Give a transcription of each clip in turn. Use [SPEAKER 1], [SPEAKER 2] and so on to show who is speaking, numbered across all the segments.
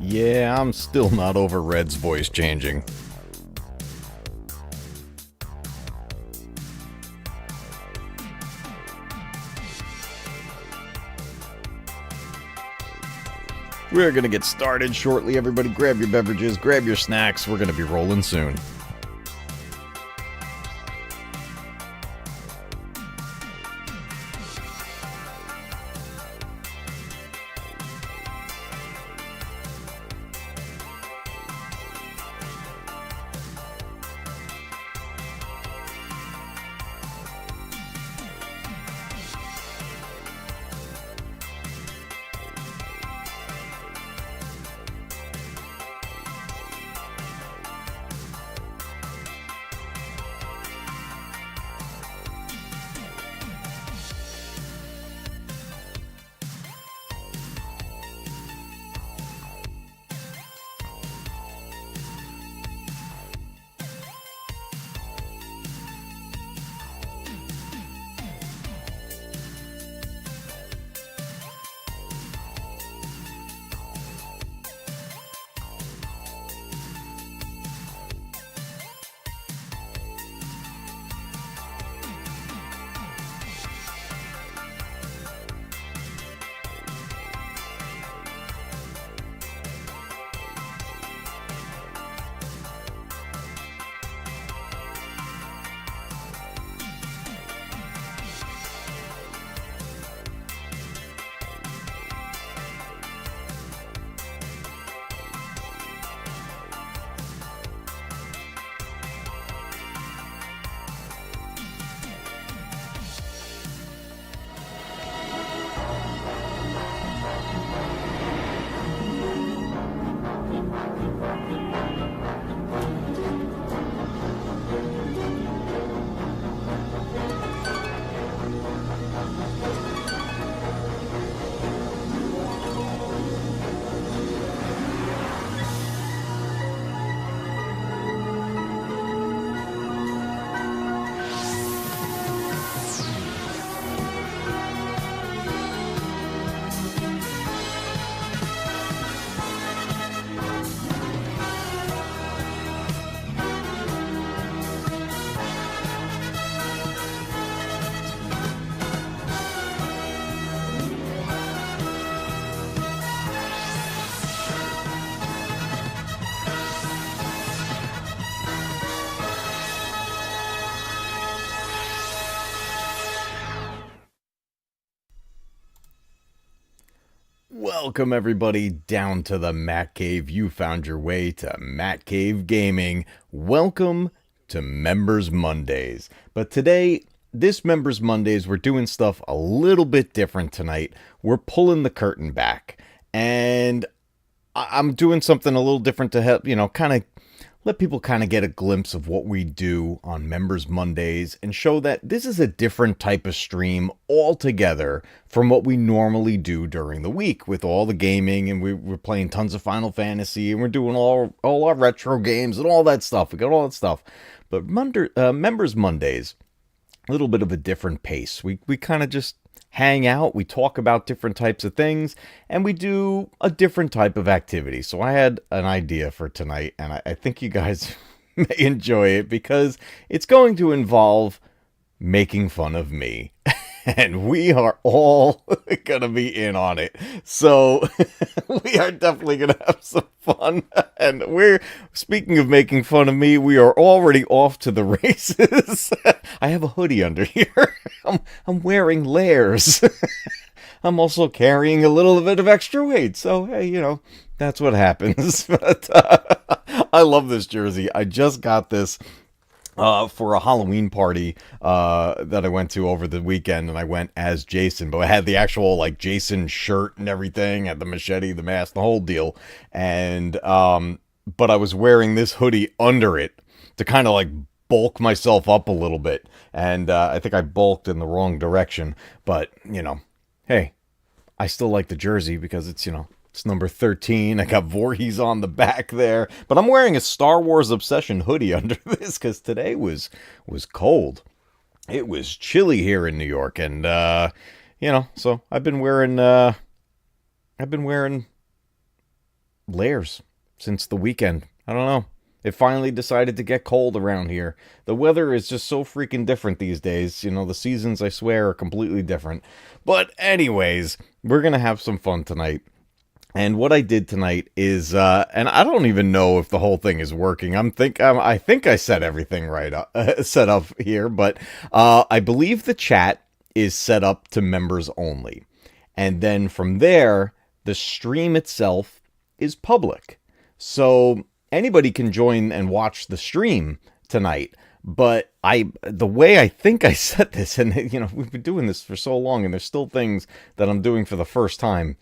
[SPEAKER 1] Yeah, I'm still not over Red's voice changing. We're gonna get started shortly, everybody. Grab your beverages, grab your snacks. We're gonna be rolling soon. Welcome, everybody, down to the MatCave. You found your way to MatCave Gaming. Welcome to Members Mondays. But today, this Members Mondays, we're doing stuff a little bit different tonight. We're pulling the curtain back. And I'm doing something a little different to help, kind of let people kind of get a glimpse of what we do on Members Mondays and show that this is a different type of stream altogether from what we normally do during the week with all the gaming, and we're playing tons of Final Fantasy, and we're doing all our retro games and all that stuff. We got all that stuff. But Members Mondays, a little bit of a different pace. We kind of just hang out, we talk about different types of things, and we do a different type of activity. So I had an idea for tonight, and I think you guys may enjoy it because it's going to involve making fun of me. And we are all going to be in on it. So we are definitely going to have some fun. And speaking of making fun of me, we are already off to the races. I have a hoodie under here. I'm wearing layers. I'm also carrying a little bit of extra weight. So, hey, that's what happens. But I love this jersey. I just got this for a Halloween party that I went to over the weekend, and I went as Jason, but I had the actual Jason shirt and everything, had the machete, the mask, the whole deal, and but I was wearing this hoodie under it to kind of bulk myself up a little bit, and I think I bulked in the wrong direction, but hey, I still like the jersey because it's it's number 13. I got Voorhees on the back there. But I'm wearing a Star Wars Obsession hoodie under this because today was cold. It was chilly here in New York. And, so I've been wearing layers since the weekend. I don't know. It finally decided to get cold around here. The weather is just so freaking different these days. You know, the seasons, I swear, are completely different. But anyways, we're going to have some fun tonight. And what I did tonight is, and I don't even know if the whole thing is working. I think I set everything right up, set up here, but I believe the chat is set up to members only, and then from there, the stream itself is public, so anybody can join and watch the stream tonight. But the way I think I set this, and we've been doing this for so long, and there's still things that I'm doing for the first time,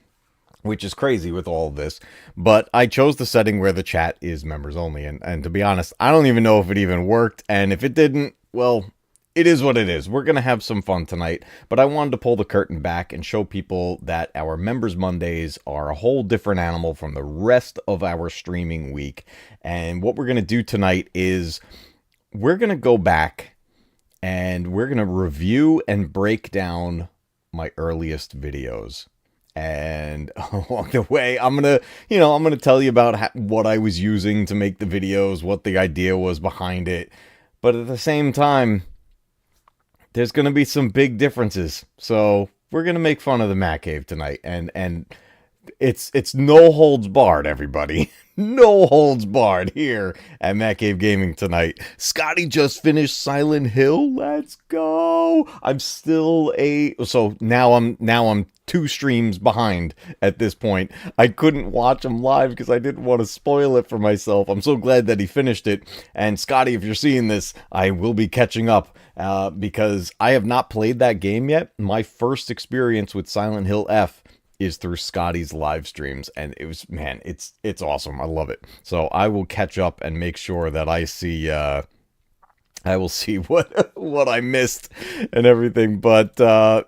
[SPEAKER 1] which is crazy with all of this. But I chose the setting where the chat is members only. And to be honest, I don't even know if it even worked. And if it didn't, well, it is what it is. We're going to have some fun tonight. But I wanted to pull the curtain back and show people that our Members Mondays are a whole different animal from the rest of our streaming week. And what we're going to do tonight is we're going to go back and we're going to review and break down my earliest videos. And along the way, I'm gonna tell you about what I was using to make the videos, what the idea was behind it. But at the same time, there's gonna be some big differences. So we're gonna make fun of the MatCave tonight, and it's no holds barred, everybody. No holds barred here at MatCave Gaming tonight. Scotty just finished Silent Hill. Let's go. So now I'm 2 streams behind at this point. I couldn't watch him live because I didn't want to spoil it for myself. I'm so glad that he finished it. And Scotty, if you're seeing this, I will be catching up because I have not played that game yet. My first experience with Silent Hill F is through Scotty's live streams, and it's awesome. I love it. So I will catch up and make sure that I will see what I missed and everything. But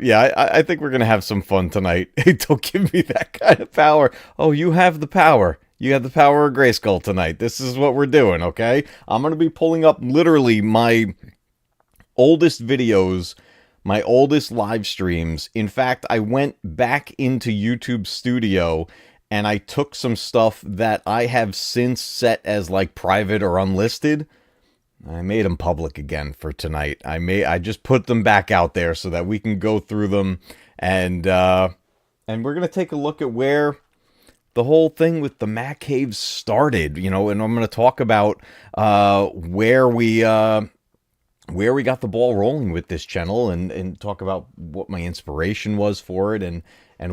[SPEAKER 1] yeah, I think we're gonna have some fun tonight. Don't give me that kind of power. Oh, you have the power. You have the power of Grayskull tonight. This is what we're doing, okay? I'm gonna be pulling up literally my oldest videos, my oldest live streams. In fact, I went back into YouTube Studio and I took some stuff that I have since set as like private or unlisted. I made them public again for tonight. I just put them back out there so that we can go through them, and we're gonna take a look at where the whole thing with the MatCave started, and I'm gonna talk about where we got the ball rolling with this channel, and talk about what my inspiration was for it, and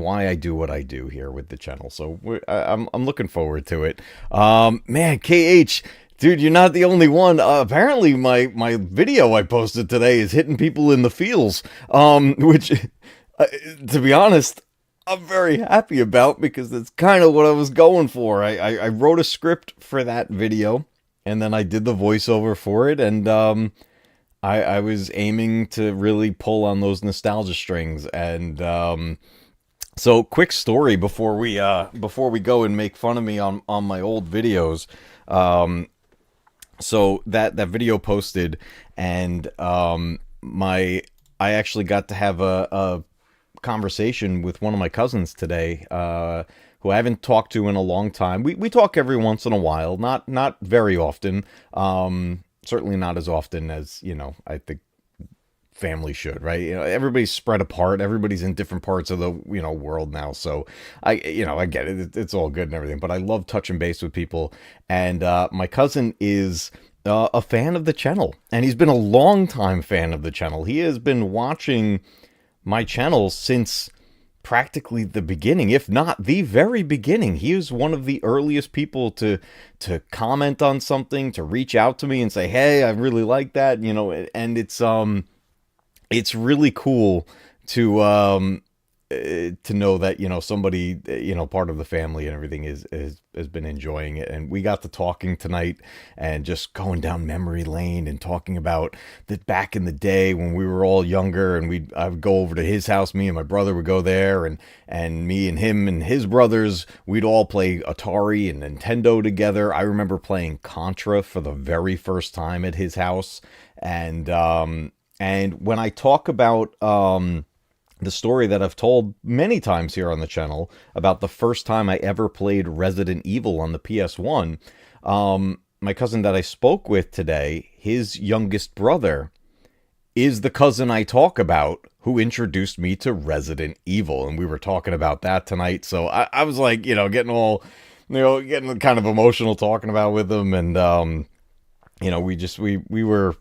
[SPEAKER 1] why I do what I do here with the channel. So I'm looking forward to it. Man, KH, dude, you're not the only one. Apparently my video I posted today is hitting people in the feels, which, to be honest, I'm very happy about, because that's kind of what I was going for. I wrote a script for that video, and then I did the voiceover for it, and I was aiming to really pull on those nostalgia strings. And so quick story before we go and make fun of me on my old videos. So that video posted, and I actually got to have a conversation with one of my cousins today, who I haven't talked to in a long time. We talk every once in a while, not very often. Certainly not as often as, I think family should, right? Everybody's spread apart. Everybody's in different parts of the, world now. So I get it. It's all good and everything, but I love touching base with people. And my cousin is a fan of the channel, and he's been a long time fan of the channel. He has been watching my channel since practically the beginning, if not the very beginning. He was one of the earliest people to comment on something, to reach out to me and say, hey, I really like that, and it's really cool to know that, somebody, part of the family and everything has been enjoying it. And we got to talking tonight and just going down memory lane and talking about that back in the day when we were all younger, and I would go over to his house, me and my brother would go there, and me and him and his brothers, we'd all play Atari and Nintendo together. I remember playing Contra for the very first time at his house. And when I talk about the story that I've told many times here on the channel about the first time I ever played Resident Evil on the PS1. My cousin that I spoke with today, his youngest brother is the cousin I talk about who introduced me to Resident Evil. And we were talking about that tonight. So I was like, getting all, getting kind of emotional talking about with him. And, we were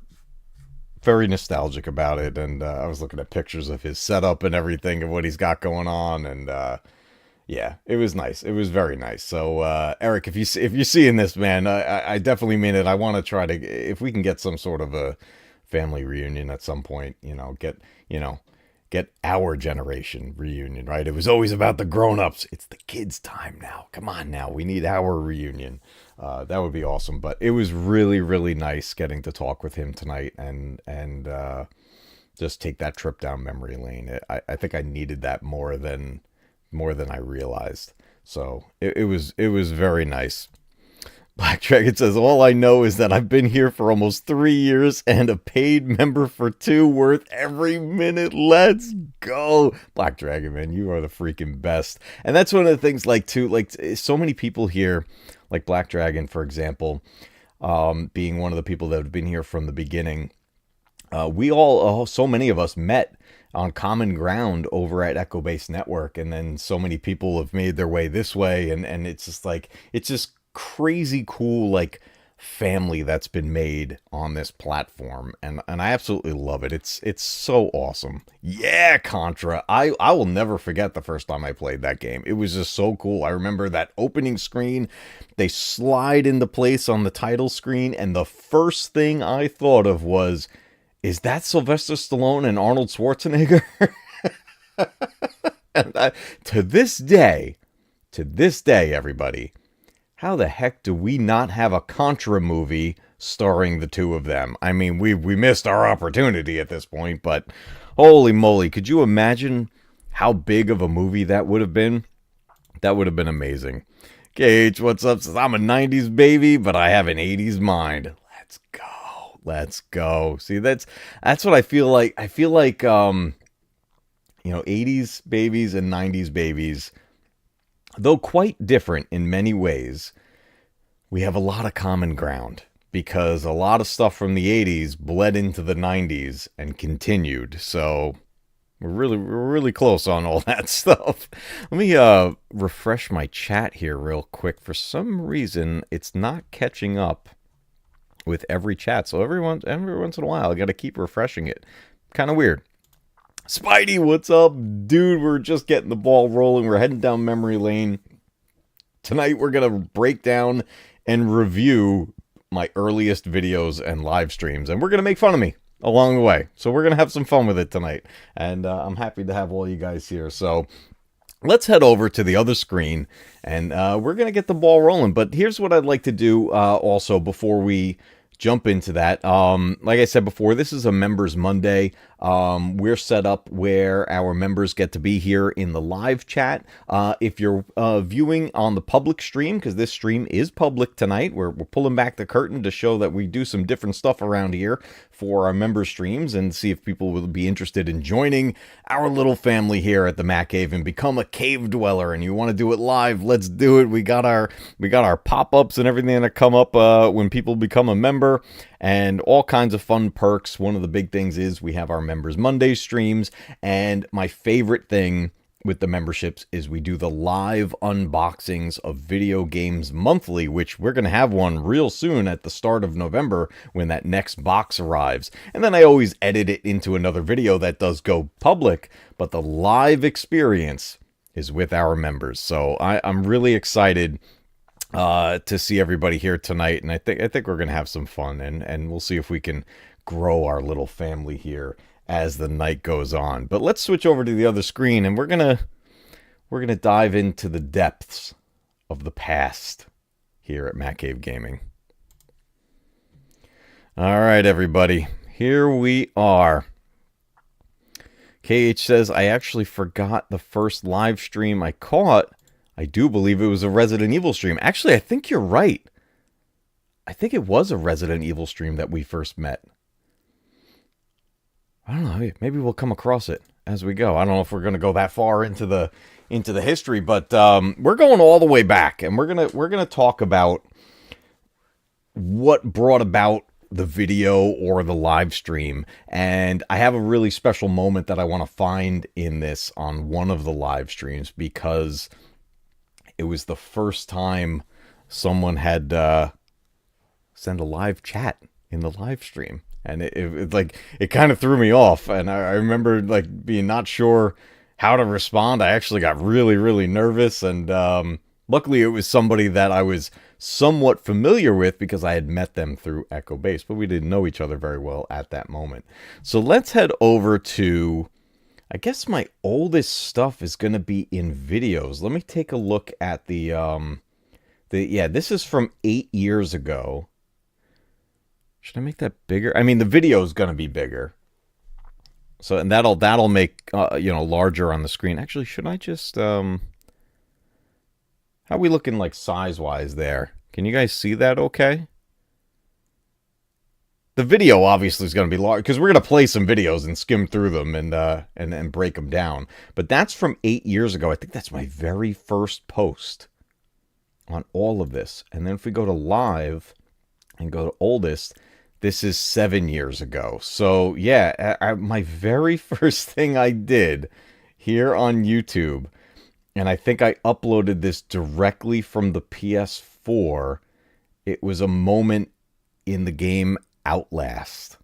[SPEAKER 1] very nostalgic about it. And I was looking at pictures of his setup and everything and what he's got going on. And, yeah, it was nice. It was very nice. So, Eric, if you're seeing this, man, I definitely mean it. I want to try to, if we can get some sort of a family reunion at some point, get our generation reunion, right? It was always about the grown-ups. It's the kids' time now. Come on now. We need our reunion. That would be awesome. But it was really, really nice getting to talk with him tonight and just take that trip down memory lane. I think I needed that more than I realized. So it was very nice. Black Dragon says, all I know is that I've been here for almost 3 years and a paid member for 2 worth every minute. Let's go. Black Dragon, man, you are the freaking best. And that's one of the things, so many people here, like Black Dragon, for example, being one of the people that have been here from the beginning. We all, so many of us met on common ground over at Echo Base Network. And then so many people have made their way this way. And it's just crazy cool, family that's been made on this platform. And I absolutely love it. It's so awesome. Yeah, Contra. I will never forget the first time I played that game. It was just so cool. I remember that opening screen. They slide into place on the title screen. And the first thing I thought of was, is that Sylvester Stallone and Arnold Schwarzenegger? And to this day, everybody, how the heck do we not have a Contra movie starring the two of them? I mean, we missed our opportunity at this point, but holy moly, could you imagine how big of a movie that would have been? That would have been amazing. KH, what's up? Says, I'm a 90s baby, but I have an 80s mind. Let's go. Let's go. See, that's what I feel like. I feel like 80s babies and 90s babies, though quite different in many ways, we have a lot of common ground because a lot of stuff from the 80s bled into the 90s and continued. So we're really close on all that stuff. Let me refresh my chat here real quick. For some reason, it's not catching up with every chat. So every once in a while, I got to keep refreshing it. Kind of weird. Spidey, what's up, dude? We're just getting the ball rolling. We're heading down memory lane. Tonight, we're going to break down and review my earliest videos and live streams. And we're going to make fun of me along the way. So we're going to have some fun with it tonight. And I'm happy to have all you guys here. So let's head over to the other screen. And we're going to get the ball rolling. But here's what I'd like to do also before we jump into that. Like I said before, this is a Members Monday. We're set up where our members get to be here in the live chat. If you're viewing on the public stream, because this stream is public tonight, we're pulling back the curtain to show that we do some different stuff around here for our member streams and see if people will be interested in joining our little family here at the MatCave and become a cave dweller. And you want to do it live, let's do it. We got our pop-ups and everything that come up when people become a member, and all kinds of fun perks. One of the big things is we have our Members Monday streams, and my favorite thing with the memberships is we do the live unboxings of video games monthly, which we're going to have one real soon at the start of November when that next box arrives. And then I always edit it into another video that does go public, but the live experience is with our members. So I'm really excited to see everybody here tonight, and I think we're gonna have some fun, and we'll see if we can grow our little family here as the night goes on. But let's switch over to the other screen, and we're gonna dive into the depths of the past here at MatCave Gaming. All right, everybody, here we are. KH says, I actually forgot the first live stream I caught. I do believe it was a Resident Evil stream. Actually, I think you're right. I think it was a Resident Evil stream that we first met. I don't know. Maybe we'll come across it as we go. I don't know if we're going to go that far into the history, but we're going all the way back, and we're gonna talk about what brought about the video or the live stream. And I have a really special moment that I want to find in this on one of the live streams, because it was the first time someone had sent a live chat in the live stream, and it like it kind of threw me off, and I remember like being not sure how to respond. I actually got really nervous, and luckily it was somebody that I was somewhat familiar with because I had met them through Echo Base, but we didn't know each other very well at that moment. So let's head over to, I guess my oldest stuff is going to be in videos. Let me take a look at yeah, this is from 8 years ago. Should I make that bigger? I mean, the video is going to be bigger. So, and that'll make, you know, larger on the screen. Actually, should I just, how are we looking like size-wise there? Can you guys see that okay? The video obviously is going to be large, because we're going to play some videos and skim through them and break them down. But that's from 8 years ago. I think that's my very first post on all of this. And then if we go to live and go to oldest, this is 7 years ago. So yeah, my very first thing I did here on YouTube, and I think I uploaded this directly from the PS4. It was a moment in the game Outlast.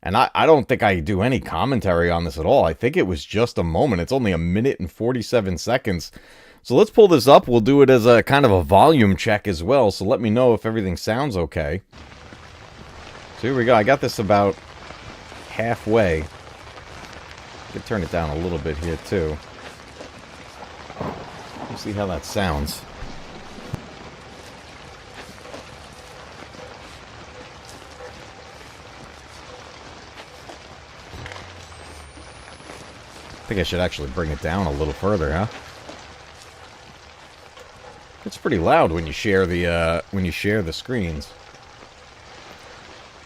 [SPEAKER 1] And I don't think I do any commentary on this at all. I think it was just a moment. It's only 1 minute and 47 seconds. So let's pull this up. We'll do it as a kind of a volume check as well. So let me know if everything sounds okay. So here we go. I got this about halfway. I could turn it down a little bit here too. Let's see how that sounds. I think I should actually bring it down a little further, huh? It's pretty loud when you share the screens.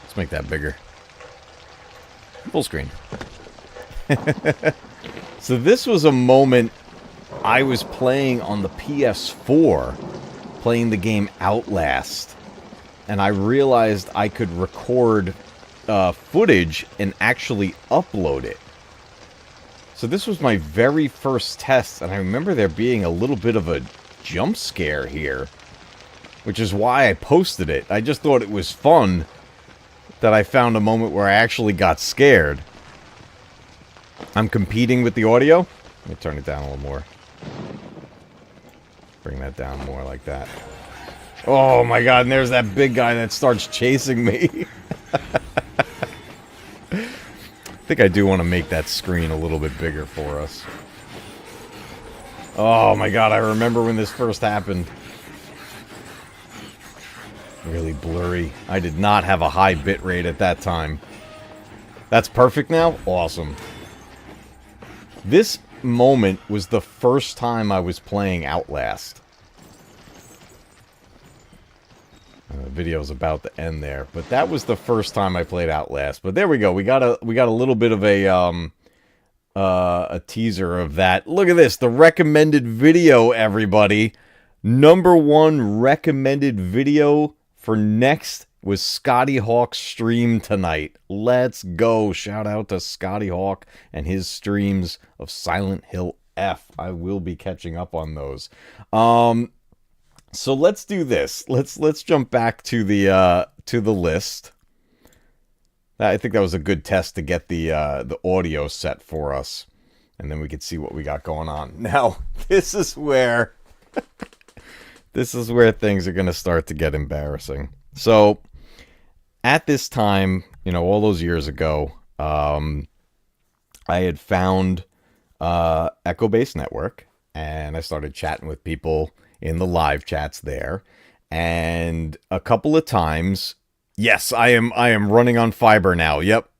[SPEAKER 1] Let's make that bigger. Full screen. So this was a moment I was playing on the PS4, playing the game Outlast, and I realized I could record footage and actually upload it. So this was my very first test, and I remember there being a little bit of a jump scare here, which is why I posted it. I just thought it was fun that I found a moment where I actually got scared. I'm competing with the audio. Let me turn it down a little more. Bring that down more like that. Oh my god, and there's that big guy that starts chasing me. I think I do want to make that screen a little bit bigger for us. Oh my god, I remember when this first happened. Really blurry. I did not have a high bit rate at that time. That's perfect now? Awesome. This moment was the first time I was playing Outlast. The video's about to end there, but that was the first time I played Outlast. But there we go. We got a little bit of a teaser of that. Look at this, the recommended video, everybody. #1 recommended video for next was Scotty Hawk's stream tonight. Let's go. Shout out to Scotty Hawk and his streams of Silent Hill F. I will be catching up on those. So let's do this. Let's jump back to the list. I think that was a good test to get the audio set for us, and then we could see what we got going on. Now, this is where things are going to start to get embarrassing. So, at this time, you know, all those years ago, I had found Echo Base Network, and I started chatting with people in the live chats there, and a couple of times, yes, I am running on fiber now. Yep.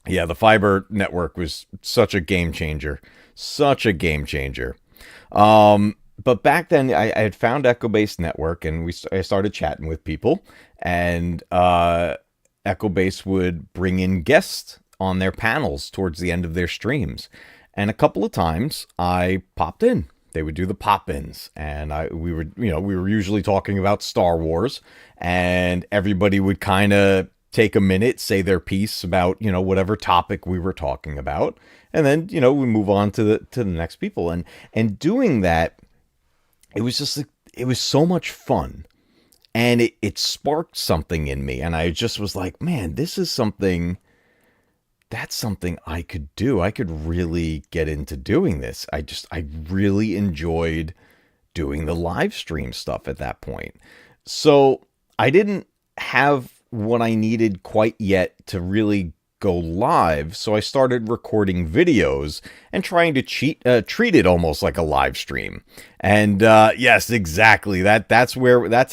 [SPEAKER 1] Yeah, the fiber network was such a game changer. Such a game changer. But back then, I had found Echo Base Network, and I started chatting with people, and Echo Base would bring in guest on their panels towards the end of their streams. And a couple of times I popped in. They would do the pop-ins, and we were usually talking about Star Wars, and everybody would kind of take a minute, say their piece about, whatever topic we were talking about, and then, we move on to the next people. And doing that, it was just it was so much fun, and it sparked something in me, and I just was like, man, this is something that's something I could do. I could really get into doing this. I really enjoyed doing the live stream stuff at that point. So I didn't have what I needed quite yet to really go live. So I started recording videos and trying to treat it almost like a live stream. And yes, exactly. That's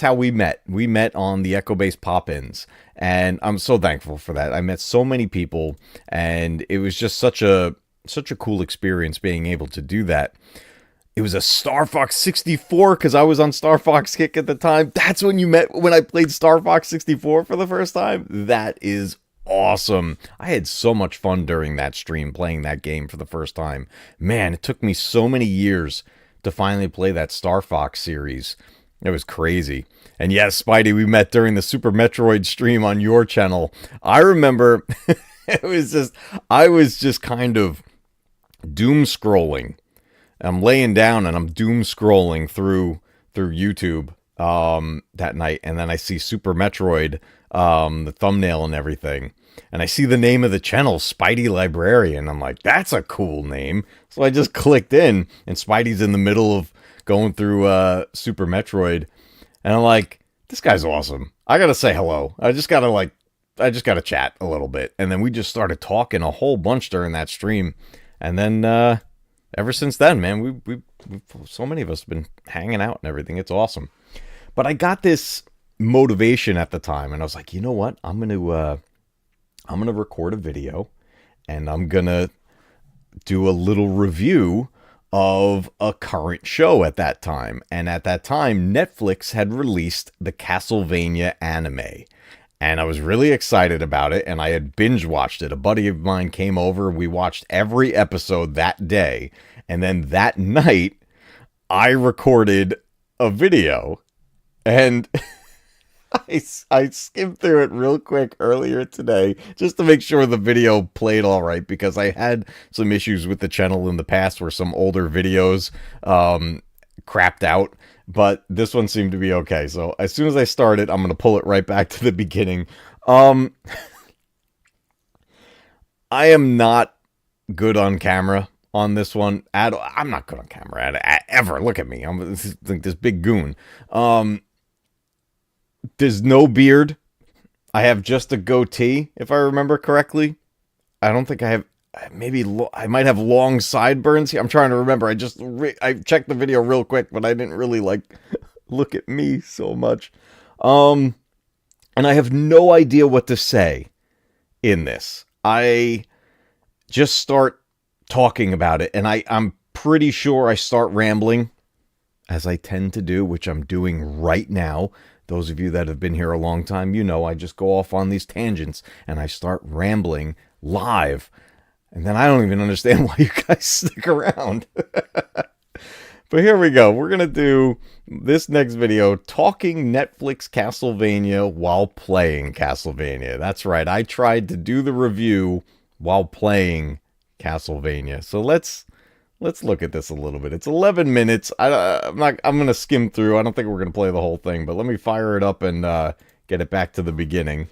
[SPEAKER 1] how we met. We met on the Echo Base pop-ins. And I'm so thankful for that. I met so many people, and it was just such a cool experience being able to do that. It was a Star Fox 64 because I was on Star Fox Kick at the time. That's when you met, when I played Star Fox 64 for the first time. That is awesome. I had so much fun during that stream playing that game for the first time. Man, it took me so many years to finally play that Star Fox series. It was crazy. And yes, Spidey, we met during the Super Metroid stream on your channel. I remember I was just kind of doom scrolling. I'm laying down and I'm doom scrolling through YouTube that night, and then I see Super Metroid, the thumbnail and everything. And I see the name of the channel, Spidey Librarian. I'm like, that's a cool name. So I just clicked in, and Spidey's in the middle of going through Super Metroid, and I'm like, this guy's awesome. I gotta say hello. I just gotta chat a little bit. And then we just started talking a whole bunch during that stream. And then ever since then, man, we so many of us have been hanging out and everything. It's awesome. But I got this motivation at the time, and I was like, you know what? I'm gonna record a video, and I'm gonna do a little review of a current show at that time. And at that time, Netflix had released the Castlevania anime. And I was really excited about it, and I had binge watched it. A buddy of mine came over, we watched every episode that day. And then that night, I recorded a video. And I skimmed through it real quick earlier today just to make sure the video played all right, because I had some issues with the channel in the past where some older videos crapped out, but this one seemed to be okay. So as soon as I started, I'm going to pull it right back to the beginning. I am not good on camera on this one. I'm not good on camera ever. Look at me. I'm like this big goon. There's no beard. I have just a goatee, if I remember correctly. I don't think I have. I might have long sideburns here. I'm trying to remember. I checked the video real quick, but I didn't really look at me so much. And I have no idea what to say in this. I just start talking about it, and I'm pretty sure I start rambling, as I tend to do, which I'm doing right now. Those of you that have been here a long time, I just go off on these tangents and I start rambling live. And then I don't even understand why you guys stick around. But here we go. We're going to do this next video, talking Netflix Castlevania while playing Castlevania. That's right. I tried to do the review while playing Castlevania. So let's look at this a little bit. It's 11 minutes. I'm going to skim through. I don't think we're going to play the whole thing, but let me fire it up and get it back to the beginning.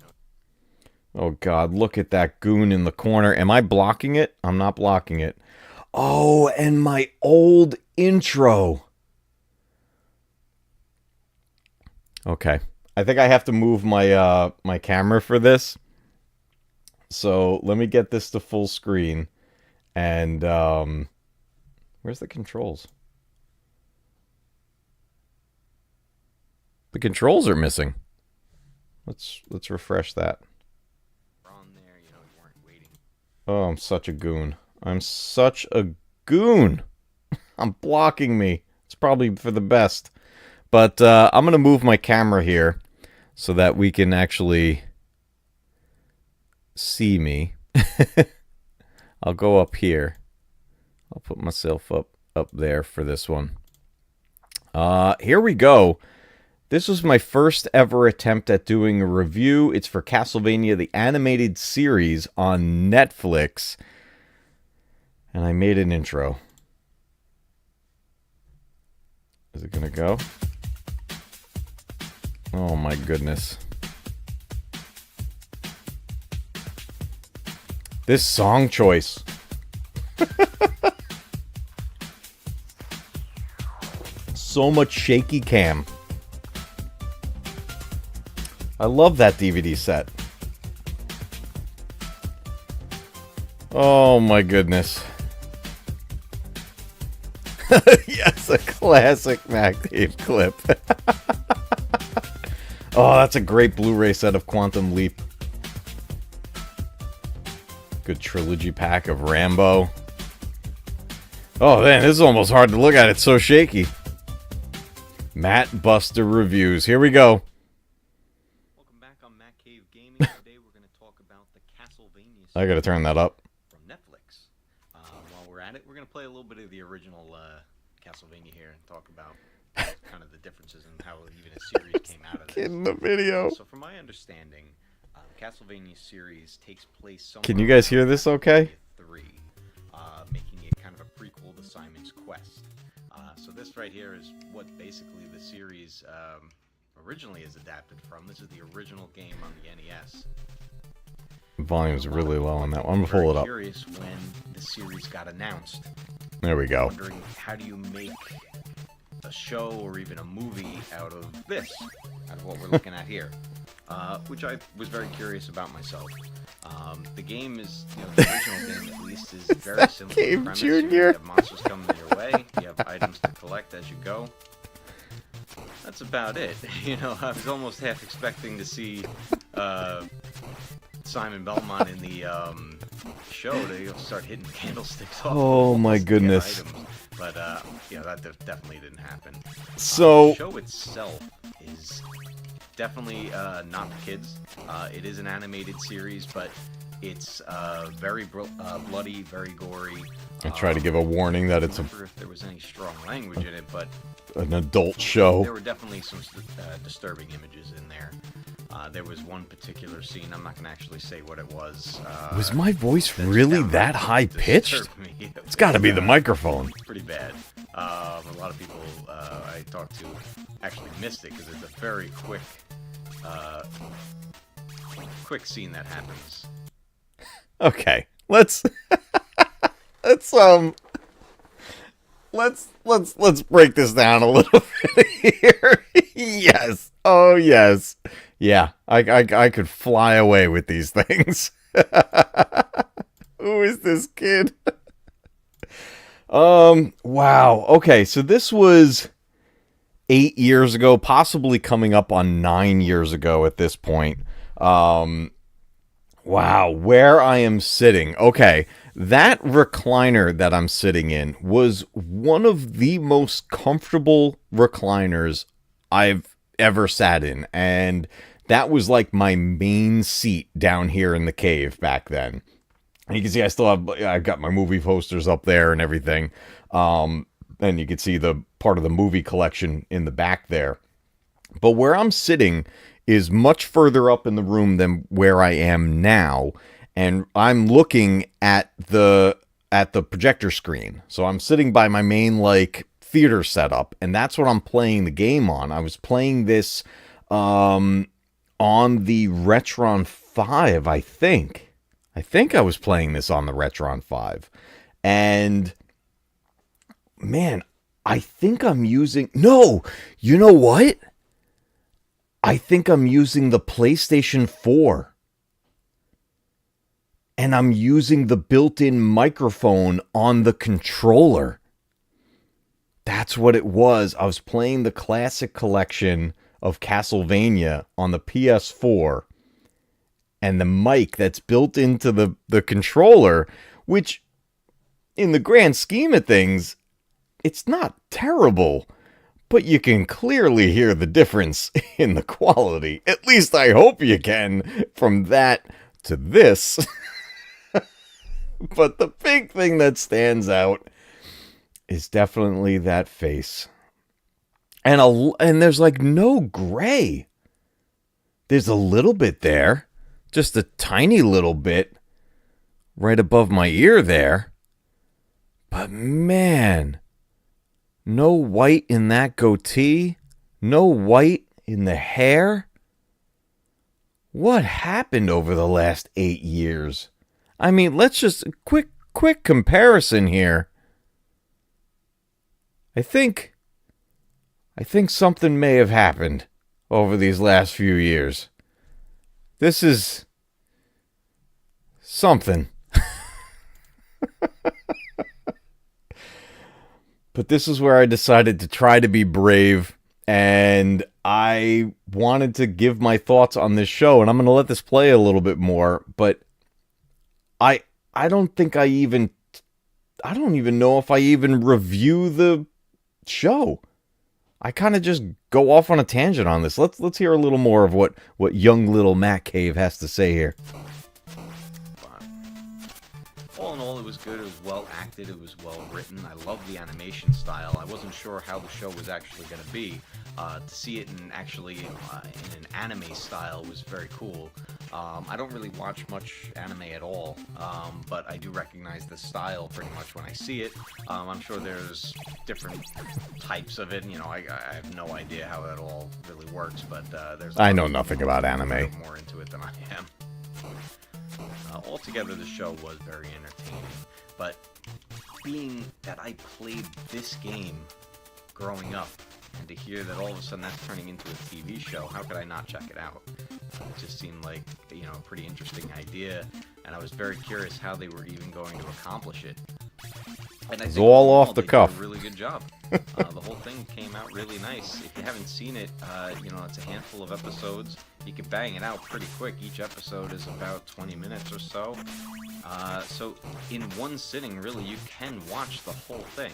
[SPEAKER 1] Oh, God, look at that goon in the corner. Am I blocking it? I'm not blocking it. Oh, and my old intro. Okay. I think I have to move my my camera for this. So let me get this to full screen. And where's the controls? The controls are missing. Let's refresh that. Oh, I'm such a goon. I'm such a goon. I'm blocking me. It's probably for the best. But I'm going to move my camera here so that we can actually see me. I'll go up here. I'll put myself up there for this one. Here we go. This was my first ever attempt at doing a review. It's for Castlevania, the animated series on Netflix. And I made an intro. Is it going to go? Oh my goodness. This song choice. So much shaky cam. I love that DVD set. Oh my goodness. Yes, a classic MatCave clip. Oh, that's a great Blu-ray set of Quantum Leap. Good trilogy pack of Rambo. Oh man, this is almost hard to look at. It's so shaky. Matt Buster Reviews. Here we go.
[SPEAKER 2] Welcome back on MatCave Gaming. Today we're going to talk about the Castlevania series.
[SPEAKER 1] I gotta turn that up.
[SPEAKER 2] From Netflix. While we're at it, we're going to play a little bit of the original Castlevania here and talk about kind of the differences in how even a series came out of this.
[SPEAKER 1] In the video.
[SPEAKER 2] So from my understanding, Castlevania series takes place somewhere.
[SPEAKER 1] Can you guys hear this okay?
[SPEAKER 2] 3, making it kind of a prequel to Simon's Quest. So this right here is what basically the series originally is adapted from. This is the original game on the NES.
[SPEAKER 1] Volume's really low on that one. I'm gonna pull it up.
[SPEAKER 2] Curious when the series got announced.
[SPEAKER 1] There we go.
[SPEAKER 2] Wondering how do you make a show or even a movie out of this, out of what we're looking at here, which I was very curious about myself. The game is, the original game at least is very similar to the premise. You have monsters coming your way. You have items to collect as you go. That's about it. I was almost half expecting to see Simon Belmont in the show to start hitting candlesticks off.
[SPEAKER 1] Oh my goodness.
[SPEAKER 2] But that definitely didn't happen.
[SPEAKER 1] So
[SPEAKER 2] the show itself is definitely not for kids. It is an animated series, but it's very bloody, very gory.
[SPEAKER 1] I try to give a warning that it's
[SPEAKER 2] I don't remember if there was any strong language in it, but
[SPEAKER 1] an adult show.
[SPEAKER 2] There were definitely some disturbing images in there. There was one particular scene, I'm not going to actually say what it was.
[SPEAKER 1] Was my voice really that high-pitched? It's got to be the microphone.
[SPEAKER 2] Pretty bad. A lot of people I talked to actually missed it because it's a very quick scene that happens.
[SPEAKER 1] Okay, let's break this down a little bit here. Yes. Oh yes. Yeah, I could fly away with these things. Who is this kid? Wow. Okay, so this was 8 years ago, possibly coming up on 9 years ago at this point. Wow, where I am sitting. Okay, that recliner that I'm sitting in was one of the most comfortable recliners I've ever sat in, and that was like my main seat down here in the cave back then. And you can see I've got my movie posters up there and everything. And you can see the part of the movie collection in the back there. But where I'm sitting is much further up in the room than where I am now, and I'm looking at the projector screen. So I'm sitting by my main theater setup, and that's what I'm playing the game on. I was playing this on the Retron 5, I think. I was playing this on the Retron 5. And man, I think I'm using... No! You know what? I think I'm using the PlayStation 4. And I'm using the built-in microphone on the controller. That's what it was. I was playing the classic collection of Castlevania on the PS4. And the mic that's built into the controller, which in the grand scheme of things, it's not terrible. But you can clearly hear the difference in the quality. At least I hope you can, from that to this. But the big thing that stands out is definitely that face. And there's like no gray. There's a little bit there, just a tiny little bit right above my ear there. But man, no white in that goatee, no white in the hair. What happened over the last 8 years? I mean, let's just quick comparison here. I think something may have happened over these last few years. This is something. But this is where I decided to try to be brave, and I wanted to give my thoughts on this show, and I'm going to let this play a little bit more, but I don't even know if I even review the show. I kind of just go off on a tangent on this. Let's hear a little more of what young little MatCave has to say here.
[SPEAKER 2] All in all, it was good. It was well acted. It was well written. I love the animation style. I wasn't sure how the show was actually going to be. To see it in an anime style was very cool. I don't really watch much anime at all, but I do recognize the style pretty much when I see it. I'm sure there's different types of it. You know, I have no idea how that all really works, but
[SPEAKER 1] I know nothing about anime.
[SPEAKER 2] More into it than I am. Altogether, the show was very entertaining, but being that I played this game growing up, and to hear that all of a sudden that's turning into a TV show, how could I not check it out? It just seemed like, you know, a pretty interesting idea, and I was very curious how they were even going to accomplish it. And I think
[SPEAKER 1] all off the
[SPEAKER 2] they
[SPEAKER 1] cuff.
[SPEAKER 2] did a really good job. The whole thing came out really nice. If you haven't seen it, you know, it's a handful of episodes. You can bang it out pretty quick. Each episode is about 20 minutes or so. So in one sitting, really, you can watch the whole thing.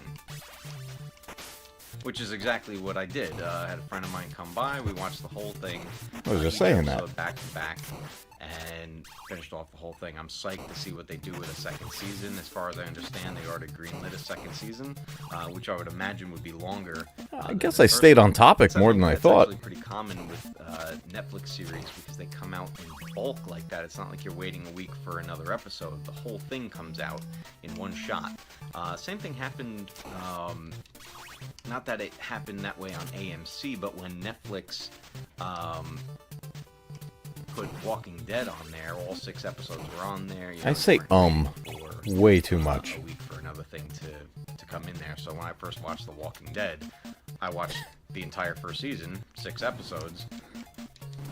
[SPEAKER 2] Which is exactly what I did. I had a friend of mine come by. We watched the whole thing.
[SPEAKER 1] I was just saying that.
[SPEAKER 2] Back to back, and finished off the whole thing. I'm psyched to see what they do with a second season. As far as I understand, they already greenlit a second season, which I would imagine would be longer.
[SPEAKER 1] I guess I stayed on topic more than I thought.
[SPEAKER 2] It's actually pretty common with Netflix series because they come out in bulk like that. It's not like you're waiting a week for another episode. The whole thing comes out in one shot. Same thing happened. Not that it happened that way on AMC, but when Netflix put Walking Dead on there, all 6 episodes were on there. You know,
[SPEAKER 1] I say way too much.
[SPEAKER 2] A week for another thing to come in there. So when I first watched The Walking Dead, I watched the entire first season, 6 episodes,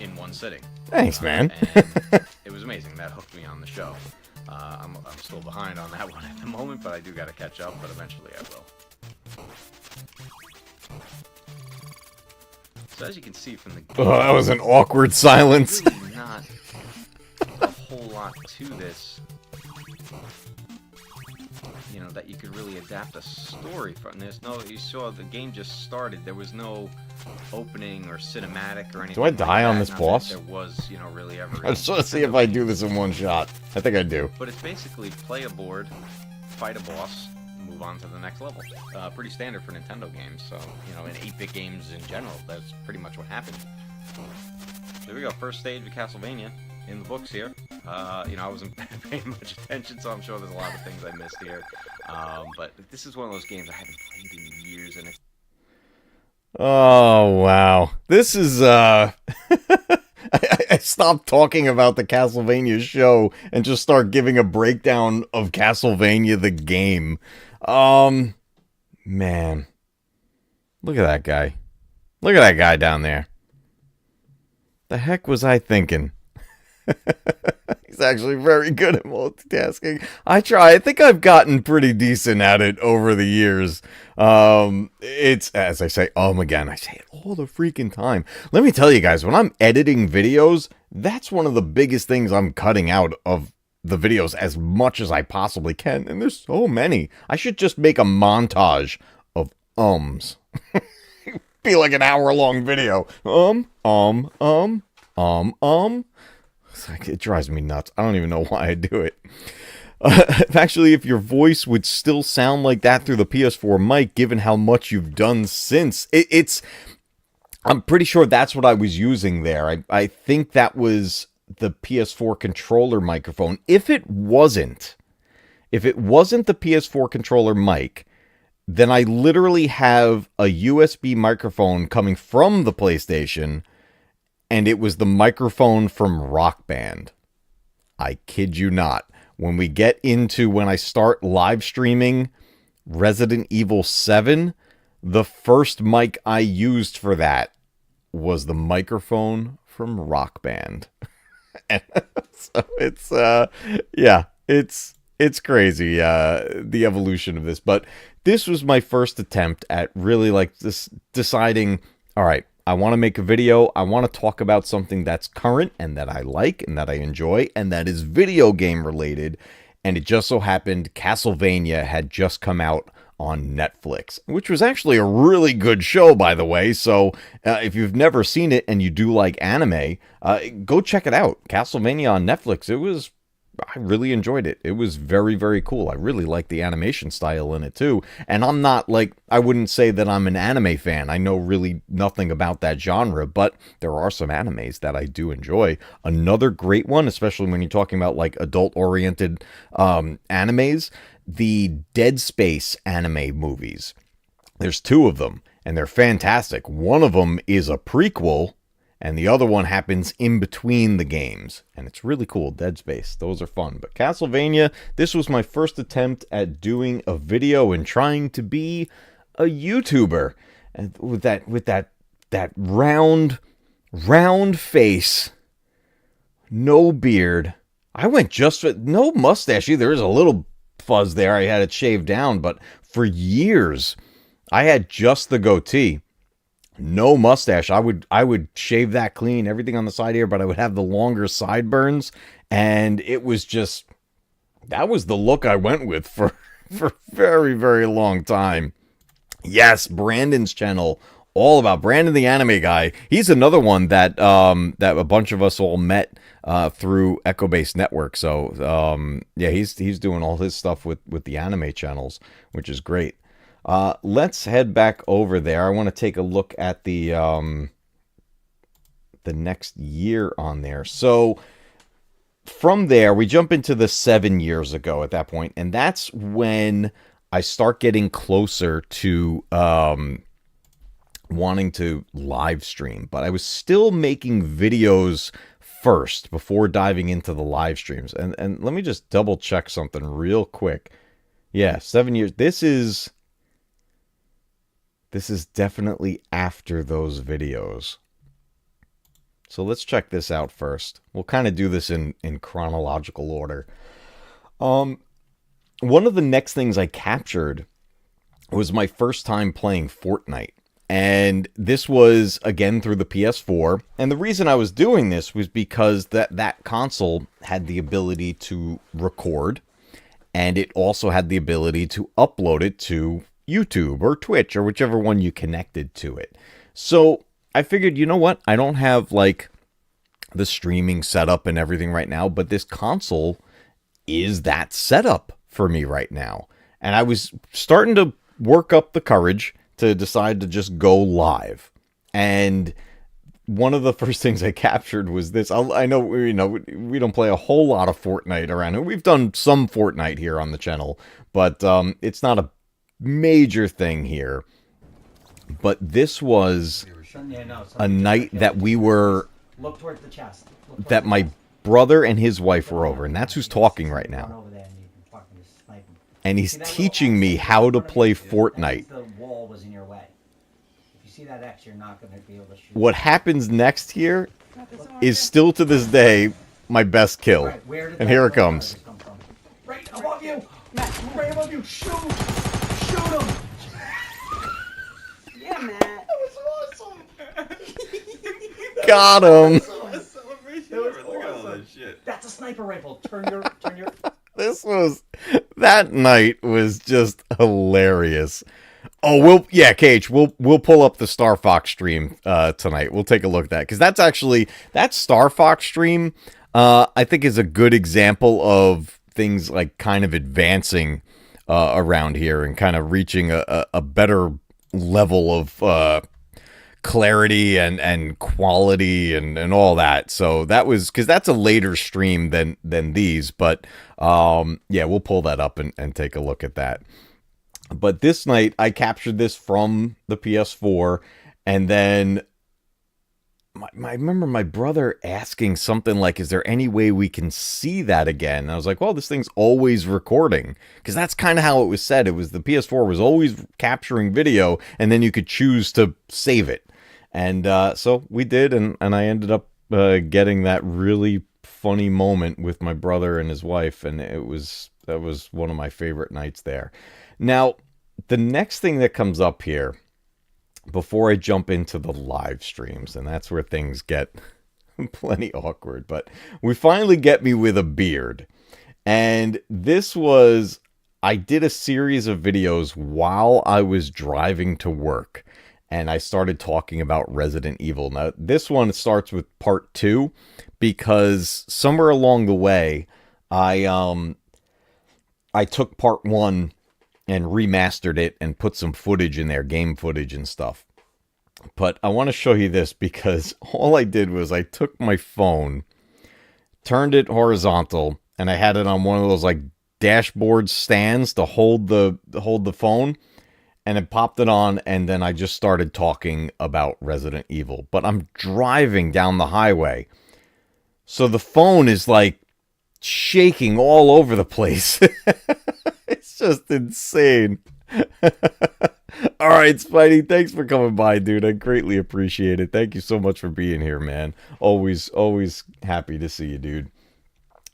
[SPEAKER 2] in one sitting.
[SPEAKER 1] Thanks, man.
[SPEAKER 2] And it was amazing. That hooked me on the show. I'm still behind on that one at the moment, but I do got to catch up, but eventually I will. So as you can see from the game,
[SPEAKER 1] That was an awkward silence.
[SPEAKER 2] really not a whole lot to this, you know, that you could really adapt a story from. There's no, you saw the game just started. There was no opening or cinematic or anything.
[SPEAKER 1] Do I die on this
[SPEAKER 2] Not
[SPEAKER 1] boss?
[SPEAKER 2] that there was, you know, really ever.
[SPEAKER 1] I just want to see if I do this in one shot. I think I do.
[SPEAKER 2] But it's basically play a board, fight a boss, move on to the next level. Pretty standard for Nintendo games, so, you know, in 8-bit games in general, that's pretty much what happened. There we go, first stage of Castlevania, in the books here. You know, I wasn't paying much attention, so I'm sure there's a lot of things I missed here. But this is one of those games I haven't played in years, and
[SPEAKER 1] Oh, wow. This is, I stopped talking about the Castlevania show and just start giving a breakdown of Castlevania the game. Man. Look at that guy. Look at that guy down there. The heck was I thinking? He's actually very good at multitasking. I try. I think I've gotten pretty decent at it over the years. It's, as I say, again, I say it all the freaking time. Let me tell you guys, when I'm editing videos, that's one of the biggest things I'm cutting out of the videos as much as I possibly can. And there's so many. I should just make a montage of ums. Be like an hour-long video. It's like, it drives me nuts. I don't even know why I do it. Actually, if your voice would still sound like that through the PS4 mic, given how much you've done since, it's. I'm pretty sure that's what I was using there. I think that was the PS4 controller microphone. If it wasn't the PS4 controller mic, then I literally have a USB microphone coming from the PlayStation, and it was the microphone from Rock Band. I kid you not. When I start live streaming Resident Evil 7, the first mic I used for that was the microphone from Rock Band. So it's crazy, the evolution of this. But this was my first attempt at really like this deciding, all right, I want to make a video. I want to talk about something that's current and that I like and that I enjoy and that is video game related. And it just so happened Castlevania had just come out on Netflix, which was actually a really good show, by the way. So if you've never seen it and you do like anime, go check it out. Castlevania on Netflix. I really enjoyed it. It was very, very cool. I really like the animation style in it too. And I'm not I wouldn't say that I'm an anime fan. I know really nothing about that genre, but there are some animes that I do enjoy. Another great one, especially when you're talking about like adult-oriented animes, the Dead Space anime movies. There's two of them, and they're fantastic. One of them is a prequel, and the other one happens in between the games. And it's really cool. Dead Space. Those are fun. But Castlevania, this was my first attempt at doing a video and trying to be a YouTuber. And with that round face, no beard. I went just with no mustache either. There's a little fuzz there. I had it shaved down, but for years I had just the goatee. No mustache. I would shave that clean, everything on the side here, but I would have the longer sideburns, and it was just, that was the look I went with for a very, very long time. Yes, Brandon's channel, all about Brandon the anime guy. He's another one that that a bunch of us all met through Echo Base Network. So yeah, he's doing all his stuff with the anime channels, which is great. Let's head back over there. I want to take a look at the next year on there. So from there, we jump into the 7 years ago at that point, and that's when I start getting closer to wanting to live stream. But I was still making videos first before diving into the live streams. And let me just double check something real quick. Yeah, 7 years. This is definitely after those videos. So let's check this out first. We'll kind of do this in chronological order. One of the next things I captured was my first time playing Fortnite. And this was, again, through the PS4. And the reason I was doing this was because that console had the ability to record. And it also had the ability to upload it to YouTube or Twitch or whichever one you connected to it. So I figured, you know what? I don't have like the streaming setup and everything right now, but this console is that setup for me right now. And I was starting to work up the courage to decide to just go live. And one of the first things I captured was this. I know, we don't play a whole lot of Fortnite around here. We've done some Fortnite here on the channel, but it's not a major thing here. But this was a night that we were,
[SPEAKER 3] look towards the chest.
[SPEAKER 1] that my brother and his wife were over, and that's who's talking right now. And he's teaching me how to play Fortnite.
[SPEAKER 3] The wall was in your way. If you see that X, you're not going to be able to shoot.
[SPEAKER 1] What happens next here is still to this day my best kill.
[SPEAKER 3] Right,
[SPEAKER 1] and here it comes.
[SPEAKER 3] Right above you! Matt, right above you! Shoot him! Shoot him!
[SPEAKER 4] Yeah, Matt.
[SPEAKER 3] That was awesome!
[SPEAKER 1] Got him!
[SPEAKER 2] Look at all this shit.
[SPEAKER 3] That's a sniper rifle. Turn your...
[SPEAKER 1] That night was just hilarious. Oh, Cage, we'll pull up the Star Fox stream tonight. We'll take a look at that, because that's actually, that Star Fox stream I think is a good example of things like kind of advancing around here and kind of reaching a better level of clarity and quality and all that. So that was, because that's a later stream than these, but yeah, we'll pull that up and take a look at that. But this night I captured this from the PS4, and then I remember my brother asking something like, is there any way we can see that again? And I was like, well, this thing's always recording, because that's kind of how it was said. It was the PS4 was always capturing video, and then you could choose to save it. And so we did, and I ended up getting that really funny moment with my brother and his wife, and that was one of my favorite nights there. Now, the next thing that comes up here, before I jump into the live streams, and that's where things get plenty awkward, but we finally get me with a beard. And this was, I did a series of videos while I was driving to work, and I started talking about Resident Evil. Now, this one starts with part 2, because somewhere along the way, I took part 1 and remastered it and put some footage in there, game footage and stuff. But I want to show you this, because all I did was I took my phone, turned it horizontal, and I had it on one of those like dashboard stands to hold the phone, and it popped it on, and then I just started talking about Resident Evil. But I'm driving down the highway, so the phone is like shaking all over the place. It's just insane. All right, Spidey, thanks for coming by, dude. I greatly appreciate it. Thank you so much for being here, man. Always happy to see you, dude.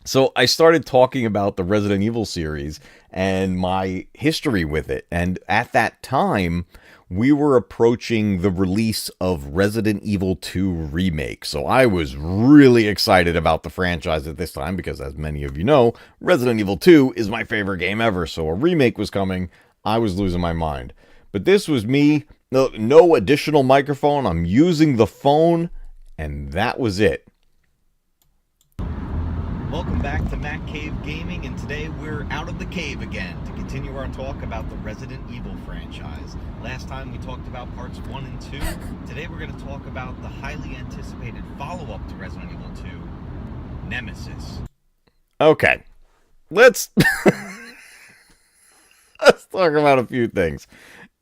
[SPEAKER 1] So I started talking about the Resident Evil series and my history with it. And at that time, we were approaching the release of Resident Evil 2 Remake. So I was really excited about the franchise at this time, because as many of you know, Resident Evil 2 is my favorite game ever. So a remake was coming. I was losing my mind. But this was me, no additional microphone. I'm using the phone, and that was it. Welcome back to MatCave Gaming, and today we're out of the cave again to continue our talk about the Resident Evil franchise. Last time we talked about parts 1 and 2. Today we're going to talk about the highly anticipated follow-up to Resident Evil 2, Nemesis. Okay, let's talk about a few things.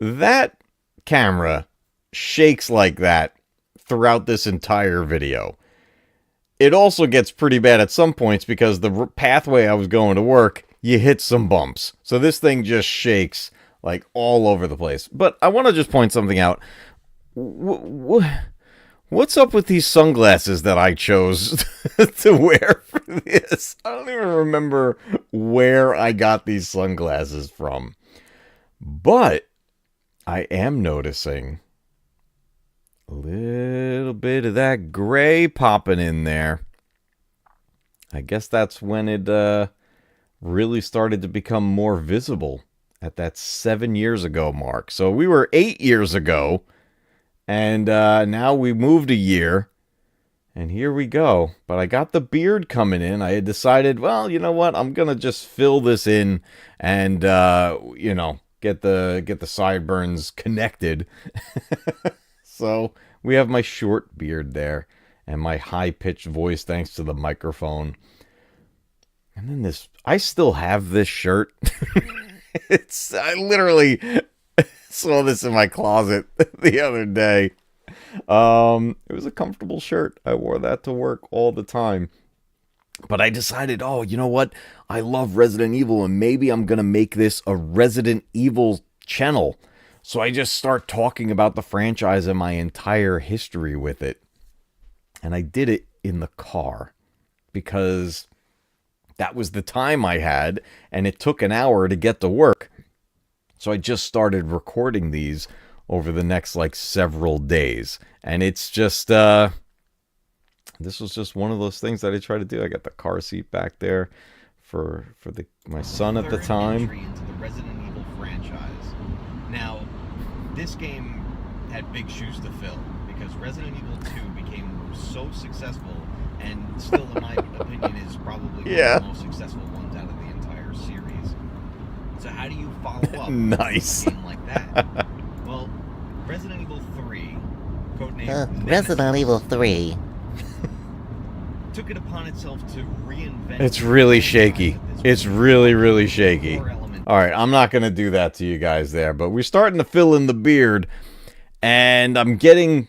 [SPEAKER 1] That camera shakes like that throughout this entire video. It also gets pretty bad at some points, because the pathway I was going to work, you hit some bumps. So this thing just shakes like all over the place. But I want to just point something out. What's up with these sunglasses that I chose to wear for this? I don't even remember where I got these sunglasses from. But I am noticing a little bit of that gray popping in there. I guess that's when it really started to become more visible at that 7 years ago mark. So we were 8 years ago, and now we moved a year, and here we go. But I got the beard coming in. I had decided, well, you know what? I'm going to just fill this in and, you know, get the sideburns connected. So we have my short beard there and my high-pitched voice thanks to the microphone. And then this, I still have this shirt. I literally saw this in my closet the other day. It was a comfortable shirt. I wore that to work all the time. But I decided, oh, you know what? I love Resident Evil, and maybe I'm going to make this a Resident Evil channel. So I just start talking about the franchise and my entire history with it. And I did it in the car, because that was the time I had, and it took an hour to get to work. So I just started recording these over the next, like, several days. And it's just, this was just one of those things that I try to do. I got the car seat back there for my son at the time.
[SPEAKER 4] Entry into the Resident Evil franchise. Now, this game had big shoes to fill, because Resident Evil 2 became so successful, and still, in my opinion, is probably one of the most successful ones out of the how do you follow up
[SPEAKER 1] Nice.
[SPEAKER 4] a game like that? Well, Resident Evil 3, codenamed
[SPEAKER 5] Resident Evil 3.
[SPEAKER 4] took it upon itself to reinvent.
[SPEAKER 1] It's really shaky. It's really, really shaky. All right, I'm not going to do that to you guys there, but we're starting to fill in the beard, and I'm getting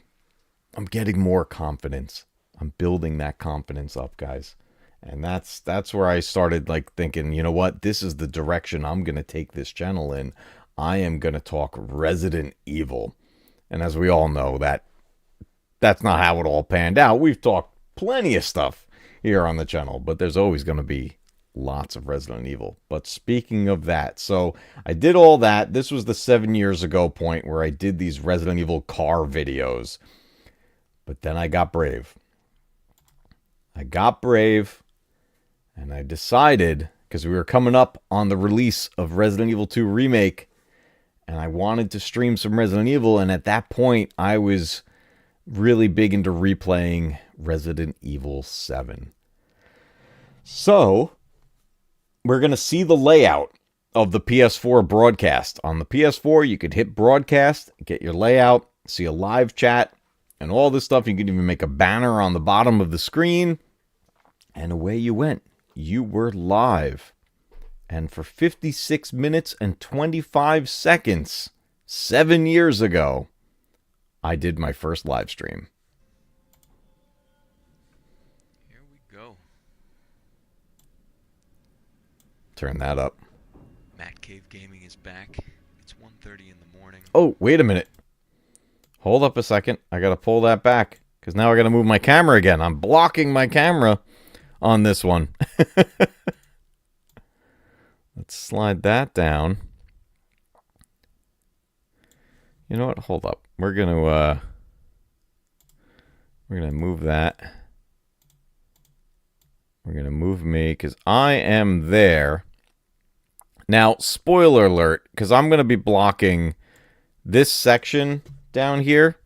[SPEAKER 1] more confidence. I'm building that confidence up, guys. And that's where I started like thinking, you know what? This is the direction I'm going to take this channel in. I am going to talk Resident Evil. And as we all know, that's not how it all panned out. We've talked plenty of stuff here on the channel, but there's always going to be lots of Resident Evil. But speaking of that, so I did all that. This was the 7 years ago point where I did these Resident Evil car videos. But then I got brave. And I decided, because we were coming up on the release of Resident Evil 2 Remake, and I wanted to stream some Resident Evil, and at that point, I was really big into replaying Resident Evil 7. So, we're going to see the layout of the PS4 broadcast. On the PS4, you could hit broadcast, get your layout, see a live chat, and all this stuff. You could even make a banner on the bottom of the screen, and away you went. You were live. And for 56 minutes and 25 seconds, 7 years ago, I did my first live stream.
[SPEAKER 6] Here we go.
[SPEAKER 1] Turn that up.
[SPEAKER 6] MatCave Gaming is back. It's 1:30 in the morning.
[SPEAKER 1] Oh, wait a minute. Hold up a second. I got to pull that back, because now I got to move my camera again. I'm blocking my camera on this one. Let's slide that down. You know what? Hold up. We're gonna move that. We're gonna move me because I am there. Now, spoiler alert, because I'm gonna be blocking this section down here.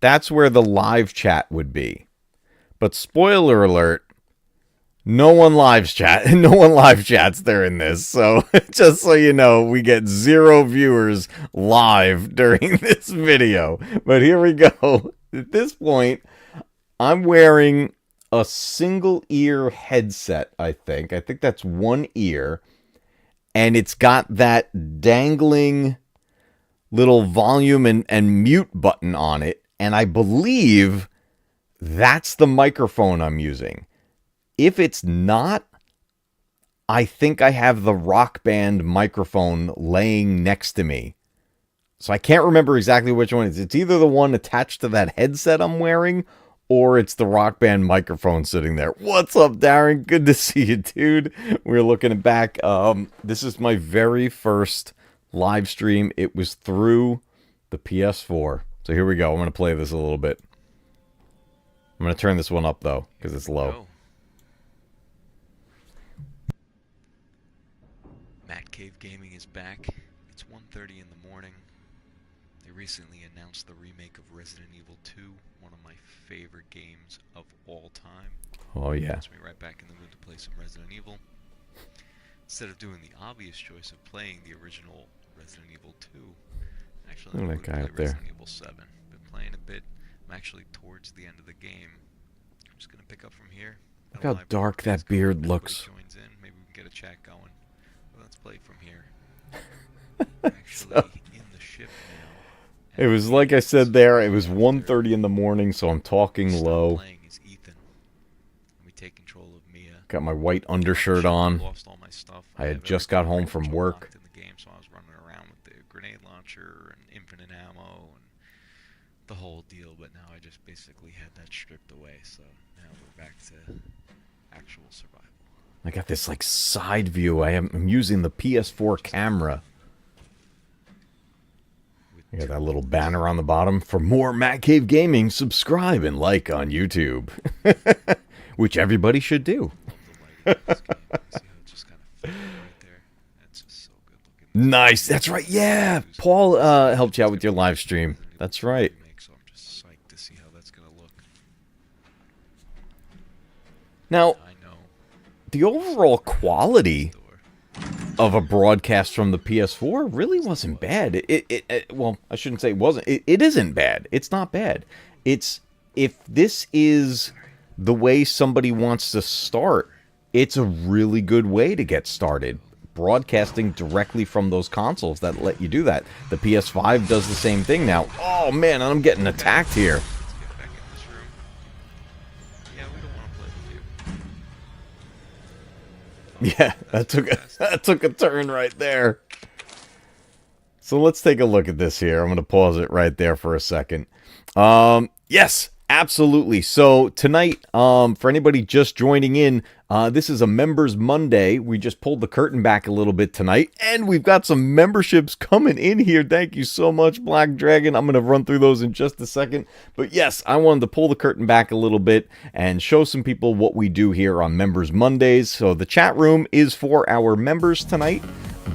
[SPEAKER 1] That's where the live chat would be. But spoiler alert, no one live chats during this. So just so you know, we get 0 viewers live during this video. But here we go. At this point, I'm wearing a single ear headset, I think. I think that's one ear. And it's got that dangling little volume and mute button on it. And I believe that's the microphone I'm using. If it's not, I think I have the Rock Band microphone laying next to me. So I can't remember exactly which one it is. It's either the one attached to that headset I'm wearing, or it's the Rock Band microphone sitting there. What's up, Darren? Good to see you, dude. We're looking back. This is my very first live stream. It was through the PS4. So here we go. I'm going to play this a little bit. I'm going to turn this one up, though, because it's low.
[SPEAKER 6] MatCave Gaming is back. It's 1:30 in the morning. They recently announced the remake of Resident Evil 2, one of my favorite games of all time.
[SPEAKER 1] Oh, yeah.
[SPEAKER 6] Puts me right back in the mood to play some Resident Evil. Instead of doing the obvious choice of playing the original Resident Evil 2, actually,
[SPEAKER 1] Look
[SPEAKER 6] I'm
[SPEAKER 1] at that guy
[SPEAKER 6] play
[SPEAKER 1] up there.
[SPEAKER 6] Resident Evil 7. Been playing a bit. I'm actually towards the end of the game. I'm just gonna pick up from here.
[SPEAKER 1] Look how dark that beard looks.
[SPEAKER 6] Joins in. Maybe we can get a chat going. But let's play from here. Actually, in the ship now.
[SPEAKER 1] It was like I said there, it was 1:30 in the morning, so I'm talking low.
[SPEAKER 6] Playing is Ethan. We take control of Mia.
[SPEAKER 1] Got my white undershirt on.
[SPEAKER 6] Lost all my stuff.
[SPEAKER 1] I had just got home from work.
[SPEAKER 6] In the game, so I was running around with the grenade launcher and infinite ammo and the whole deal. But now I just basically had that stripped away. So now we're back to actual survival.
[SPEAKER 1] I got this like side view. I'm using the PS4 camera. I got that little banner on the bottom. For more MatCave Gaming, subscribe and like on YouTube. Which everybody should do. Nice. That's right. Yeah. Paul helped you out with your live stream. That's right.
[SPEAKER 6] So I'm just psyched to see how that's gonna look.
[SPEAKER 1] Now,
[SPEAKER 6] I know.
[SPEAKER 1] the overall quality of a broadcast from the PS4 really wasn't bad. Well, I shouldn't say it wasn't. It isn't bad. It's not bad. It's, if this is the way somebody wants to start, it's a really good way to get started. Broadcasting directly from those consoles that let you do that. The PS5 does the same thing now. Oh man, I'm getting attacked here.
[SPEAKER 6] Let's get back in this room. Yeah, we don't want to play with you.
[SPEAKER 1] Yeah, that took a turn right there. So let's take a look at this here. I'm going to pause it right there for a second. Yes, absolutely. So tonight, for anybody just joining in, this is a Members Monday. We just pulled the curtain back a little bit tonight, and we've got some memberships coming in here. Thank you so much, Black Dragon. I'm going to run through those in just a second. But yes, I wanted to pull the curtain back a little bit and show some people what we do here on Members Mondays. So the chat room is for our members tonight.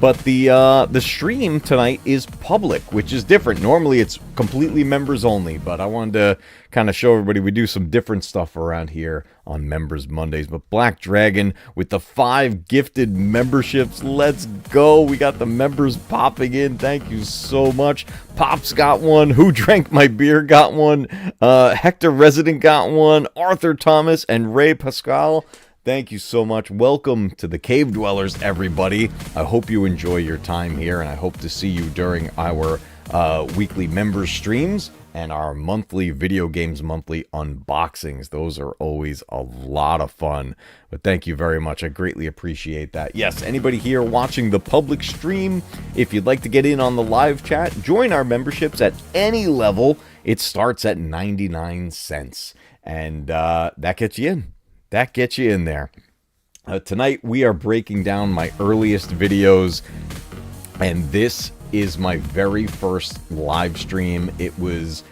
[SPEAKER 1] But the stream tonight is public, which is different. Normally it's completely members only, but I wanted to kind of show everybody we do some different stuff around here on Members Mondays. But Black Dragon with the 5 gifted memberships, let's go. We got the members popping in. Thank you so much. Pops got one. Who Drank My Beer got one. Hector Resident got one. Arthur Thomas and Ray Pascal. Thank you so much. Welcome to the Cave Dwellers, everybody. I hope you enjoy your time here, and I hope to see you during our weekly members streams and our monthly Video Games Monthly unboxings. Those are always a lot of fun. But thank you very much. I greatly appreciate that. Yes, anybody here watching the public stream, if you'd like to get in on the live chat, join our memberships at any level. It starts at 99 cents, and that gets you in. That gets you in there. Tonight we are breaking down my earliest videos, and this is my very first live stream. It was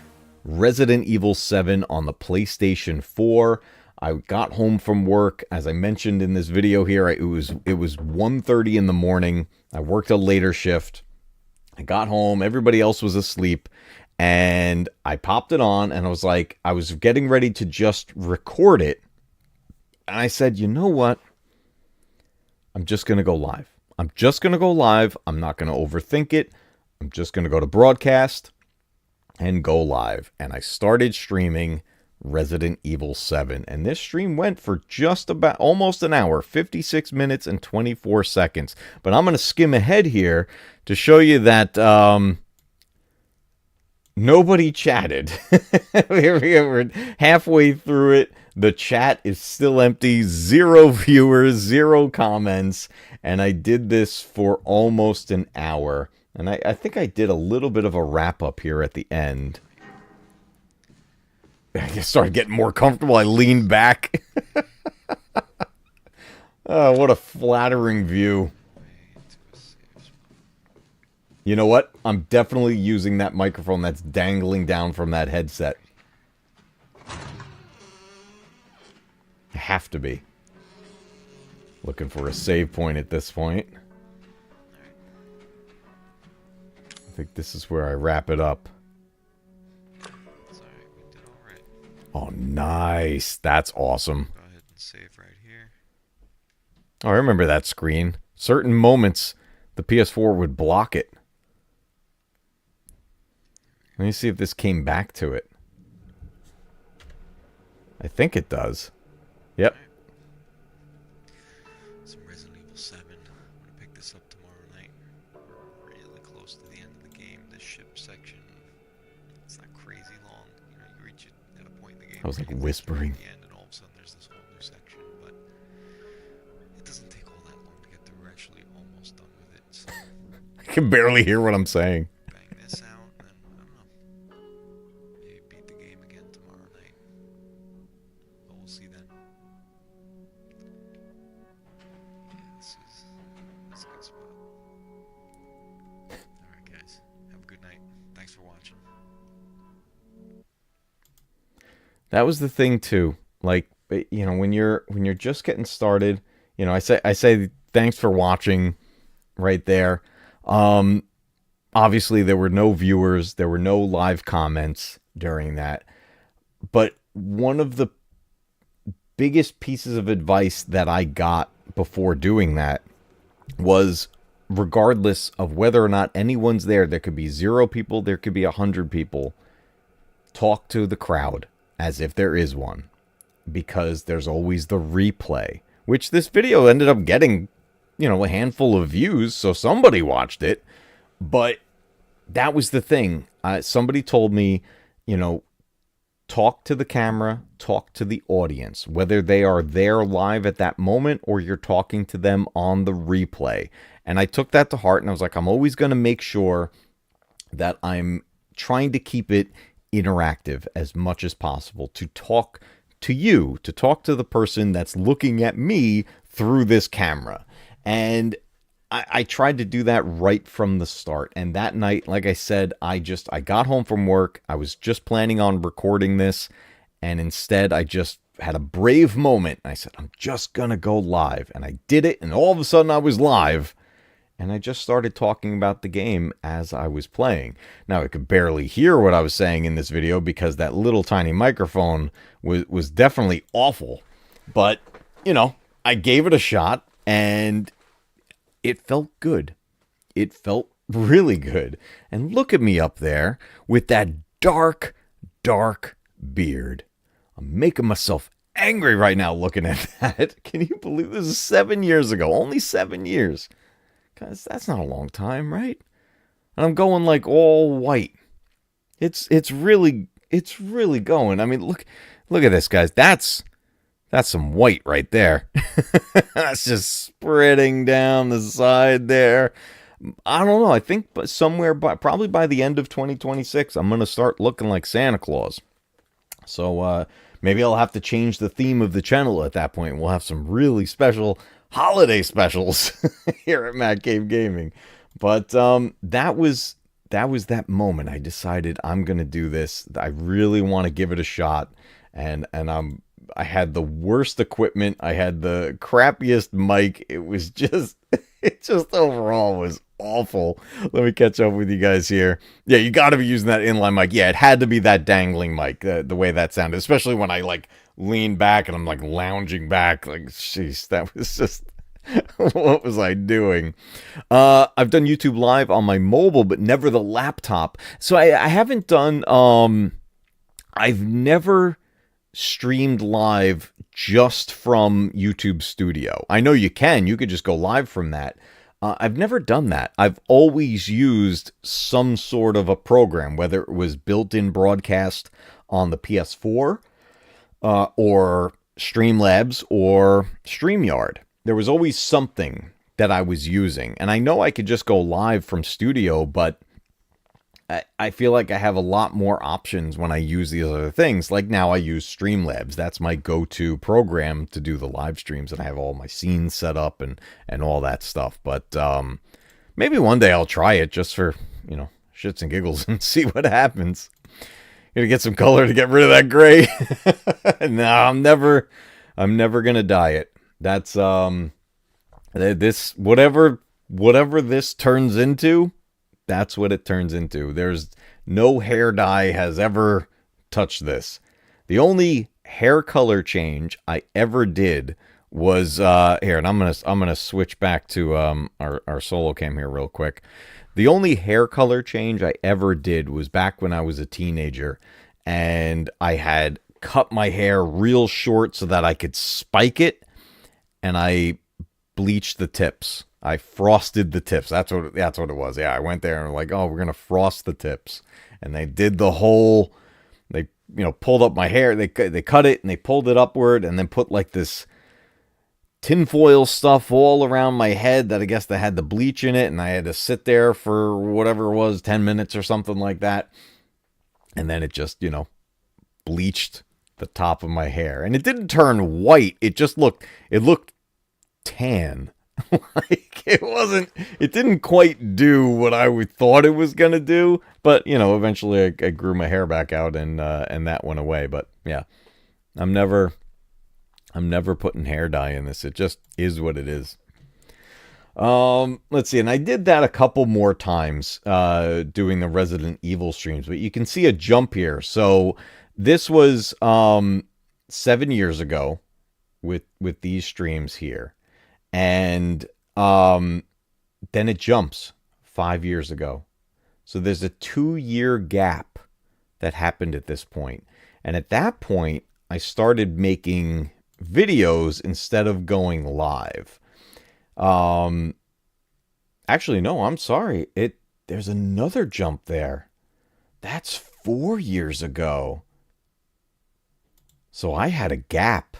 [SPEAKER 1] Resident Evil 7 on the PlayStation 4. I got home from work, as I mentioned in this video here. It was 1:30 in the morning. I worked a later shift. I got home, everybody else was asleep, and I popped it on, and I was like, I was getting ready to just record it. And I said, you know what? I'm just going to go live. I'm just going to go live. I'm not going to overthink it. I'm just going to go to broadcast and go live. And I started streaming Resident Evil 7. And this stream went for just about almost an hour, 56 minutes and 24 seconds. But I'm going to skim ahead here to show you that nobody chatted. We're halfway through it. The chat is still empty, 0 viewers, 0 comments, and I did this for almost an hour. And I think I did a little bit of a wrap-up here at the end. I just started getting more comfortable. I leaned back. Oh, what a flattering view. You know what? I'm definitely using that microphone that's dangling down from that headset. I have to be. Looking for a save point at this point. I think this is where I wrap it up.
[SPEAKER 6] Sorry, we did all right.
[SPEAKER 1] Oh, nice. That's awesome.
[SPEAKER 6] Go ahead and save right here.
[SPEAKER 1] Oh, I remember that screen. Certain moments, the PS4 would block it. Let me see if this came back to it. I think it does. Yep.
[SPEAKER 6] Some Resident Evil 7. I'm gonna pick this up tomorrow night. We're really close to the end of the game. The ship section, it's not crazy long. You know, you reach it at a point in the game.
[SPEAKER 1] I was
[SPEAKER 6] where
[SPEAKER 1] like
[SPEAKER 6] you get to
[SPEAKER 1] whispering.
[SPEAKER 6] the end, and all of a sudden there's this whole new section. But it doesn't take all that long to get through. We're actually almost done with it. So
[SPEAKER 1] I can barely hear what I'm saying.
[SPEAKER 6] bang this out, and then I don't know. Maybe beat the game again tomorrow night. But we'll see then. That's a good spot. Alright guys, have a good night. Thanks for watching.
[SPEAKER 1] That was the thing too. Like, you know, when you're just getting started, you know, I say thanks for watching right there. Obviously there were no viewers, there were no live comments during that. But one of the biggest pieces of advice that I got before doing that was regardless of whether or not anyone's there, there could be 0 people, there could be 100 people. Talk to the crowd as if there is one, because there's always the replay, which this video ended up getting, a handful of views, so somebody watched it. But that was the thing. Somebody told me, talk to the camera, talk to the audience, whether they are there live at that moment or you're talking to them on the replay. And I took that to heart, and I was like, I'm always going to make sure that I'm trying to keep it interactive as much as possible, to talk to you, to talk to the person that's looking at me through this camera. And I tried to do that right from the start. And that night, like I said, I got home from work. I was just planning on recording this. And instead, I just had a brave moment. I said, I'm just going to go live. And I did it. And all of a sudden, I was live. And I just started talking about the game as I was playing. Now, I could barely hear what I was saying in this video because that little tiny microphone was definitely awful. But, I gave it a shot, and it felt good. It felt really good. And look at me up there with that dark, dark beard. I'm making myself angry right now looking at that. Can you believe this is 7 years ago? Only 7 years. Guys, that's not a long time, right? And I'm going like all white. It's really going. I mean, look at this, guys. That's some white right there. That's just spreading down the side there. I don't know. I think probably by the end of 2026, I'm going to start looking like Santa Claus. So maybe I'll have to change the theme of the channel at that point. We'll have some really special holiday specials here at MatCave Gaming. But that was that moment. I decided I'm going to do this. I really want to give it a shot. And I had the worst equipment. I had the crappiest mic. It just overall was awful. Let me catch up with you guys here. Yeah, you got to be using that inline mic. Yeah, it had to be that dangling mic, the way that sounded, especially when I lean back and I'm lounging back. Jeez, that was just, what was I doing? I've done YouTube Live on my mobile, but never the laptop. So I haven't done, I've never streamed live just from YouTube Studio. I know you could just go live from that. I've never done that. I've always used some sort of a program, whether it was built-in broadcast on the PS4 or Streamlabs or StreamYard. There was always something that I was using. And I know I could just go live from Studio, but I feel like I have a lot more options when I use these other things. Like now I use Streamlabs. That's my go-to program to do the live streams, and I have all my scenes set up and all that stuff. But maybe one day I'll try it just for, shits and giggles and see what happens. Gonna get some color to get rid of that gray. No, I'm never gonna dye it. That's this whatever this turns into. That's what it turns into. There's no hair dye has ever touched this. The only hair color change I ever did was here, and I'm gonna switch back to our solo cam here real quick. The only hair color change I ever did was back when I was a teenager, and I had cut my hair real short so that I could spike it, and I bleached the tips. I frosted the tips. That's what it was. Yeah, I went there and oh, we're gonna frost the tips, and they did the whole. They pulled up my hair. They cut it and they pulled it upward, and then put this tinfoil stuff all around my head that I guess they had the bleach in it, and I had to sit there for whatever it was, 10 minutes or something like that, and then it just bleached the top of my hair, and it didn't turn white. It just looked tan. It didn't quite do what I thought it was gonna do, but eventually I grew my hair back out, and that went away. But yeah, I'm never putting hair dye in this. It just is what it is. Let's see, and I did that a couple more times doing the Resident Evil streams, but you can see a jump here. So this was 7 years ago with these streams here. And then it jumps 5 years ago. So there's a 2-year gap that happened at this point. And at that point, I started making videos instead of going live. Actually, no, I'm sorry. There's another jump there. That's 4 years ago. So I had a gap.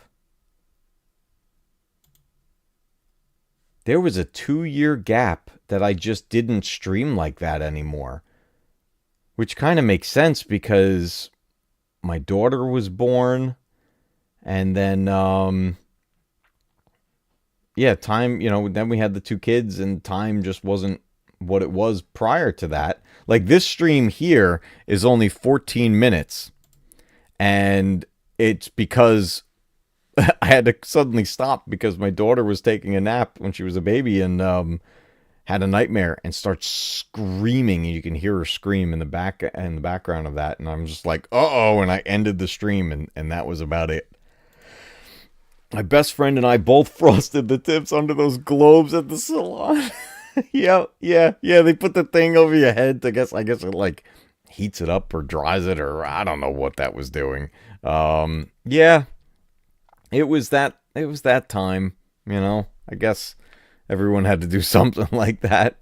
[SPEAKER 1] There was a 2-year gap that I just didn't stream like that anymore. Which kind of makes sense because my daughter was born. And then, yeah, time, then we had the 2 kids and time just wasn't what it was prior to that. Like this stream here is only 14 minutes. And it's because I had to suddenly stop because my daughter was taking a nap when she was a baby and had a nightmare and starts screaming. And you can hear her scream in the background of that. And I'm just like, uh-oh. And I ended the stream and that was about it. My best friend and I both frosted the tips under those globes at the salon. Yeah. They put the thing over your head. I guess it like heats it up or dries it or I don't know what that was doing. Yeah, it was that time, I guess everyone had to do something like that.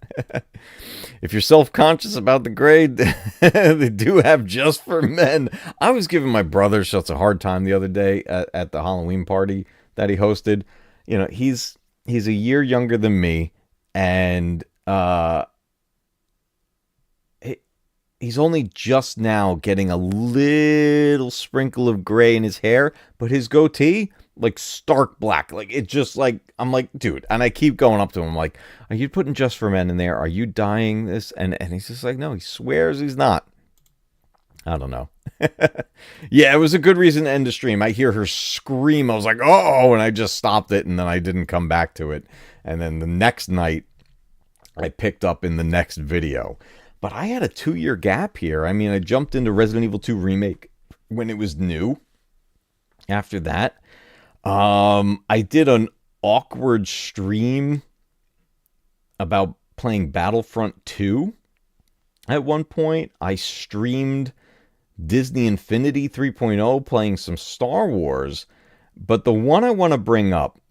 [SPEAKER 1] If you're self-conscious about the grade, they do have just for men. I was giving my brother such a hard time the other day at the Halloween party that he hosted. He's a year younger than me, and he's only just now getting a little sprinkle of gray in his hair, but his goatee, like stark black. Like it just like, I'm like, dude, and I keep going up to him like, are you putting Just for Men in there? Are you dyeing this? And he's just like, no, he swears he's not. I don't know. Yeah, it was a good reason to end the stream. I hear her scream. I was like, oh, and I just stopped it and then I didn't come back to it. And then the next night I picked up in the next video. But I had a 2-year gap here. I mean, I jumped into Resident Evil 2 Remake when it was new. After that, I did an awkward stream about playing Battlefront 2. At one point, I streamed Disney Infinity 3.0 playing some Star Wars. But the one I want to bring up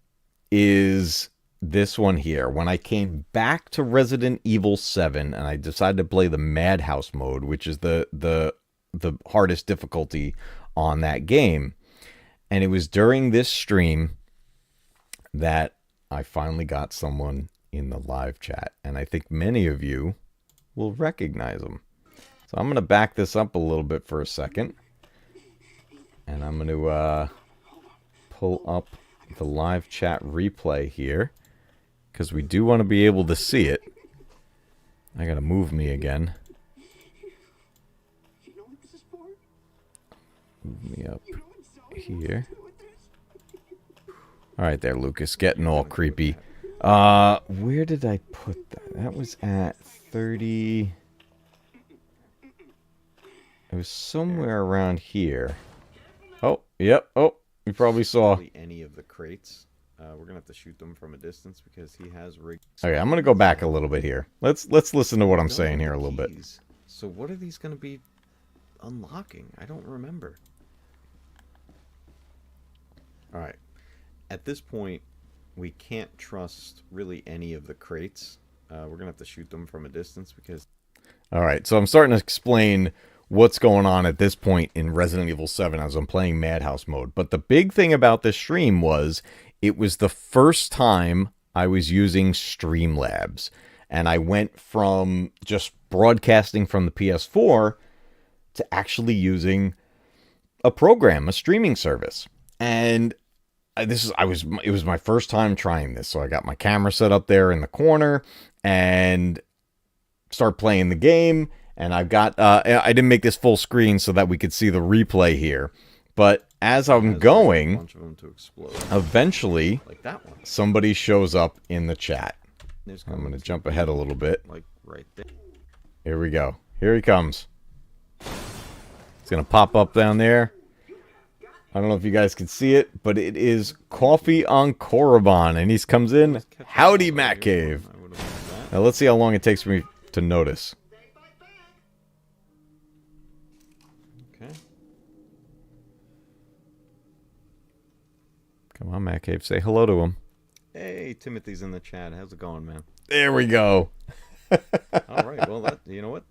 [SPEAKER 1] is this one here. When I came back to Resident Evil 7 and I decided to play the Madhouse mode, which is the hardest difficulty on that game. And it was during this stream that I finally got someone in the live chat. And I think many of you will recognize them. So I'm going to back this up a little bit for a second. And I'm going to pull up the live chat replay here, because we do want to be able to see it. I got to move me again. Move me up here. All right there, Lucas, getting all creepy. Where did I put that? That was at 30. It was somewhere around here. Oh, yep. Oh, you probably saw
[SPEAKER 2] Any of the crates. We're gonna have to shoot them from a distance because he has rigged.
[SPEAKER 1] Okay, I'm gonna go back a little bit here. Let's listen to what I'm saying here a little bit.
[SPEAKER 2] So what are these gonna be unlocking? I don't remember. All right. At this point, we can't trust really any of the crates. We're gonna have to shoot them from a distance because.
[SPEAKER 1] All right, so I'm starting to explain what's going on at this point in Resident Evil 7 as I'm playing Madhouse mode. But the big thing about this stream was it was the first time I was using Streamlabs. And I went from just broadcasting from the PS4 to actually using a program, a streaming service. And it was my first time trying this. So I got my camera set up there in the corner and start playing the game. And I've got, I didn't make this full screen so that we could see the replay here. But as I'm going,
[SPEAKER 2] a bunch of them to explode.
[SPEAKER 1] Eventually,
[SPEAKER 2] Like that one.
[SPEAKER 1] somebody shows up in the chat.
[SPEAKER 2] There's
[SPEAKER 1] I'm going to jump ahead a little bit.
[SPEAKER 2] like right there.
[SPEAKER 1] Here we go. Here he comes. It's going to pop up down there. I don't know if you guys can see it, but it is Coffee on Korriban. And he comes in. Howdy, MatCave.
[SPEAKER 2] I would have done that.
[SPEAKER 1] Now let's see how long it takes me to notice.
[SPEAKER 4] Okay.
[SPEAKER 1] Come on, MatCave. Say hello to him.
[SPEAKER 4] Hey, Timothy's in the chat. How's it going, man?
[SPEAKER 1] There we go.
[SPEAKER 4] All right. Well, you know what?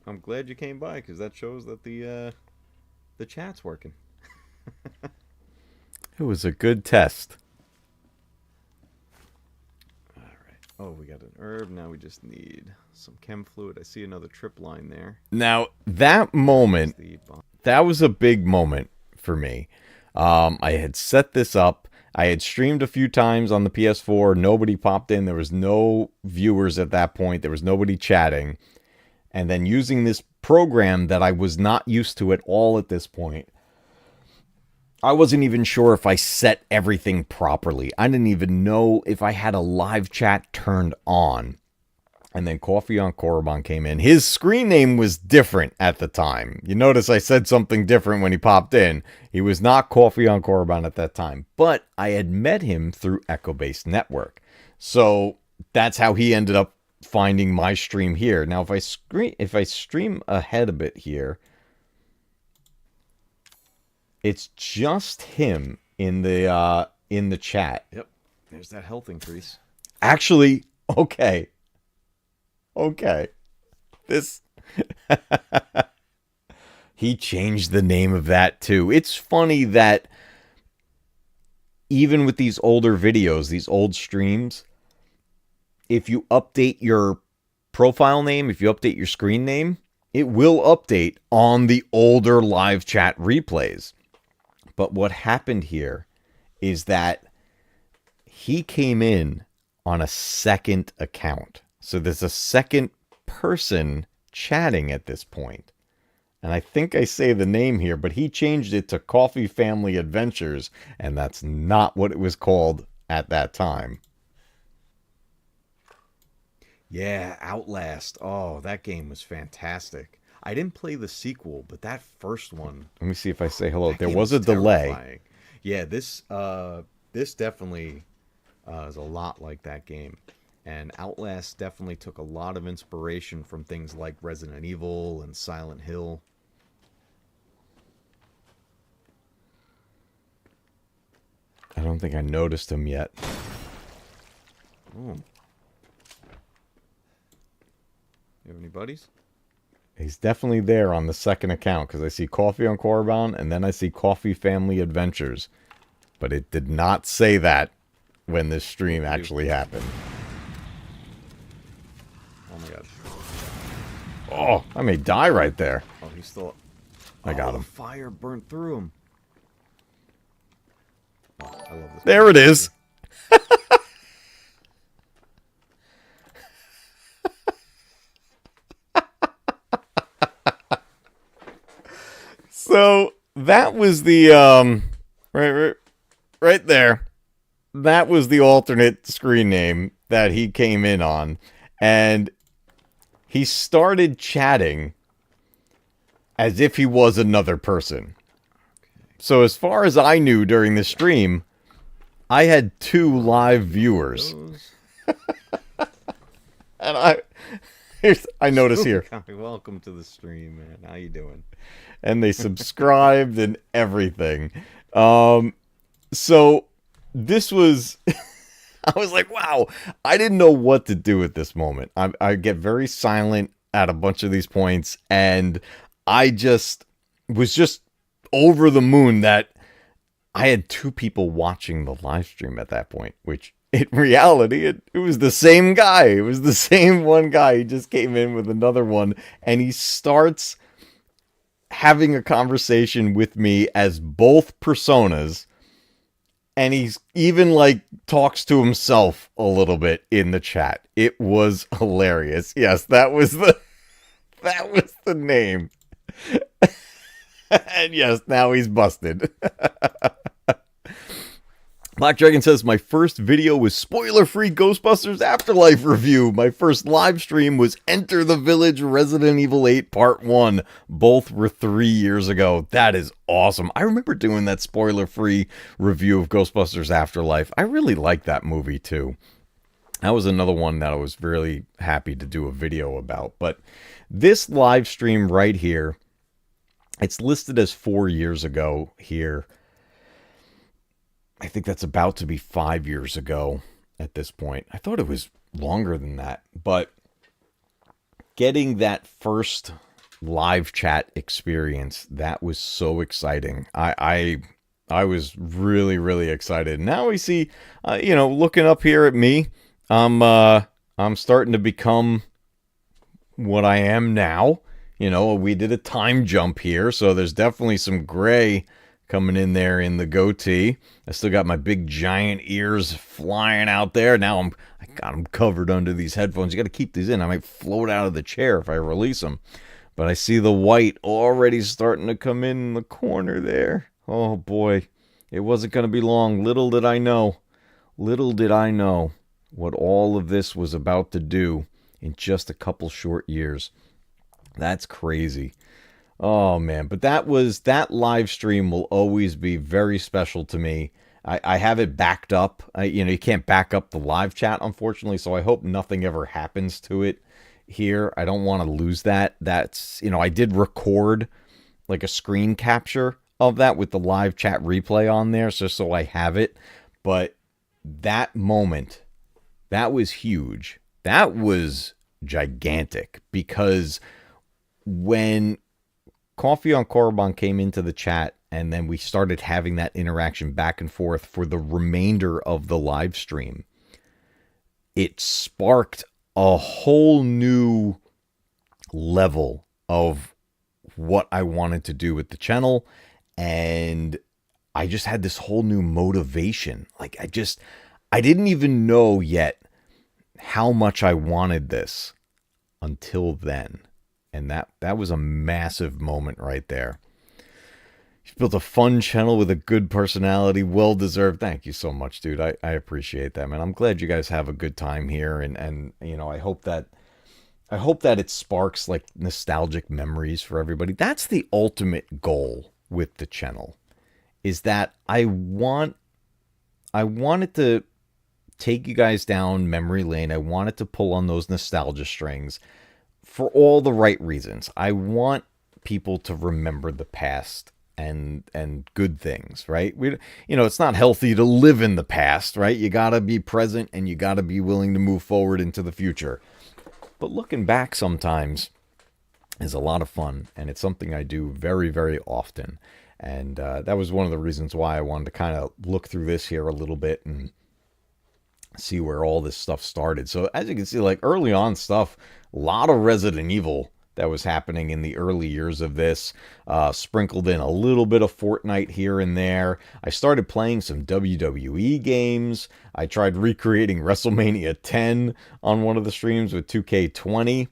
[SPEAKER 4] I'm glad you came by because that shows that the chat's working.
[SPEAKER 1] It was a good test.
[SPEAKER 4] All right. Oh, we got an herb. Now we just need some chem fluid. I see another trip line there.
[SPEAKER 1] Now, that moment, that was a big moment for me. I had set this up. I had streamed a few times on the PS4. Nobody popped in. There was no viewers at that point. There was nobody chatting. And then using this program that I was not used to at all at this point, I wasn't even sure if I set everything properly. I didn't even know if I had a live chat turned on. And then Coffee on Korriban came in. His screen name was different at the time. You notice I said something different when he popped in. He was not Coffee on Korriban at that time. But I had met him through Echo Based Network. So that's how he ended up finding my stream here. Now, if I stream ahead a bit here, it's just him in the chat.
[SPEAKER 4] Yep. There's that health increase.
[SPEAKER 1] Actually, okay. This he changed the name of that too. It's funny that even with these older videos, these old streams, if you update your profile name, if you update your screen name, it will update on the older live chat replays. But what happened here is that he came in on a second account. So there's a second person chatting at this point. And I think I say the name here, but he changed it to Coffee Family Adventures, and that's not what it was called at that time.
[SPEAKER 4] Yeah, Outlast. Oh, that game was fantastic. I didn't play the sequel, but that first one.
[SPEAKER 1] Let me see if I say hello.
[SPEAKER 4] That
[SPEAKER 1] There
[SPEAKER 4] game
[SPEAKER 1] was a delay.
[SPEAKER 4] terrifying. Yeah, this definitely is a lot like that game. And Outlast definitely took a lot of inspiration from things like Resident Evil and Silent Hill.
[SPEAKER 1] I don't think I noticed him yet.
[SPEAKER 4] Oh. You have any buddies?
[SPEAKER 1] He's definitely there on the second account because I see Coffee on Korriban and then I see Coffee Family Adventures. But it did not say that when this stream actually happened.
[SPEAKER 4] Oh my god.
[SPEAKER 1] Oh, I may die right there.
[SPEAKER 4] Oh, he's still...
[SPEAKER 1] I got
[SPEAKER 4] the
[SPEAKER 1] him.
[SPEAKER 4] fire burnt through him. Oh, I love this.
[SPEAKER 1] There it is. So that was the right there. That was the alternate screen name that he came in on, and he started chatting as if he was another person. So as far as I knew during the stream, I had 2 live viewers. And I notice here.
[SPEAKER 4] Welcome to the stream, man. How you doing?
[SPEAKER 1] And they subscribed and everything. So this was... I was like, wow, I didn't know what to do at this moment. I get very silent at a bunch of these points, and I was just over the moon that I had 2 people watching the live stream at that point, which in reality, it was the same guy. It was the same one guy. He just came in with another one, and he starts having a conversation with me as both personas. And he's even like talks to himself a little bit in the chat. It was hilarious. Yes, that was the name. And yes, now he's busted. Black Dragon says, my first video was spoiler-free Ghostbusters Afterlife review. My first live stream was Enter the Village Resident Evil 8 Part 1. Both were 3 years ago. That is awesome. I remember doing that spoiler-free review of Ghostbusters Afterlife. I really like that movie, too. That was another one that I was really happy to do a video about. But this live stream right here, it's listed as 4 years ago here. I think that's about to be 5 years ago at this point. I thought it was longer than that. But getting that first live chat experience, that was so exciting. I was really, really excited. Now we see, looking up here at me, I'm starting to become what I am now. We did a time jump here, so there's definitely some gray coming in there in the goatee. I still got my big giant ears flying out there. Now I got them covered under these headphones. You got to keep these in. I might float out of the chair if I release them. But I see the white already starting to come in the corner there. Oh boy, it wasn't going to be long. Little did I know what all of this was about to do in just a couple short years. That's crazy. Oh man, but that live stream will always be very special to me. I have it backed up. You can't back up the live chat, unfortunately, so I hope nothing ever happens to it here. I don't want to lose that. That's, I did record like a screen capture of that with the live chat replay on there, so I have it. But that moment, that was huge. That was gigantic, because when Coffee on Korriban came into the chat and then we started having that interaction back and forth for the remainder of the live stream, it sparked a whole new level of what I wanted to do with the channel. And I just had this whole new motivation. Like I didn't even know yet how much I wanted this until then. And that was a massive moment right there. You've built a fun channel with a good personality. Well deserved. Thank you so much, dude. I appreciate that, man. I'm glad you guys have a good time here. And I hope that it sparks like nostalgic memories for everybody. That's the ultimate goal with the channel, is that I wanted to take you guys down memory lane. I wanted to pull on those nostalgia strings for all the right reasons. I want people to remember the past and good things, right? It's not healthy to live in the past, right? You got to be present and you got to be willing to move forward into the future. But looking back sometimes is a lot of fun, and it's something I do very, very often. And that was one of the reasons why I wanted to kind of look through this here a little bit and see where all this stuff started. So as you can see, like early on stuff, a lot of Resident Evil that was happening in the early years of this, sprinkled in a little bit of Fortnite here and there. I started playing some WWE games. I tried recreating WrestleMania 10 on one of the streams with 2K20.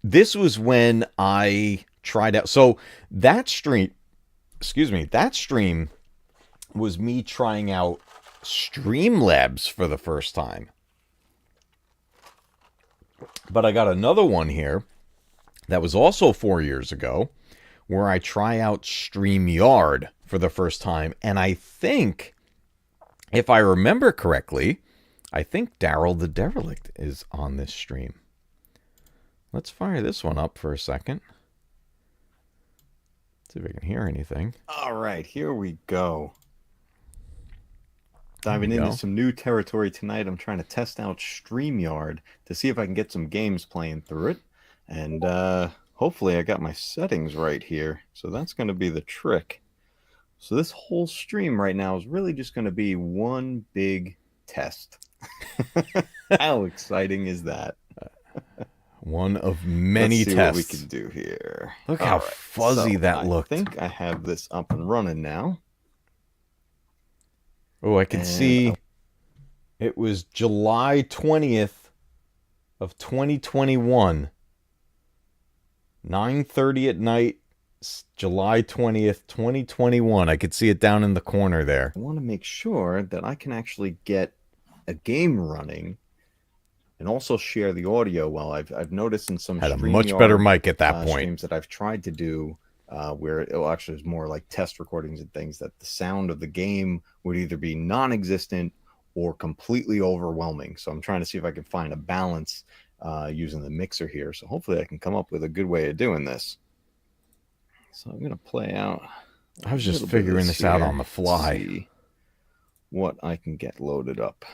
[SPEAKER 1] This was when I tried out. So that stream was me trying out Streamlabs for the first time. But I got another one here that was also 4 years ago, where I try out StreamYard for the first time. And I think, if I remember correctly, I think Daryl the Derelict is on this stream. Let's fire this one up for a second. See if I can hear anything.
[SPEAKER 4] All right, here we go. Diving into some new territory tonight. I'm trying to test out StreamYard to see if I can get some games playing through it. And hopefully I got my settings right here. So that's going to be the trick. So this whole stream right now is really just going to be one big test. How exciting is that?
[SPEAKER 1] One of many
[SPEAKER 4] tests.
[SPEAKER 1] Let's see
[SPEAKER 4] what we can do here.
[SPEAKER 1] Look how fuzzy that looked.
[SPEAKER 4] I think I have this up and running now.
[SPEAKER 1] Oh, I can see it was July 20th of 2021. 9:30 at night, July 20th, 2021. I could see it down in the corner there.
[SPEAKER 4] I want to make sure that I can actually get a game running and also share the audio well. I've noticed in some
[SPEAKER 1] had a much better mic at that point.
[SPEAKER 4] Streams that I've tried to do where it actually is more like test recordings and things, that the sound of the game would either be non-existent or completely overwhelming. So I'm trying to see if I can find a balance using the mixer here. So hopefully I can come up with a good way of doing this. So I'm going to play out.
[SPEAKER 1] I was just figuring this out on the fly.
[SPEAKER 4] See what I can get loaded up.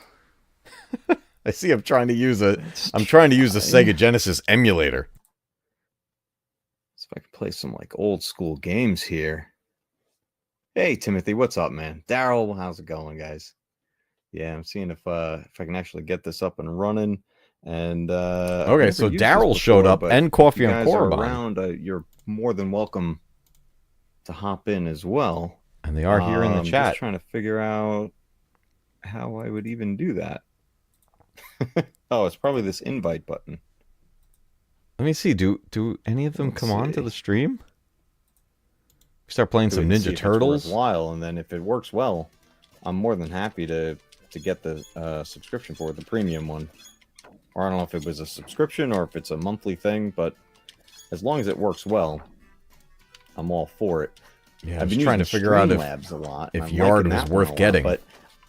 [SPEAKER 1] I see I'm trying to use a Sega Genesis emulator.
[SPEAKER 4] So if I can play some like old school games here. Hey Timothy, what's up, man? Daryl, how's it going, guys? Yeah, I'm seeing if I can actually get this up and running. And
[SPEAKER 1] okay, so Daryl showed up and Coffee on Korriban.
[SPEAKER 4] Around, you're more than welcome to hop in as well.
[SPEAKER 1] And they are here in the chat.
[SPEAKER 4] Just trying to figure out how I would even do that. Oh, it's probably this invite button.
[SPEAKER 1] Let me see. Do any of them come on to the stream? Start playing some Ninja Turtles.
[SPEAKER 4] While, and then if it works well, I'm more than happy to get the subscription for it, the premium one. Or I don't know if it was a subscription or if it's a monthly thing, but as long as it works well, I'm all for it.
[SPEAKER 1] Yeah, I've been trying to figure out if Yard was worth getting.
[SPEAKER 4] But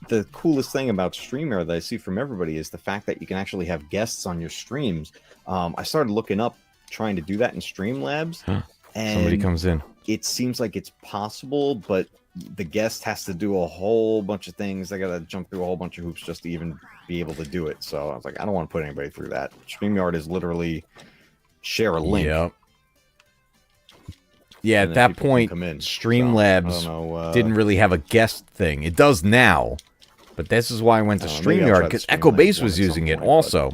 [SPEAKER 4] the coolest thing about StreamYard that I see from everybody is the fact that you can actually have guests on your streams. I started looking up trying to do that in Streamlabs. And
[SPEAKER 1] somebody comes in.
[SPEAKER 4] It seems like it's possible, but the guest has to do a whole bunch of things. They got to jump through a whole bunch of hoops just to even be able to do it. So I was like, I don't want to put anybody through that. StreamYard is literally share a link.
[SPEAKER 1] Yep. Yeah, at that point, Streamlabs didn't really have a guest thing. It does now, but this is why I went to StreamYard, because Echo Base was using it also.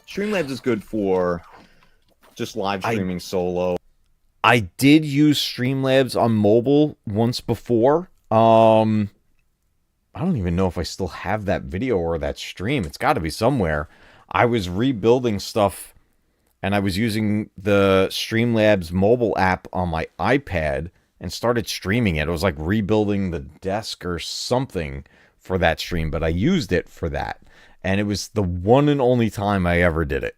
[SPEAKER 4] Streamlabs is good for just live streaming solo.
[SPEAKER 1] I did use Streamlabs on mobile once before. I don't even know if I still have that video or that stream. It's got to be somewhere. I was rebuilding stuff, and I was using the Streamlabs mobile app on my iPad and started streaming it. It was like rebuilding the desk or something for that stream, but I used it for that. And it was the one and only time I ever did it.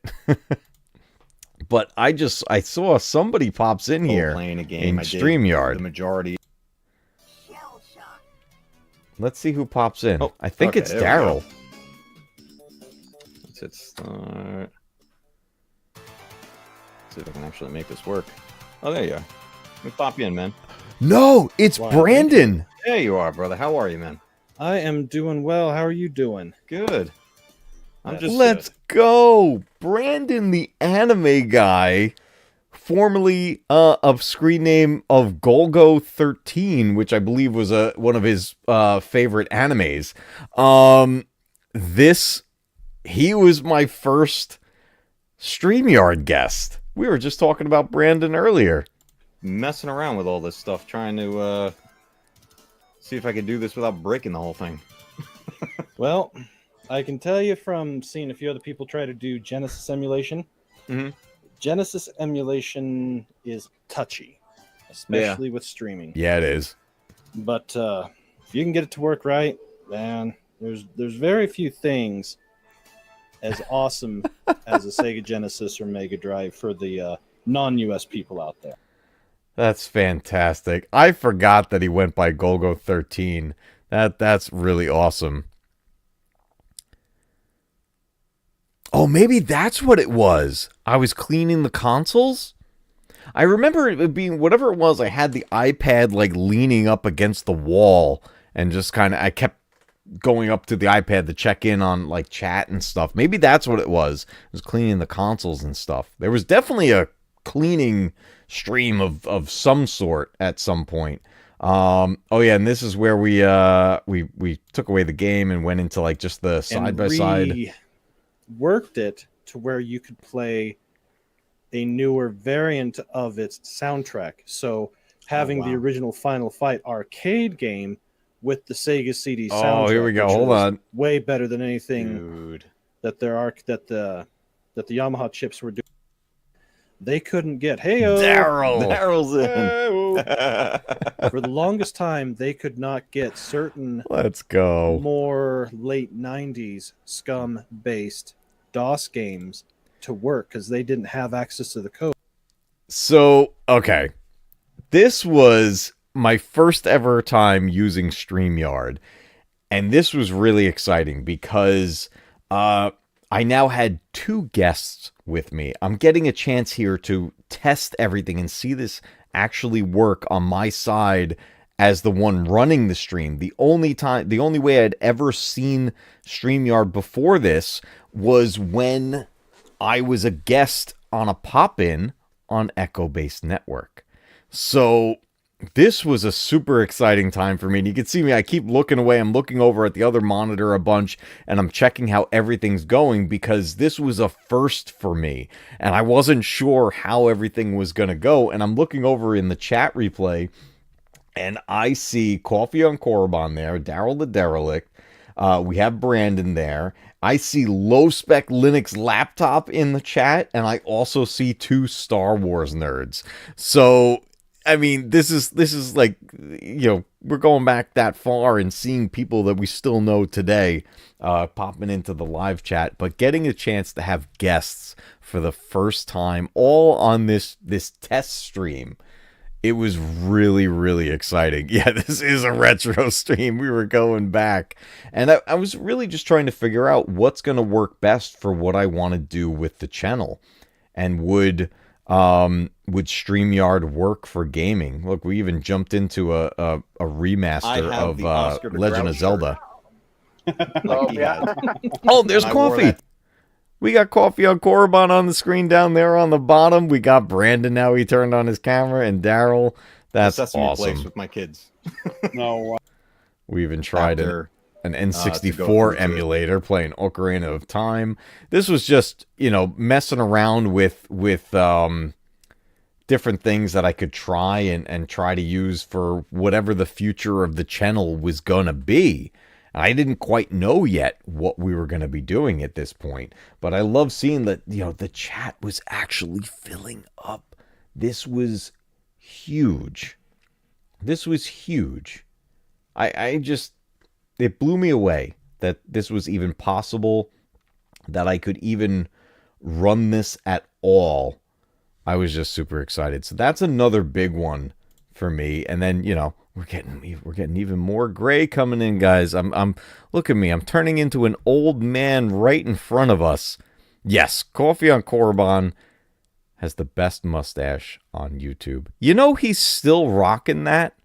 [SPEAKER 1] But I saw somebody pops in here
[SPEAKER 4] playing a game.
[SPEAKER 1] In StreamYard.
[SPEAKER 4] The majority.
[SPEAKER 1] Let's see who pops in. I think it's Daryl.
[SPEAKER 4] Let's hit start. See if I can actually make this work. Oh, there you are. Let me pop you in, man.
[SPEAKER 1] No, it's Brandon.
[SPEAKER 4] There you are, brother. How are you, man?
[SPEAKER 5] I am doing well. How are you doing?
[SPEAKER 4] Good.
[SPEAKER 1] Let's go. Brandon, the anime guy, formerly of screen name of Golgo 13, which I believe was one of his favorite animes. He was my first StreamYard guest. We were just talking about Brandon earlier.
[SPEAKER 4] Messing around with all this stuff, trying to see if I could do this without breaking the whole thing.
[SPEAKER 5] Well, I can tell you from seeing a few other people try to do Genesis emulation.
[SPEAKER 4] Mm-hmm.
[SPEAKER 5] Genesis emulation is touchy, especially with streaming.
[SPEAKER 1] Yeah, it is.
[SPEAKER 5] But if you can get it to work right, man, there's very few things as awesome as a Sega Genesis or Mega Drive for the non-US people out there.
[SPEAKER 1] That's fantastic. I forgot that he went by Golgo 13. That's really awesome. Oh, maybe that's what it was. I was cleaning the consoles. I remember it being whatever it was. I had the iPad like leaning up against the wall and just I kept going up to the iPad to check in on like chat and stuff. Maybe that's what it was. It was cleaning the consoles and stuff. There was definitely a cleaning stream of some sort at some point. Oh yeah, and this is where we took away the game and went into like just the side by side.
[SPEAKER 5] Worked it to where you could play a newer variant of its soundtrack. So having the original Final Fight arcade game with the Sega CD soundtrack.
[SPEAKER 1] Oh, here we go. Hold on.
[SPEAKER 5] Way better than anything that the Yamaha chips were doing. They couldn't get
[SPEAKER 4] Daryl's in.
[SPEAKER 5] For the longest time, they could not get certain
[SPEAKER 1] Let's go.
[SPEAKER 5] more late 90s scum based DOS games to work because they didn't have access to the code.
[SPEAKER 1] So, okay. This was my first ever time using StreamYard. And this was really exciting because I now had 2 guests with me. I'm getting a chance here to test everything and see this actually work on my side as the one running the stream. The only way I'd ever seen StreamYard before this was when I was a guest on a pop-in on Echo Base Network. So this was a super exciting time for me. And you can see me, I keep looking away. I'm looking over at the other monitor a bunch, and I'm checking how everything's going because this was a first for me. And I wasn't sure how everything was going to go. And I'm looking over in the chat replay, and I see Coffee on Korriban there, Daryl the Derelict. We have Brandon there. I see Low Spec Linux Laptop in the chat, and I also see 2 Star Wars nerds. So I mean, this is like, we're going back that far and seeing people that we still know today popping into the live chat, but getting a chance to have guests for the first time all on this test stream. It was really, really exciting. Yeah, this is a retro stream. We were going back. And I was really just trying to figure out what's going to work best for what I want to do with the channel. And would StreamYard work for gaming? Look, we even jumped into a remaster of Legend of Zelda. Oh, there's Coffee. We got Coffee on Korriban on the screen down there on the bottom. We got Brandon now. He turned on his camera, and Daryl. That's awesome.
[SPEAKER 4] Place with my kids.
[SPEAKER 5] No.
[SPEAKER 1] We even tried an N64 emulator playing Ocarina of Time. This was just, messing around with different things that I could try and try to use for whatever the future of the channel was going to be. I didn't quite know yet what we were going to be doing at this point, but I love seeing that, the chat was actually filling up. This was huge. This was huge. It blew me away that this was even possible, that I could even run this at all. I was just super excited. So that's another big one for me. And then, we're getting even more gray coming in, guys. I'm look at me. I'm turning into an old man right in front of us. Yes, Coffee on Korriban has the best mustache on YouTube. He's still rocking that.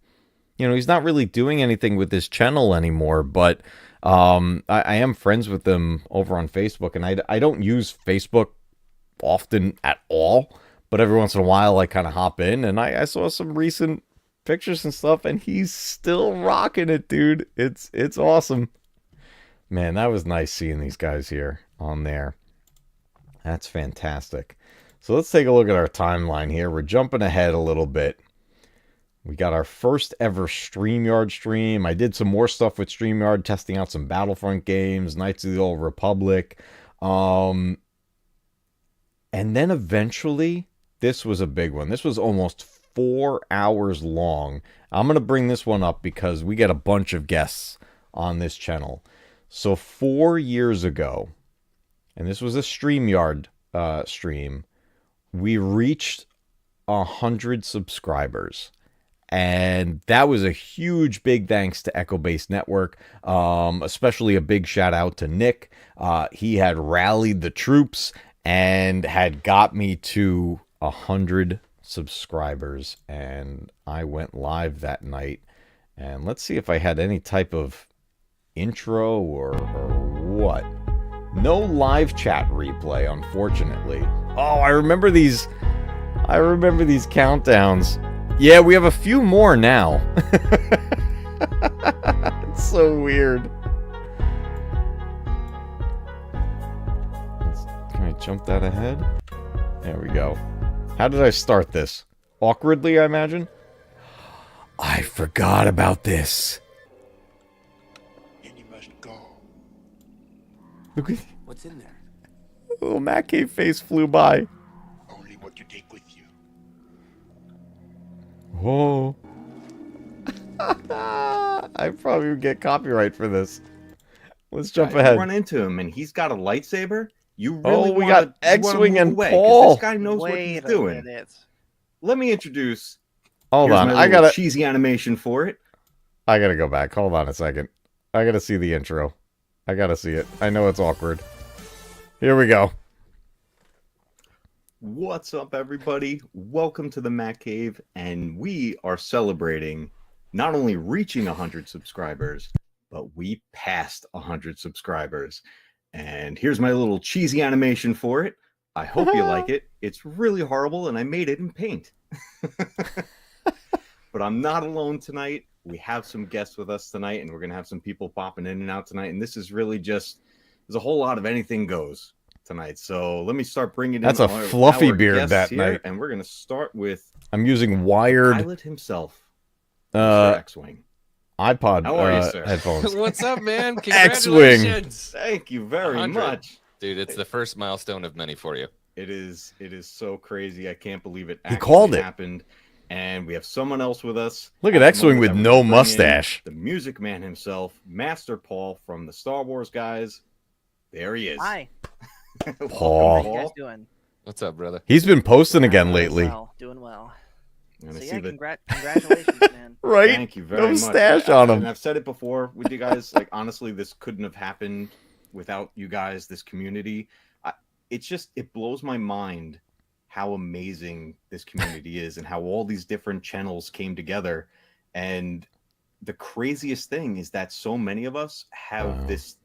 [SPEAKER 1] He's not really doing anything with this channel anymore, but I am friends with him over on Facebook, and I don't use Facebook often at all, but every once in a while I kind of hop in, and I saw some recent pictures and stuff, and he's still rocking it, dude. It's awesome. Man, that was nice seeing these guys here on there. That's fantastic. So let's take a look at our timeline here. We're jumping ahead a little bit. We got our first ever StreamYard stream. I did some more stuff with StreamYard, testing out some Battlefront games, Knights of the Old Republic. And then eventually, this was a big one. This was almost 4 hours long. I'm going to bring this one up because we get a bunch of guests on this channel. So 4 years ago, and this was a StreamYard stream, we reached 100 subscribers. And that was a huge, big thanks to Echo Base Network, especially a big shout out to Nick. He had rallied the troops and had got me to 100 subscribers, and I went live that night. And let's see if I had any type of intro or what. No live chat replay, unfortunately. Oh, I remember these countdowns. Yeah, we have a few more now. It's so weird. Can I jump that ahead? There we go. How did I start this? Awkwardly, I imagine? I forgot about this.
[SPEAKER 7] And you must go.
[SPEAKER 1] Look at
[SPEAKER 7] What's in there?
[SPEAKER 1] little MatCave face flew by.
[SPEAKER 7] Only what you take with you.
[SPEAKER 1] Whoa. I probably would get copyright for this. Let's jump
[SPEAKER 4] You
[SPEAKER 1] ahead.
[SPEAKER 4] run into him, and he's got a lightsaber. You really
[SPEAKER 1] We
[SPEAKER 4] wanna-
[SPEAKER 1] got X-Wing
[SPEAKER 4] you wanna
[SPEAKER 1] and
[SPEAKER 4] move away, 'cause
[SPEAKER 1] Paul.
[SPEAKER 4] This guy knows what he's
[SPEAKER 8] Wait a
[SPEAKER 4] doing.
[SPEAKER 8] minute.
[SPEAKER 4] Let me introduce.
[SPEAKER 1] Hold
[SPEAKER 4] here's
[SPEAKER 1] on.
[SPEAKER 4] my
[SPEAKER 1] I
[SPEAKER 4] little
[SPEAKER 1] gotta
[SPEAKER 4] cheesy animation for it.
[SPEAKER 1] go back. Hold on a second. I gotta see the intro. I gotta see it. I know it's awkward. Here we go.
[SPEAKER 4] What's up, everybody? Welcome to the MatCave, and we are celebrating not only reaching 100 subscribers, but we passed 100 subscribers. And here's my little cheesy animation for it. I hope you like it. It's really horrible, and I made it in paint. But I'm not alone tonight. We have some guests with us tonight, and we're going to have some people popping in and out tonight. And this is really just, there's a whole lot of anything goes tonight. So let me start bringing in
[SPEAKER 1] That's a fluffy beard
[SPEAKER 4] guests
[SPEAKER 1] that
[SPEAKER 4] here,
[SPEAKER 1] night.
[SPEAKER 4] and we're going to start with
[SPEAKER 1] I'm using wired
[SPEAKER 4] pilot himself, Mr. X-Wing.
[SPEAKER 1] iPod
[SPEAKER 4] How are you, sir?
[SPEAKER 1] headphones.
[SPEAKER 8] What's up, man?
[SPEAKER 1] X-Wing.
[SPEAKER 8] Congratulations.
[SPEAKER 4] Thank you very
[SPEAKER 8] 100.
[SPEAKER 4] much.
[SPEAKER 8] Dude, it's the first milestone of many for you.
[SPEAKER 4] It is so crazy. I can't believe it.
[SPEAKER 1] He called it.
[SPEAKER 4] Happened. And we have someone else with us.
[SPEAKER 1] Look at
[SPEAKER 4] the
[SPEAKER 1] X-Wing
[SPEAKER 4] moment
[SPEAKER 1] with
[SPEAKER 4] that
[SPEAKER 1] no
[SPEAKER 4] we're gonna bring in
[SPEAKER 1] mustache.
[SPEAKER 4] The Music Man himself, Master Paul from the Star Wars guys. There he is.
[SPEAKER 9] Hi.
[SPEAKER 4] Welcome,
[SPEAKER 1] Paul.
[SPEAKER 9] How you guys doing?
[SPEAKER 8] What's up, brother?
[SPEAKER 1] He's been posting again lately.
[SPEAKER 9] Doing well.
[SPEAKER 4] And I
[SPEAKER 9] So
[SPEAKER 4] see
[SPEAKER 9] yeah,
[SPEAKER 4] that-
[SPEAKER 9] congratulations, man.
[SPEAKER 1] Right?
[SPEAKER 4] Thank you very
[SPEAKER 1] No
[SPEAKER 4] much.
[SPEAKER 1] stash on him.
[SPEAKER 4] And I've said it before with you guys. Like, honestly, this couldn't have happened without you guys, this community. It blows my mind how amazing this community is and how all these different channels came together. And the craziest thing is that so many of us have this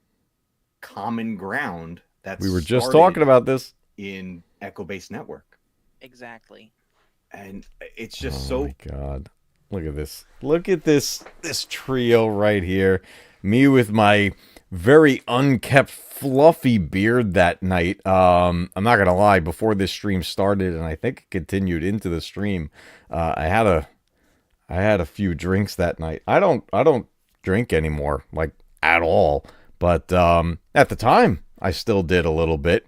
[SPEAKER 4] common ground that
[SPEAKER 1] We were just talking about this.
[SPEAKER 4] in Echo Base Network.
[SPEAKER 9] Exactly.
[SPEAKER 4] And it's just
[SPEAKER 1] Oh
[SPEAKER 4] so
[SPEAKER 1] my god. Look at this. Look at this trio right here. Me with my very unkept fluffy beard that night. I'm not gonna lie, before this stream started, and I think it continued into the stream, I had a few drinks that night. I don't drink anymore, like at all. But at the time I still did a little bit.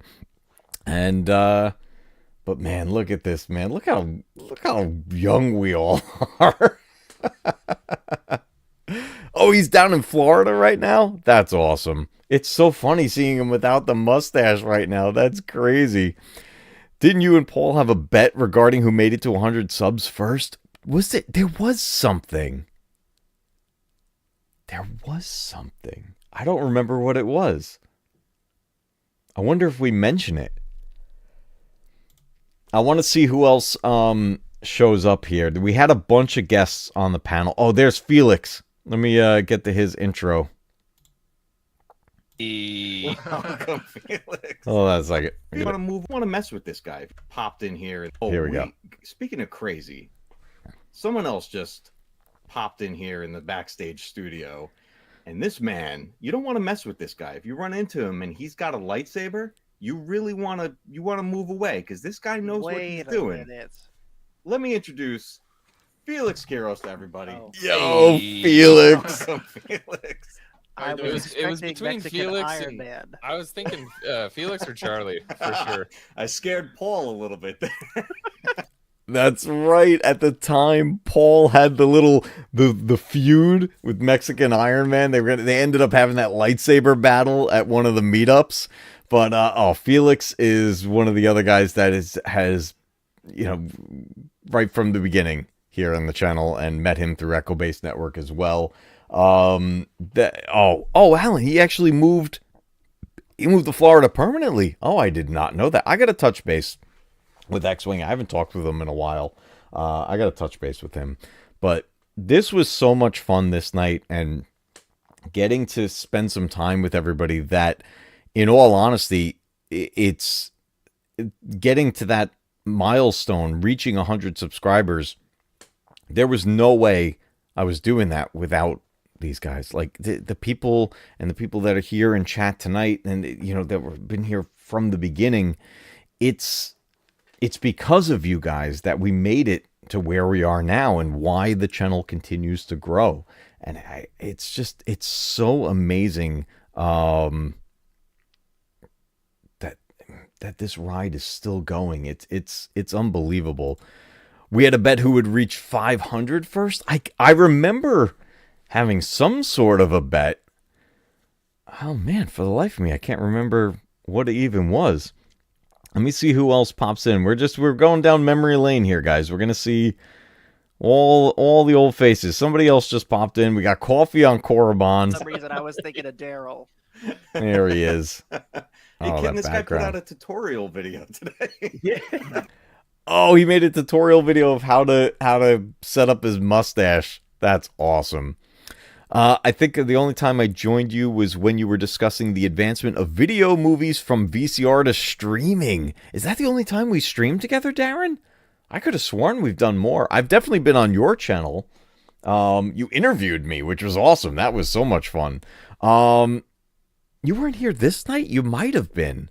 [SPEAKER 1] And but man, look at this, man. Look how young we all are. Oh, he's down in Florida right now? That's awesome. It's so funny seeing him without the mustache right now. That's crazy. Didn't you and Paul have a bet regarding who made it to 100 subs first? Was it? There was something. There was something. I don't remember what it was. I wonder if we mention it. I want to see who else shows up here. We had a bunch of guests on the panel. Oh, there's Felix. Let me get to his intro.
[SPEAKER 4] welcome, Felix.
[SPEAKER 1] Oh, that's like it.
[SPEAKER 4] You want to mess with this guy? Popped in here.
[SPEAKER 1] Here we go.
[SPEAKER 4] Speaking of crazy, someone else just popped in here in the backstage studio, and this man, you don't want to mess with this guy. If you run into him and he's got a lightsaber, you really want to move away because this guy knows what he's doing. Let me introduce Felix Quiros to everybody.
[SPEAKER 9] Oh.
[SPEAKER 1] Yo,
[SPEAKER 8] Hey.
[SPEAKER 1] Felix.
[SPEAKER 4] Welcome, Felix.
[SPEAKER 9] I
[SPEAKER 8] It
[SPEAKER 9] was
[SPEAKER 8] was
[SPEAKER 9] expecting
[SPEAKER 8] between
[SPEAKER 9] Mexican
[SPEAKER 8] Felix
[SPEAKER 9] Iron
[SPEAKER 8] and
[SPEAKER 9] Man.
[SPEAKER 8] I was thinking Felix or Charlie for sure.
[SPEAKER 4] I scared Paul a little bit there.
[SPEAKER 1] That's right. At the time, Paul had the feud with Mexican Iron Man. They ended up having that lightsaber battle at one of the meetups. But Felix is one of the other guys that has right from the beginning here on the channel, and met him through Echo Base Network as well. Alan, he actually moved to Florida permanently. Oh, I did not know that. I got to touch base with X-Wing. I haven't talked with him in a while. I got to touch base with him. But this was so much fun this night, and getting to spend some time with everybody that, in all honesty, it's getting to that milestone, reaching 100 subscribers. There was no way I was doing that without these guys. Like the people and the people that are here in chat tonight, and that have been here from the beginning. It's because of you guys that we made it to where we are now, and why the channel continues to grow. And it's so amazing that this ride is still going. It's unbelievable. We had a bet who would reach 500 first. I remember having some sort of a bet. Oh man, for the life of me, I can't remember what it even was. Let me see who else pops in. We're going down memory lane here, guys. We're gonna see All the old faces. Somebody else just popped in. We got coffee on
[SPEAKER 9] For
[SPEAKER 1] Korriban.
[SPEAKER 9] some reason, I was thinking of Daryl.
[SPEAKER 1] There he is.
[SPEAKER 4] Hey,
[SPEAKER 1] Oh,
[SPEAKER 4] kid,
[SPEAKER 1] that
[SPEAKER 4] this guy put out
[SPEAKER 1] background.
[SPEAKER 4] a tutorial video today.
[SPEAKER 3] Yeah.
[SPEAKER 1] Oh, he made a tutorial video of how to set up his mustache. That's awesome. I think the only time I joined you was when you were discussing the advancement of video movies from VCR to streaming. Is that the only time we streamed together, Darren? I could have sworn we've done more. I've definitely been on your channel. You interviewed me, which was awesome. That was so much fun. You weren't here this night? You might have been.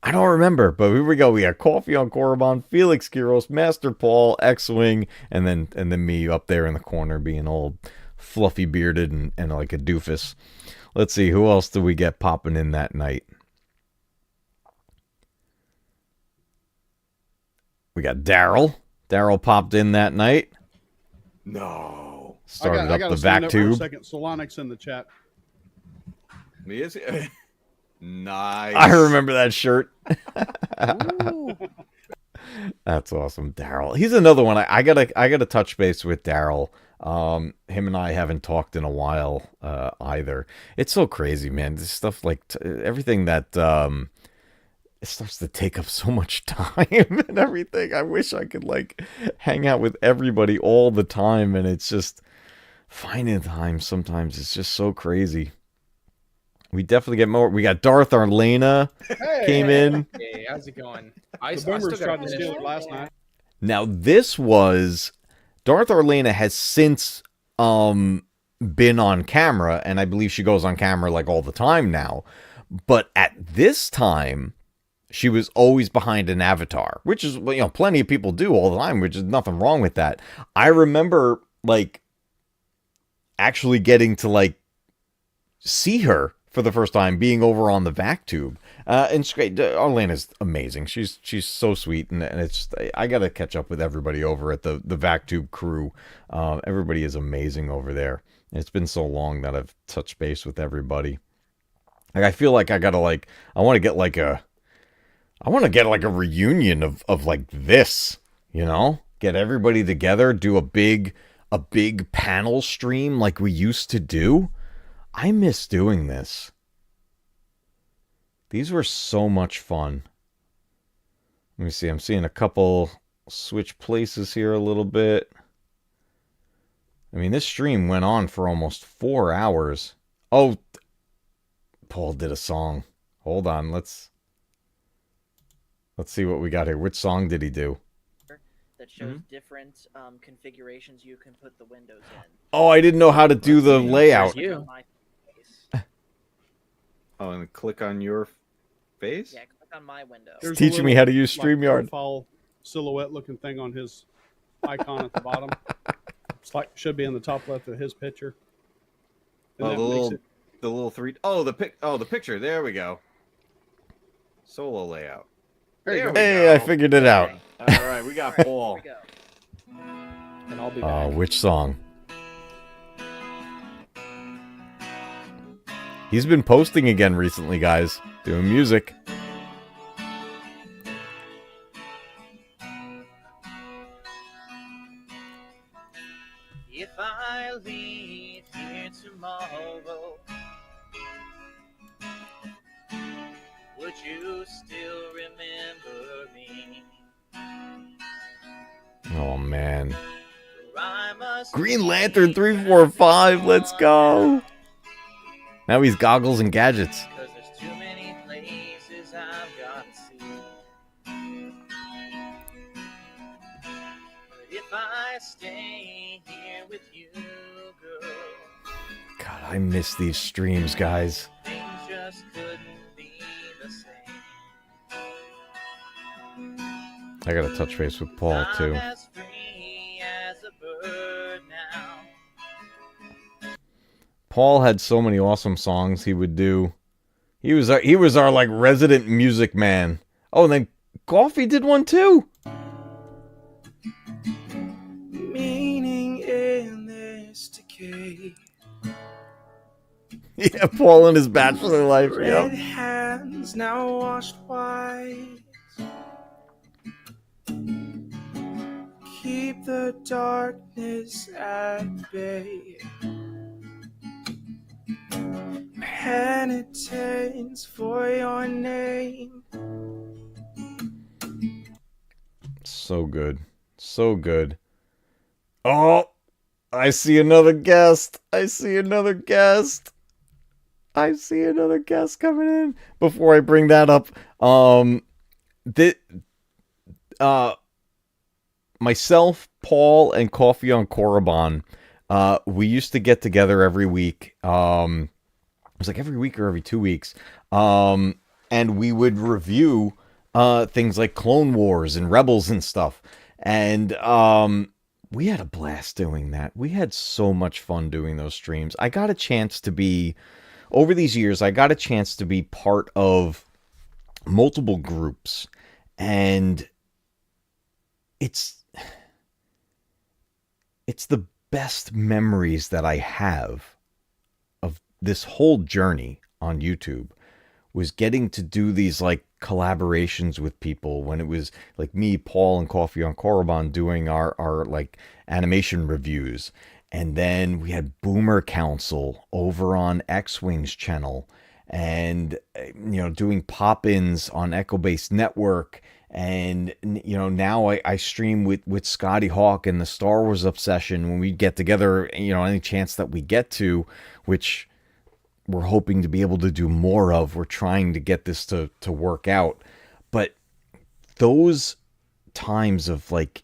[SPEAKER 1] I don't remember, but here we go. We got coffee on Korriban, Felix Kiros, Master Paul, X-Wing, and then me up there in the corner being all fluffy bearded and like a doofus. Let's see, who else do we get popping in that night? We got Daryl. Daryl popped in that night.
[SPEAKER 4] No.
[SPEAKER 1] Started
[SPEAKER 10] I
[SPEAKER 1] up
[SPEAKER 10] gotta
[SPEAKER 1] the
[SPEAKER 10] stand
[SPEAKER 1] vac
[SPEAKER 10] up for a
[SPEAKER 1] tube.
[SPEAKER 10] second. Solonic's in the chat.
[SPEAKER 4] He is. Nice.
[SPEAKER 1] I remember that shirt.
[SPEAKER 9] Ooh.
[SPEAKER 1] That's awesome, Daryl. He's another one. I gotta touch base with Daryl. Him and I haven't talked in a while either. It's so crazy, man. This stuff like everything that it starts to take up so much time and everything. I wish I could like hang out with everybody all the time, and it's just finding time sometimes. It's just so crazy. We definitely get more. We got Darth Arlena came in.
[SPEAKER 11] Hey, how's it going?
[SPEAKER 10] The Boomers tried to steal it last night.
[SPEAKER 1] Now this was Darth Arlena has since been on camera, and I believe she goes on camera like all the time now. But at this time, she was always behind an avatar, which is, you know, plenty of people do all the time, which is nothing wrong with that. I remember like actually getting to like see her for the first time, being over on the vac tube. And it's great. Arlena's amazing. She's so sweet, and it's I gotta catch up with everybody over at the vac tube crew. Everybody is amazing over there. And it's been so long that I've touched base with everybody. Like, I feel like I gotta like I want to get like a reunion of like this, you know? Get everybody together, do a big panel stream like we used to do. I miss doing this. These were so much fun. Let me see. I'm seeing a couple switch places here a little bit. I mean, this stream went on for almost 4 hours. Oh, Paul did a song. Hold on. Let's see what we got here. Which song did he do?
[SPEAKER 9] That shows different configurations you can put the windows in.
[SPEAKER 1] Oh, I didn't know how to do the layout.
[SPEAKER 9] Click on my face.
[SPEAKER 4] Oh, and click on your face?
[SPEAKER 9] Yeah, click on my window.
[SPEAKER 10] There's a
[SPEAKER 1] Teaching me
[SPEAKER 10] little,
[SPEAKER 1] how to use
[SPEAKER 10] like,
[SPEAKER 1] StreamYard.
[SPEAKER 10] profile silhouette looking thing on his icon at the bottom. It's like should be in the top left of his picture. And
[SPEAKER 4] Oh,
[SPEAKER 10] that
[SPEAKER 4] the
[SPEAKER 10] makes
[SPEAKER 4] little
[SPEAKER 10] it-
[SPEAKER 4] the little three. Oh, the picture. There we go. Solo layout.
[SPEAKER 10] There you go.
[SPEAKER 1] Hey, I figured it out.
[SPEAKER 4] All right, we got Paul.
[SPEAKER 9] Here we go.
[SPEAKER 5] And I'll be back.
[SPEAKER 1] Which song? He's been posting again recently, guys. Doing music.
[SPEAKER 9] If I leave here tomorrow, would you still remember me?
[SPEAKER 1] Oh, man.
[SPEAKER 9] I must
[SPEAKER 1] Green Lantern 345. Let's go. Now he's goggles and gadgets.
[SPEAKER 9] Cause there's too many places I've got to see. But if I stay here with you, girl,
[SPEAKER 1] God, I miss these streams, guys.
[SPEAKER 9] things just couldn't be the same.
[SPEAKER 1] I gotta touch base with Paul, too.
[SPEAKER 9] I'm as free as a bird now.
[SPEAKER 1] Paul had so many awesome songs he would do. He was our like resident music man. Oh, and then Coffee did one too.
[SPEAKER 3] Meaning in this decay.
[SPEAKER 1] Yeah, Paul and his bachelor life.
[SPEAKER 3] Red
[SPEAKER 1] Yeah.
[SPEAKER 3] hands now washed white. Keep
[SPEAKER 11] keep the darkness at bay. Penitence for your name.
[SPEAKER 1] So good. So good. Oh, I see another guest. I see another guest. I see another guest coming in. Before I bring that up, myself, Paul, and Coffee on Korriban, we used to get together every week. It was like every week or every 2 weeks. And we would review things like Clone Wars and Rebels and stuff. And we had a blast doing that. We had so much fun doing those streams. I got a chance to be, over these years, I got a chance to be part of multiple groups. And it's the best memories that I have of this whole journey on YouTube, was getting to do these like collaborations with people when it was like me, Paul, and Coffee on Korriban doing our like animation reviews. And then we had Boomer Council over on X-Wing's channel, and doing pop-ins on Echo Base Network. And now I stream with Scotty Hawk and the Star Wars Obsession when we get together, any chance that we get to, which we're hoping to be able to do more of. We're trying to get this to work out. But those times of like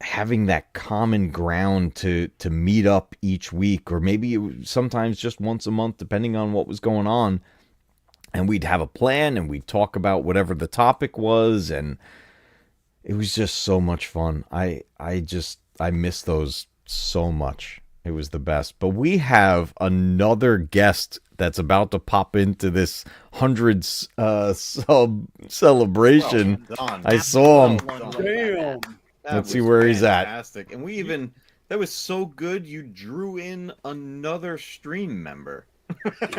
[SPEAKER 1] having that common ground to meet up each week, or maybe sometimes just once a month, depending on what was going on, and we'd have a plan and we'd talk about whatever the topic was, and it was just so much fun. I miss those so much. It was the best. But we have another guest that's about to pop into this 100s sub celebration.
[SPEAKER 4] Well done.
[SPEAKER 1] I saw him.
[SPEAKER 10] Damn.
[SPEAKER 1] Let's see where he's at.
[SPEAKER 4] Fantastic. And that was so good, you drew in another stream member.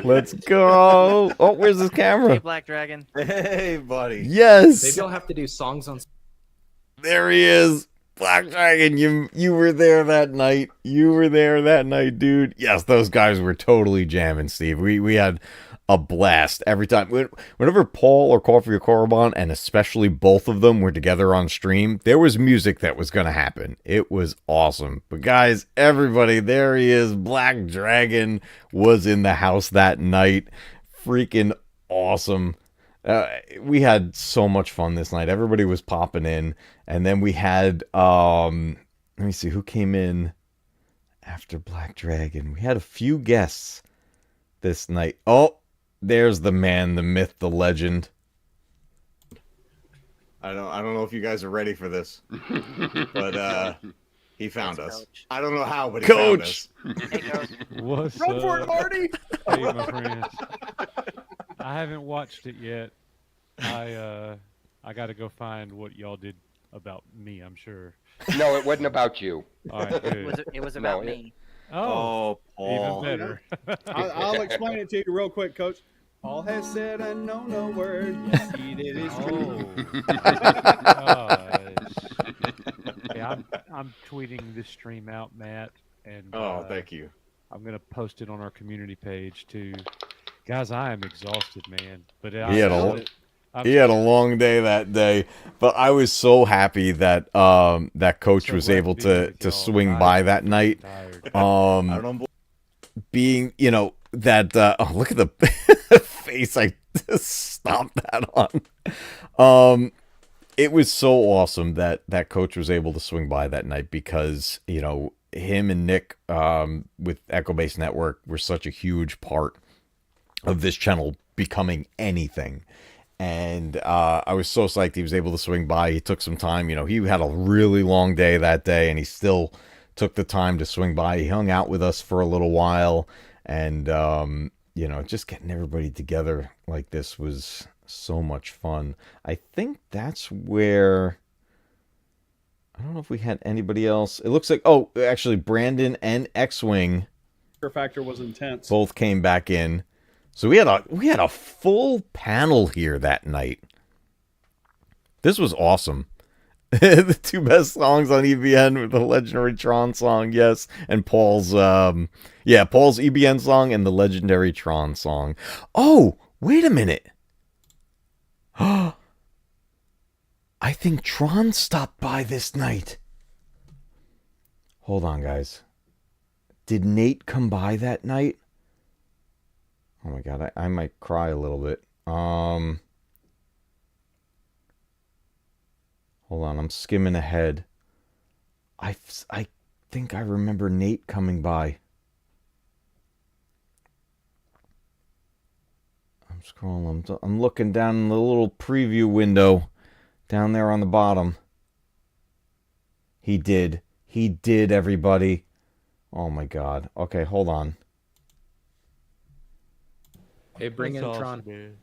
[SPEAKER 1] Let's go. Oh, where's his camera?
[SPEAKER 9] Hey, Black Dragon.
[SPEAKER 4] Hey, buddy.
[SPEAKER 1] Yes.
[SPEAKER 3] Maybe I'll have to do songs on.
[SPEAKER 1] There he is. Black Dragon, you were there that night. You were there that night, dude. Yes, those guys were totally jamming, Steve. We had a blast every time. Whenever Paul or Coffee or Korriban, and especially both of them, were together on stream, there was music that was going to happen. It was awesome. But guys, everybody, there he is. Black Dragon was in the house that night. Freaking awesome. We had so much fun this night. Everybody was popping in. And then we had, let me see, who came in after Black Dragon? We had a few guests this night. Oh, there's the man, the myth, the legend.
[SPEAKER 4] I don't know if you guys are ready for this, but he found us.
[SPEAKER 9] Coach.
[SPEAKER 4] I don't know how, but he
[SPEAKER 1] Coach!
[SPEAKER 4] found us.
[SPEAKER 9] Hey, Coach.
[SPEAKER 12] What's
[SPEAKER 10] Run for it,
[SPEAKER 12] up?
[SPEAKER 10] Marty!
[SPEAKER 12] Hey, my friends. I haven't watched it yet. I got to go find what y'all did about me, I'm sure.
[SPEAKER 13] No, it wasn't about you.
[SPEAKER 12] All right, good.
[SPEAKER 9] It was about
[SPEAKER 13] No,
[SPEAKER 9] me.
[SPEAKER 12] Oh,
[SPEAKER 4] Paul.
[SPEAKER 12] even better.
[SPEAKER 10] I'll explain it to you real quick, Coach. Paul has said a no word. Yes, he did. It's true.
[SPEAKER 12] Gosh. Yeah, I'm tweeting this stream out, Matt, and
[SPEAKER 4] Thank you.
[SPEAKER 12] I'm gonna post it on our community page too. Guys, I am exhausted, man. But
[SPEAKER 1] He had a long day that day, but I was so happy that that Coach
[SPEAKER 12] So
[SPEAKER 1] was
[SPEAKER 12] glad
[SPEAKER 1] able
[SPEAKER 12] to be with
[SPEAKER 1] to
[SPEAKER 12] y'all.
[SPEAKER 1] swing
[SPEAKER 12] I
[SPEAKER 1] by
[SPEAKER 12] am
[SPEAKER 1] that night.
[SPEAKER 12] tired.
[SPEAKER 4] I don't
[SPEAKER 1] Being, that oh, look at the face I stomped that on. It was so awesome that Coach was able to swing by that night, because him and Nick with Echo Base Network were such a huge part of this channel becoming anything. And I was so psyched he was able to swing by. He took some time. He had a really long day that day, and he still took the time to swing by. He hung out with us for a little while, and just getting everybody together like this was so much fun. I think that's where, I don't know if we had anybody else. It looks like, actually Brandon and X-Wing
[SPEAKER 10] Factor was intense.
[SPEAKER 1] both came back in. So we had a full panel here that night. This was awesome. The two best songs on EBN were the legendary Tron song, yes, and Paul's Paul's EBN song and the legendary Tron song. Oh, wait a minute. I think Tron stopped by this night. Hold on, guys. Did Nate come by that night? Oh my god, I might cry a little bit. Hold on, I'm skimming ahead. I think I remember Nate coming by. I'm scrolling. I'm looking down in the little preview window down there on the bottom. He did. He did, everybody. Oh my god. Okay, hold on.
[SPEAKER 9] Hey, bring in Tron.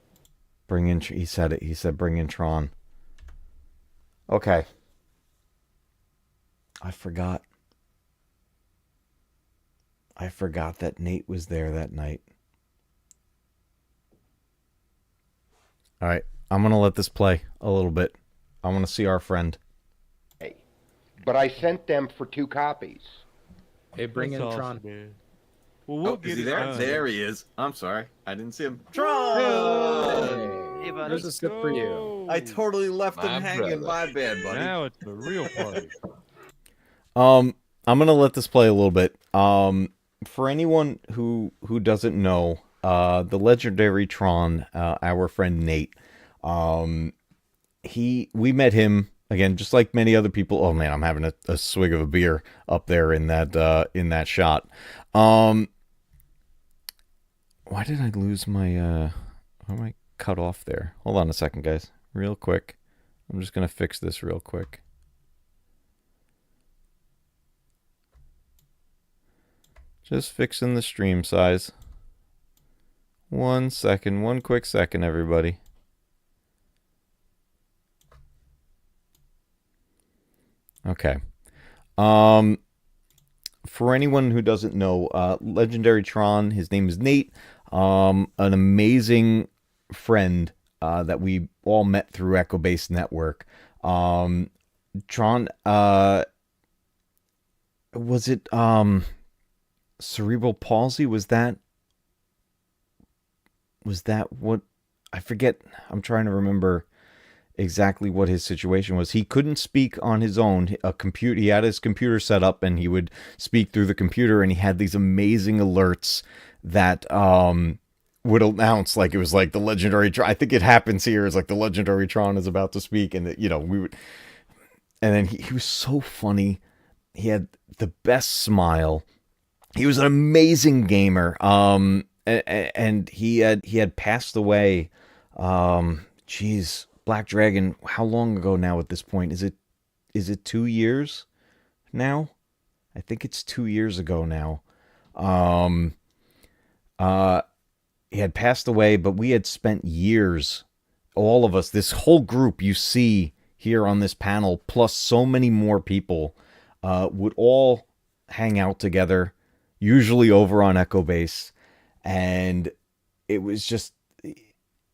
[SPEAKER 1] Bring in. He said it. He said bring in Tron. Okay. I forgot. I forgot that Nate was there that night. All right. I'm going to let this play a little bit. I want to see our friend.
[SPEAKER 13] But I sent them for 2 copies.
[SPEAKER 9] Hey, bring in Tron.
[SPEAKER 12] Well, we'll
[SPEAKER 2] Is he there?
[SPEAKER 12] done.
[SPEAKER 2] There he is. I'm sorry. I didn't see him.
[SPEAKER 9] Hey, there's a sip for you.
[SPEAKER 2] I totally left him hanging.
[SPEAKER 8] brother.
[SPEAKER 2] My bad, buddy.
[SPEAKER 12] Now it's the real party.
[SPEAKER 1] I'm gonna let this play a little bit. For anyone who doesn't know, the legendary Tron, our friend Nate, we met him again, just like many other people. Oh man, I'm having a swig of a beer up there in that shot. Why did I lose my? Why am I cut off there? Hold on a second, guys, real quick. I'm just gonna fix this real quick. Just fixing the stream size. 1 second, 1 quick second, everybody. Okay. For anyone who doesn't know, legendary Tron, his name is Nate. An amazing friend that we all met through Echo Base Network. Tron, was it cerebral palsy? Was that what? I forget. I'm trying to remember exactly what his situation was. He couldn't speak on his own. He had his computer set up and he would speak through the computer, and he had these amazing alerts that would announce, like, it was like the legendary Tron. I think it happens here. It's like the legendary Tron is about to speak, and we would, and then he was so funny. He had the best smile. He was an amazing gamer. And he had passed away. Black Dragon, how long ago now at this point? Is it 2 years now? I think it's 2 years ago now. He had passed away, but we had spent years, all of us, this whole group you see here on this panel, plus so many more people, would all hang out together, usually over on Echo Base. And it was just,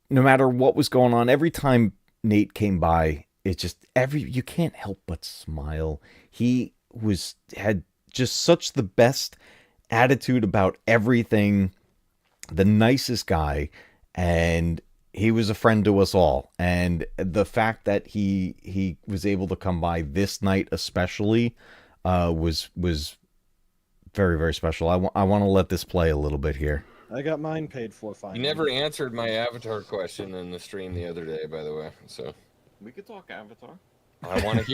[SPEAKER 1] no matter what was going on, every time Nate came by, it just, you can't help but smile. He had just such the best attitude about everything, the nicest guy, and he was a friend to us all. And the fact that he was able to come by this night especially was very, very special. I want to let this play a little bit here.
[SPEAKER 5] I got mine paid for finally.
[SPEAKER 8] You never answered my Avatar question in the stream the other day, by the way. So
[SPEAKER 2] We could talk Avatar.
[SPEAKER 8] I want to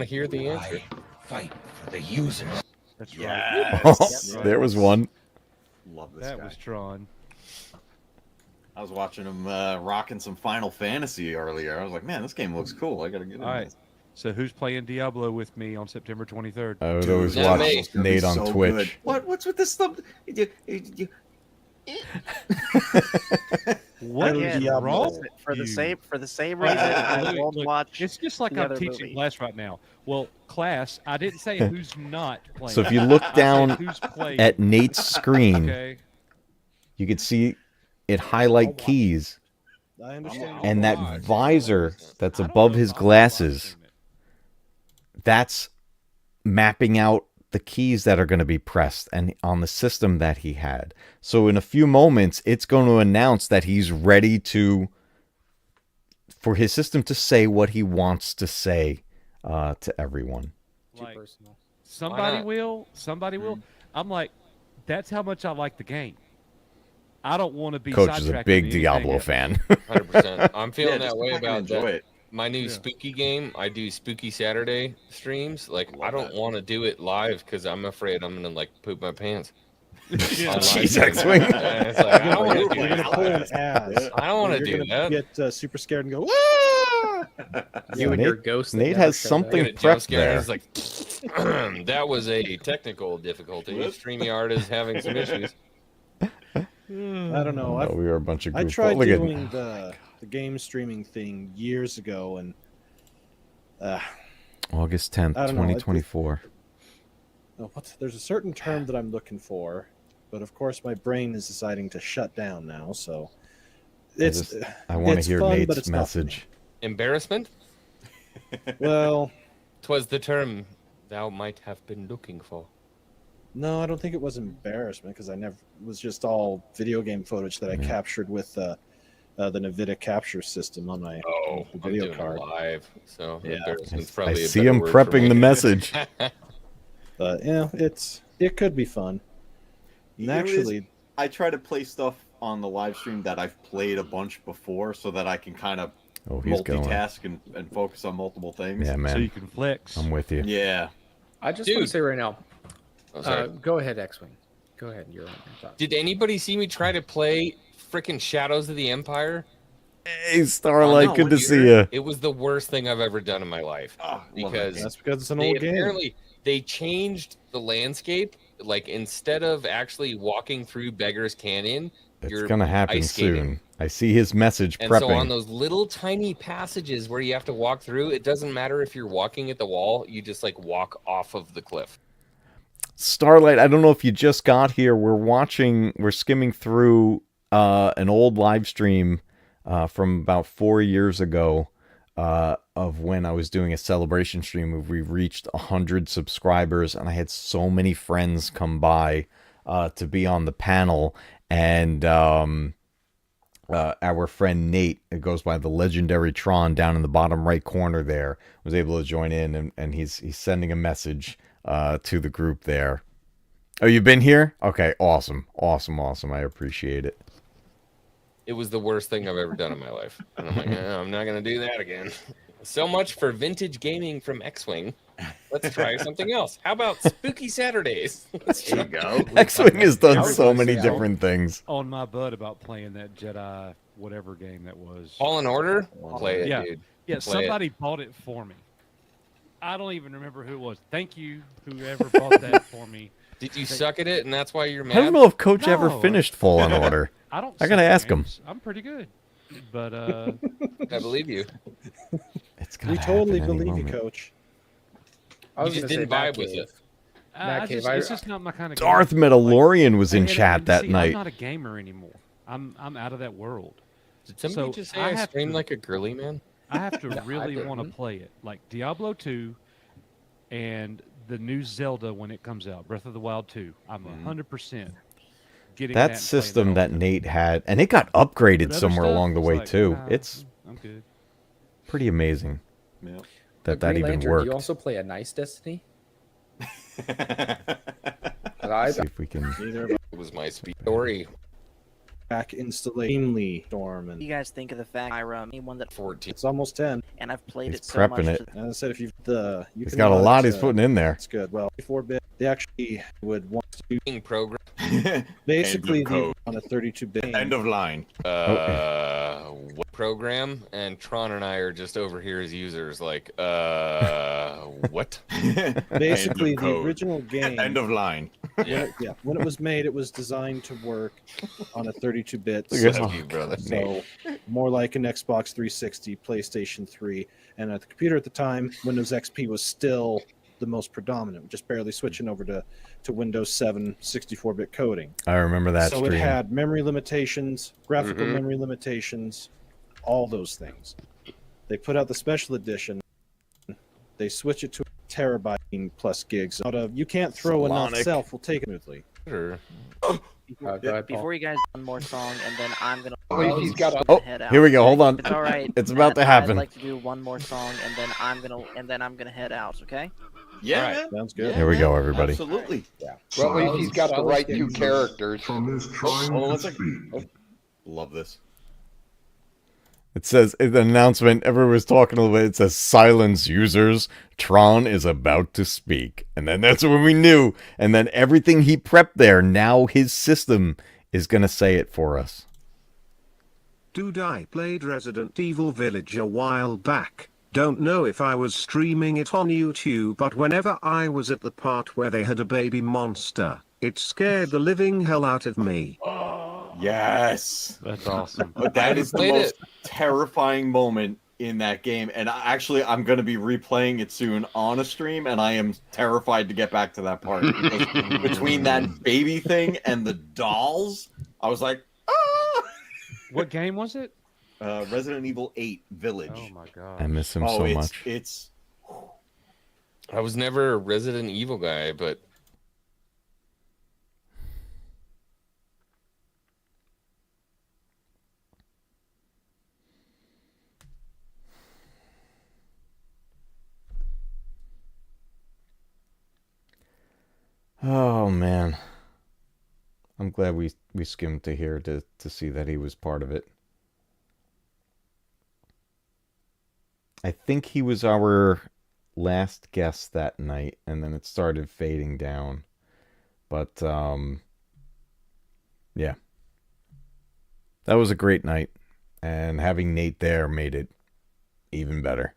[SPEAKER 8] hear the answer.
[SPEAKER 7] Fight for the users.
[SPEAKER 12] That's
[SPEAKER 2] Yes.
[SPEAKER 12] right.
[SPEAKER 1] There was one.
[SPEAKER 2] Love this
[SPEAKER 12] That
[SPEAKER 2] guy.
[SPEAKER 12] was Tron.
[SPEAKER 2] I was watching him rocking some Final Fantasy earlier. I was like, man, this game looks cool. I gotta get in
[SPEAKER 12] All right. So who's playing Diablo with me on September 23rd?
[SPEAKER 1] I would always
[SPEAKER 8] not
[SPEAKER 1] watch
[SPEAKER 8] me.
[SPEAKER 2] It's gonna be
[SPEAKER 1] Nate on
[SPEAKER 2] so
[SPEAKER 1] Twitch.
[SPEAKER 2] good. What's with this stuff?
[SPEAKER 12] What is
[SPEAKER 5] Diablo.
[SPEAKER 12] wrong
[SPEAKER 9] For the
[SPEAKER 12] with
[SPEAKER 9] same
[SPEAKER 12] you?
[SPEAKER 9] reason, I won't
[SPEAKER 12] Look,
[SPEAKER 9] watch.
[SPEAKER 12] It's just like
[SPEAKER 9] the
[SPEAKER 12] I'm
[SPEAKER 9] other
[SPEAKER 12] teaching
[SPEAKER 9] movie.
[SPEAKER 12] class right now. Well, class, I didn't say who's not playing.
[SPEAKER 1] So if you look
[SPEAKER 12] I said
[SPEAKER 1] down
[SPEAKER 12] who's playing.
[SPEAKER 1] at Nate's screen,
[SPEAKER 12] Okay.
[SPEAKER 1] you could see it highlight keys,
[SPEAKER 5] I understand.
[SPEAKER 1] and that
[SPEAKER 8] watch.
[SPEAKER 1] visor that's
[SPEAKER 12] I don't
[SPEAKER 1] above
[SPEAKER 12] know
[SPEAKER 1] his
[SPEAKER 12] if I'm
[SPEAKER 1] glasses,
[SPEAKER 12] watching it.
[SPEAKER 1] that's mapping out the keys that are going to be pressed and on the system that he had. So in a few moments, it's going to announce that he's ready for his system to say what he wants to say to everyone.
[SPEAKER 12] Like, somebody will. I'm like, that's how much I like the game. I don't want to be
[SPEAKER 1] Coach is a
[SPEAKER 12] sidetracked
[SPEAKER 1] big
[SPEAKER 12] with anything
[SPEAKER 1] Diablo
[SPEAKER 12] else.
[SPEAKER 1] fan.
[SPEAKER 8] 100%. I'm feeling
[SPEAKER 14] just
[SPEAKER 8] that way
[SPEAKER 14] fucking
[SPEAKER 8] about
[SPEAKER 14] enjoy
[SPEAKER 8] that.
[SPEAKER 14] it.
[SPEAKER 8] My new spooky game. I do Spooky Saturday streams. Like, I don't want to do it live because I'm afraid I'm gonna like poop my pants.
[SPEAKER 1] Jeez, X-Wing.
[SPEAKER 8] It's like, I don't want to do
[SPEAKER 5] You're gonna
[SPEAKER 8] that.
[SPEAKER 5] pull an ass.
[SPEAKER 8] I don't want to
[SPEAKER 5] You're
[SPEAKER 8] do
[SPEAKER 5] gonna
[SPEAKER 8] that.
[SPEAKER 5] Get super scared and go. "Ah!"
[SPEAKER 15] You and your ghost. that
[SPEAKER 1] Nate
[SPEAKER 15] never
[SPEAKER 1] has
[SPEAKER 15] showed
[SPEAKER 1] something
[SPEAKER 8] Get a jump
[SPEAKER 1] prepped
[SPEAKER 8] scare.
[SPEAKER 1] there.
[SPEAKER 8] It's like that was a technical difficulty. StreamYard is having some issues.
[SPEAKER 5] I don't know.
[SPEAKER 1] Oh, we are a bunch of
[SPEAKER 5] I
[SPEAKER 1] goofballs.
[SPEAKER 5] tried
[SPEAKER 1] Look at-
[SPEAKER 5] doing the game streaming thing years ago, and
[SPEAKER 1] August 10th,
[SPEAKER 5] I don't know,
[SPEAKER 1] 2024.
[SPEAKER 5] there's a certain term that I'm looking for, but of course my brain is deciding to shut down now. So
[SPEAKER 1] I want to
[SPEAKER 5] it's
[SPEAKER 1] hear
[SPEAKER 5] fun, but
[SPEAKER 1] Nate's
[SPEAKER 5] it's not for me.
[SPEAKER 1] message.
[SPEAKER 8] Embarrassment?
[SPEAKER 5] Well,
[SPEAKER 8] 'Twas the term thou might have been looking for.
[SPEAKER 5] no, I don't think it was embarrassment because it was just all video game footage that I captured with the NVIDIA capture system on my
[SPEAKER 8] I'm
[SPEAKER 5] video
[SPEAKER 8] doing
[SPEAKER 5] card.
[SPEAKER 8] it live, so
[SPEAKER 5] Yeah.
[SPEAKER 8] embarrassment's
[SPEAKER 1] I
[SPEAKER 8] probably a
[SPEAKER 1] see
[SPEAKER 8] better
[SPEAKER 1] him
[SPEAKER 8] word for
[SPEAKER 1] prepping
[SPEAKER 8] me.
[SPEAKER 1] the message.
[SPEAKER 5] But yeah, it could be fun. And
[SPEAKER 14] You know what it is?
[SPEAKER 5] actually,
[SPEAKER 14] I try to play stuff on the live stream that I've played a bunch before, so that I can kind of
[SPEAKER 1] he's going.
[SPEAKER 14] multitask and focus on multiple things.
[SPEAKER 1] Yeah, man.
[SPEAKER 12] So you can flex.
[SPEAKER 1] I'm with you.
[SPEAKER 14] Yeah.
[SPEAKER 15] I just want to say right now.
[SPEAKER 8] Oh, sorry.
[SPEAKER 15] Go ahead, X-Wing. Go ahead. You're on your thoughts.
[SPEAKER 8] Did anybody see me try to play frickin' Shadows of the Empire?
[SPEAKER 1] Hey, Starlight,
[SPEAKER 8] On
[SPEAKER 1] good to
[SPEAKER 8] the
[SPEAKER 1] see
[SPEAKER 8] computer?
[SPEAKER 1] you.
[SPEAKER 8] It was the worst thing I've ever done in my life. Because
[SPEAKER 5] that's because it's an
[SPEAKER 8] they
[SPEAKER 5] old game.
[SPEAKER 8] apparently they changed the landscape. Like, instead of actually walking through Beggar's Canyon,
[SPEAKER 1] It's
[SPEAKER 8] you're
[SPEAKER 1] going to happen
[SPEAKER 8] ice skating.
[SPEAKER 1] soon. I see his message
[SPEAKER 8] And
[SPEAKER 1] prepping.
[SPEAKER 8] so on those little tiny passages where you have to walk through, it doesn't matter if you're walking at the wall, you just like walk off of the cliff.
[SPEAKER 1] Starlight, I don't know if you just got here. We're skimming through an old live stream from about 4 years ago of when I was doing a celebration stream where we reached 100 subscribers, and I had so many friends come by to be on the panel, and our friend Nate, it goes by the legendary TRON, down in the bottom right corner there, was able to join in, and he's sending a message to the group there. Oh, you've been here? Okay, awesome. I appreciate it.
[SPEAKER 8] It was the worst thing I've ever done in my life. And I'm like, I'm not going to do that again. So much for vintage gaming from X-Wing. Let's try something else. How about Spooky Saturdays?
[SPEAKER 14] There you go.
[SPEAKER 1] X-Wing has done
[SPEAKER 12] I was
[SPEAKER 1] so
[SPEAKER 12] gonna
[SPEAKER 1] many
[SPEAKER 12] say,
[SPEAKER 1] different things.
[SPEAKER 12] On my butt about playing that Jedi whatever game that was.
[SPEAKER 8] Fallen Order? Play it,
[SPEAKER 12] yeah.
[SPEAKER 8] dude.
[SPEAKER 12] Yeah,
[SPEAKER 8] Play
[SPEAKER 12] somebody bought it for me. I don't even remember who it was. Thank you, whoever bought that for me.
[SPEAKER 8] Did you suck at it and that's why you're mad?
[SPEAKER 1] I don't know if Coach ever
[SPEAKER 12] No.
[SPEAKER 1] finished Fallen Order.
[SPEAKER 12] I don't.
[SPEAKER 1] I gotta
[SPEAKER 12] suck at
[SPEAKER 1] ask him.
[SPEAKER 12] games. I'm pretty good, but
[SPEAKER 8] I believe you.
[SPEAKER 1] It's
[SPEAKER 5] we
[SPEAKER 1] gotta
[SPEAKER 5] totally
[SPEAKER 1] happen any
[SPEAKER 5] believe you,
[SPEAKER 1] moment.
[SPEAKER 5] Coach.
[SPEAKER 15] I was
[SPEAKER 8] You just
[SPEAKER 15] gonna
[SPEAKER 8] didn't
[SPEAKER 15] say
[SPEAKER 8] vibe with
[SPEAKER 15] MatCave.
[SPEAKER 8] it.
[SPEAKER 12] it's just not my kind of.
[SPEAKER 1] Darth
[SPEAKER 12] game.
[SPEAKER 1] Mandalorian was in
[SPEAKER 12] And-
[SPEAKER 1] chat
[SPEAKER 12] and
[SPEAKER 1] that
[SPEAKER 12] see,
[SPEAKER 1] night.
[SPEAKER 12] I'm not a gamer anymore. I'm out of that world.
[SPEAKER 8] Did somebody
[SPEAKER 12] So
[SPEAKER 8] just say
[SPEAKER 12] I
[SPEAKER 8] I
[SPEAKER 12] have
[SPEAKER 8] stream
[SPEAKER 12] to-
[SPEAKER 8] like a girly man?
[SPEAKER 12] I have to
[SPEAKER 15] No, I
[SPEAKER 12] really
[SPEAKER 15] didn't.
[SPEAKER 12] want to play it, like Diablo 2 and the new Zelda when it comes out, Breath of the Wild 2. I'm 100% getting
[SPEAKER 1] That
[SPEAKER 12] and playing
[SPEAKER 1] system
[SPEAKER 12] all
[SPEAKER 1] that
[SPEAKER 12] the time.
[SPEAKER 1] Nate had, and it got upgraded
[SPEAKER 12] But other
[SPEAKER 1] somewhere
[SPEAKER 12] stuff,
[SPEAKER 1] along the
[SPEAKER 12] it's
[SPEAKER 1] way
[SPEAKER 12] like,
[SPEAKER 1] too.
[SPEAKER 12] nah,
[SPEAKER 1] It's
[SPEAKER 12] I'm good.
[SPEAKER 1] pretty amazing
[SPEAKER 14] Yeah.
[SPEAKER 1] that
[SPEAKER 15] Green
[SPEAKER 1] even
[SPEAKER 15] Lantern,
[SPEAKER 1] worked.
[SPEAKER 15] Do you also play a nice Destiny?
[SPEAKER 1] Let's see if we can.
[SPEAKER 8] It was my speed story.
[SPEAKER 5] Back instantly storm, and
[SPEAKER 16] You guys think of the fact anyone that
[SPEAKER 8] 14.
[SPEAKER 5] it's almost 10.
[SPEAKER 16] and I've played
[SPEAKER 1] He's
[SPEAKER 16] it so much.
[SPEAKER 1] prepping it.
[SPEAKER 5] And I said, if you you
[SPEAKER 1] He's
[SPEAKER 5] can
[SPEAKER 1] got a
[SPEAKER 5] mod
[SPEAKER 1] lot
[SPEAKER 5] it
[SPEAKER 1] he's
[SPEAKER 5] to-
[SPEAKER 1] putting in there.
[SPEAKER 5] It's good. Well, 4-bit, they actually would want to
[SPEAKER 8] Program.
[SPEAKER 5] basically
[SPEAKER 14] End of code.
[SPEAKER 5] on a 32-bit.
[SPEAKER 14] End of line.
[SPEAKER 8] What program? And Tron and I are just over here as users, like, what?
[SPEAKER 5] Basically,
[SPEAKER 14] End of
[SPEAKER 5] the
[SPEAKER 14] code.
[SPEAKER 5] original game.
[SPEAKER 14] End of line.
[SPEAKER 5] When it was made, it was designed to work on a 32-bit
[SPEAKER 1] Look at
[SPEAKER 5] system.
[SPEAKER 14] you, brother.
[SPEAKER 5] So more like an Xbox 360, PlayStation 3, and at the computer at the time, Windows XP was still the most predominant, just barely switching over to Windows 7 64-bit coding.
[SPEAKER 1] I remember that
[SPEAKER 5] So
[SPEAKER 1] stream.
[SPEAKER 5] it had memory limitations, graphical
[SPEAKER 8] Mhm.
[SPEAKER 5] memory limitations, all those things. They put out the special edition. They switch it to terabyte plus gigs. You can't throw enough
[SPEAKER 4] Solonic.
[SPEAKER 5] self. We'll take it smoothly.
[SPEAKER 8] Sure.
[SPEAKER 15] Go ahead, Paul.
[SPEAKER 16] Before you guys one more song, and then I'm gonna
[SPEAKER 13] He's got a-
[SPEAKER 1] Oh,
[SPEAKER 16] head out.
[SPEAKER 1] here we go. Hold on.
[SPEAKER 16] It's all right.
[SPEAKER 1] It's about to
[SPEAKER 16] Matt,
[SPEAKER 1] happen.
[SPEAKER 16] I'd like to do one more song, and then I'm gonna head out. Okay?
[SPEAKER 14] Yeah,
[SPEAKER 8] All right.
[SPEAKER 14] man.
[SPEAKER 5] Sounds good.
[SPEAKER 1] Here we go, everybody.
[SPEAKER 14] Absolutely.
[SPEAKER 13] Well, at least he's got the right two characters.
[SPEAKER 14] Hold on one second. Oh, love this.
[SPEAKER 1] It says in the announcement, everyone was talking a little bit. It says, silence users, Tron is about to speak. And then that's when we knew. And then everything he prepped there, now his system is going to say it for us.
[SPEAKER 17] Dude, I played Resident Evil Village a while back. Don't know if I was streaming it on YouTube, but whenever I was at the part where they had a baby monster, it scared the living hell out of me.
[SPEAKER 14] Yes.
[SPEAKER 12] That's awesome.
[SPEAKER 14] But that is the
[SPEAKER 8] Played
[SPEAKER 14] most
[SPEAKER 8] it.
[SPEAKER 14] terrifying moment in that game. And I'm going to be replaying it soon on a stream, and I am terrified to get back to that part. Because between that baby thing and the dolls, I was like, ah!
[SPEAKER 12] What game was it?
[SPEAKER 14] Resident Evil 8 Village.
[SPEAKER 12] Oh my god.
[SPEAKER 1] I miss him
[SPEAKER 14] Oh,
[SPEAKER 1] so
[SPEAKER 14] it's,
[SPEAKER 1] much.
[SPEAKER 14] It's
[SPEAKER 8] I was never a Resident Evil guy, but
[SPEAKER 1] Oh, man. I'm glad we skimmed to here to see that he was part of it. I think he was our last guest that night, and then it started fading down. But, yeah. That was a great night, and having Nate there made it even better.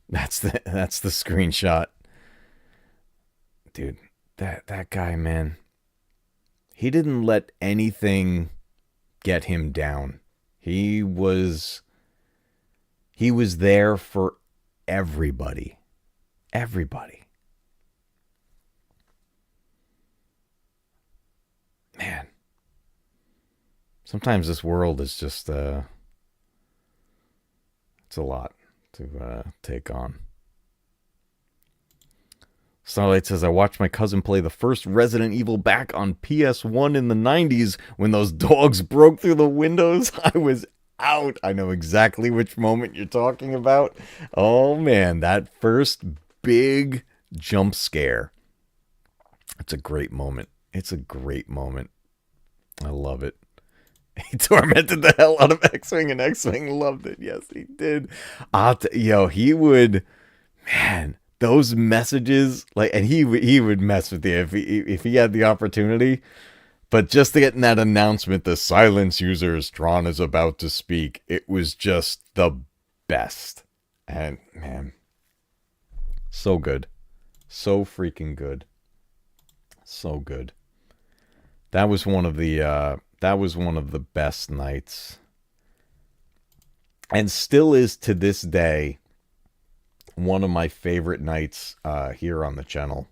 [SPEAKER 1] That's the screenshot. Dude, that guy, man. He didn't let anything get him down. He was there for everybody. Everybody. Man. Sometimes this world is just it's a lot to take on. Starlight says, I watched my cousin play the first Resident Evil back on PS1 in the 90s when those dogs broke through the windows. I was out. I know exactly which moment you're talking about. Oh, man, that first big jump scare. It's a great moment. It's a great moment. I love it. He tormented the hell out of X-Wing, and X-Wing loved it. Yes, he did. He would... Man... Those messages, like, and he would mess with you if he had the opportunity. But just getting that announcement, the silence users, Tron is about to speak, it was just the best. And man, so good, so freaking good, so good. That was one of the best nights, and still is to this day. One of my favorite nights here on the channel.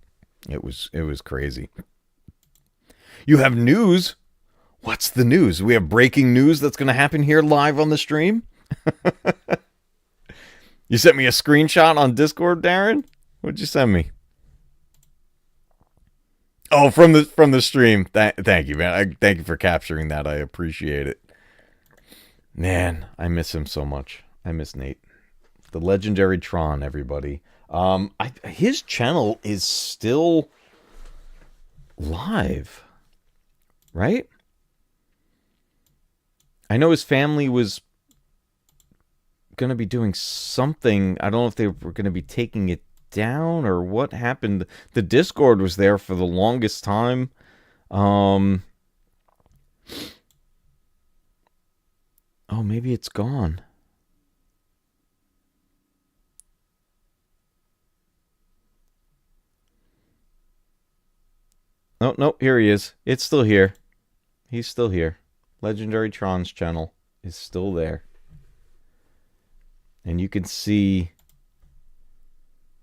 [SPEAKER 1] It was crazy. You have news? What's the news? We have breaking news that's going to happen here live on the stream? You sent me a screenshot on Discord, Darren? What'd you send me? Oh, from the stream. Thank you, man. Thank you for capturing that. I appreciate it. Man, I miss him so much. I miss Nate. The legendary Tron, everybody. His channel is still live, right? I know his family was going to be doing something. I don't know if they were going to be taking it down or what happened. The Discord was there for the longest time. Oh, maybe it's gone. Oh, no, here he is. It's still here. He's still here. Legendary Tron's channel is still there. And you can see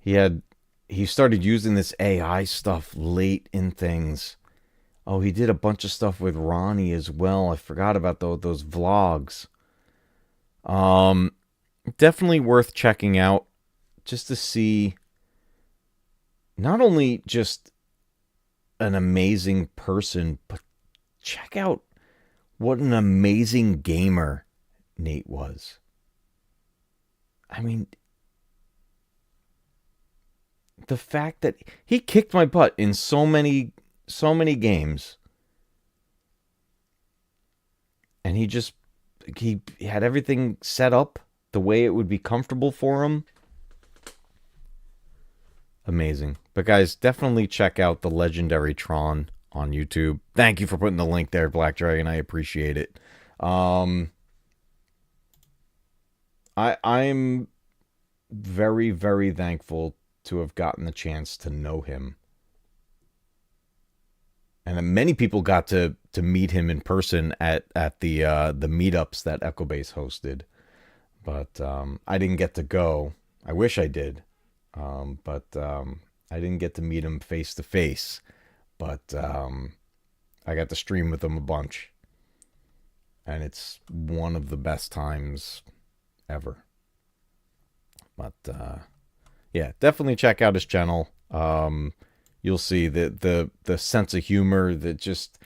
[SPEAKER 1] he started using this AI stuff late in things. Oh, he did a bunch of stuff with Ronnie as well. I forgot about those vlogs. Definitely worth checking out. just to see not only just an amazing person, but check out what an amazing gamer Nate was. I mean, the fact that he kicked my butt in so many games, and he had everything set up the way it would be comfortable for him. Amazing. But guys, definitely check out the legendary Tron on YouTube. Thank you for putting the link there, Black Dragon. I appreciate it. I'm very, very thankful to have gotten the chance to know him. And many people got to meet him in person at the meetups that Echo Base hosted. But I didn't get to go. I wish I did. But I didn't get to meet him face to face. But I got to stream with him a bunch. And it's one of the best times ever. But yeah, definitely check out his channel. You'll see the sense of humor that just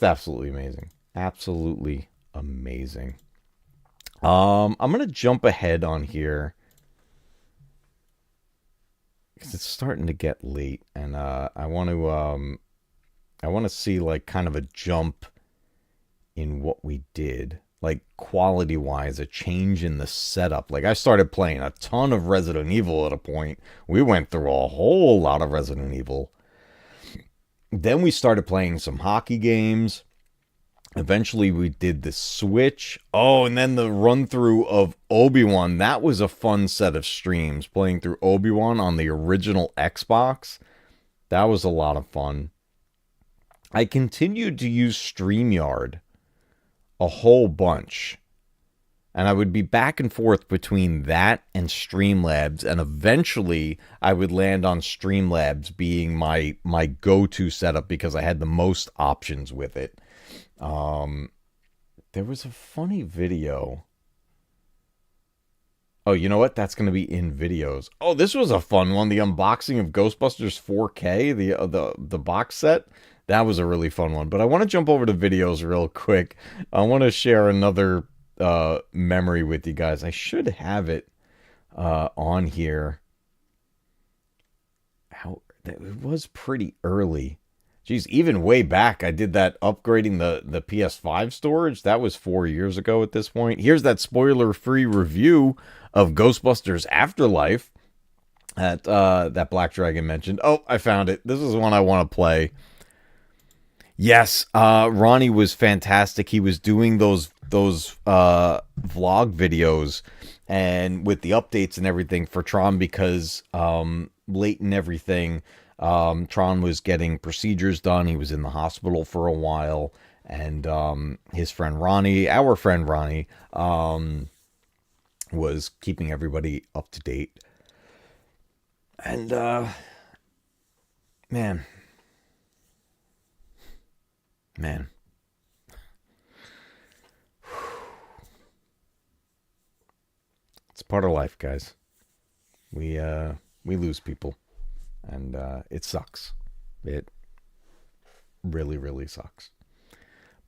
[SPEAKER 1] absolutely amazing. Absolutely amazing. I'm gonna jump ahead on here because it's starting to get late, and I want to see like kind of a jump in what we did, like quality wise, a change in the setup. Like I started playing a ton of Resident Evil at a point. We went through a whole lot of Resident Evil. Then we started playing some hockey games. Eventually we did the Switch. Oh, and then the run through of Obi-Wan. That was a fun set of streams, playing through Obi-Wan on the original Xbox. That was a lot of fun. I continued to use StreamYard a whole bunch. And I would be back and forth between that and Streamlabs. And eventually I would land on Streamlabs being my go-to setup because I had the most options with it. There was a funny video. Oh, you know what? That's going to be in videos. Oh, this was a fun one. The unboxing of Ghostbusters 4K, the box set. That was a really fun one. But I want to jump over to videos real quick. I want to share another memory with you guys. I should have it on here. It was pretty early. Geez, even way back, I did that upgrading the PS5 storage. That was 4 years ago at this point. Here's that spoiler-free review of Ghostbusters Afterlife that Black Dragon mentioned. Oh, I found it. This is one I want to play. Yes, Ronnie was fantastic. He was doing those vlog videos and with the updates and everything for Tron because late in everything, Tron was getting procedures done. He was in the hospital for a while, and his friend Ronnie, our friend Ronnie, was keeping everybody up to date. And man. It's part of life, guys. We lose people, and it sucks. It really, really sucks.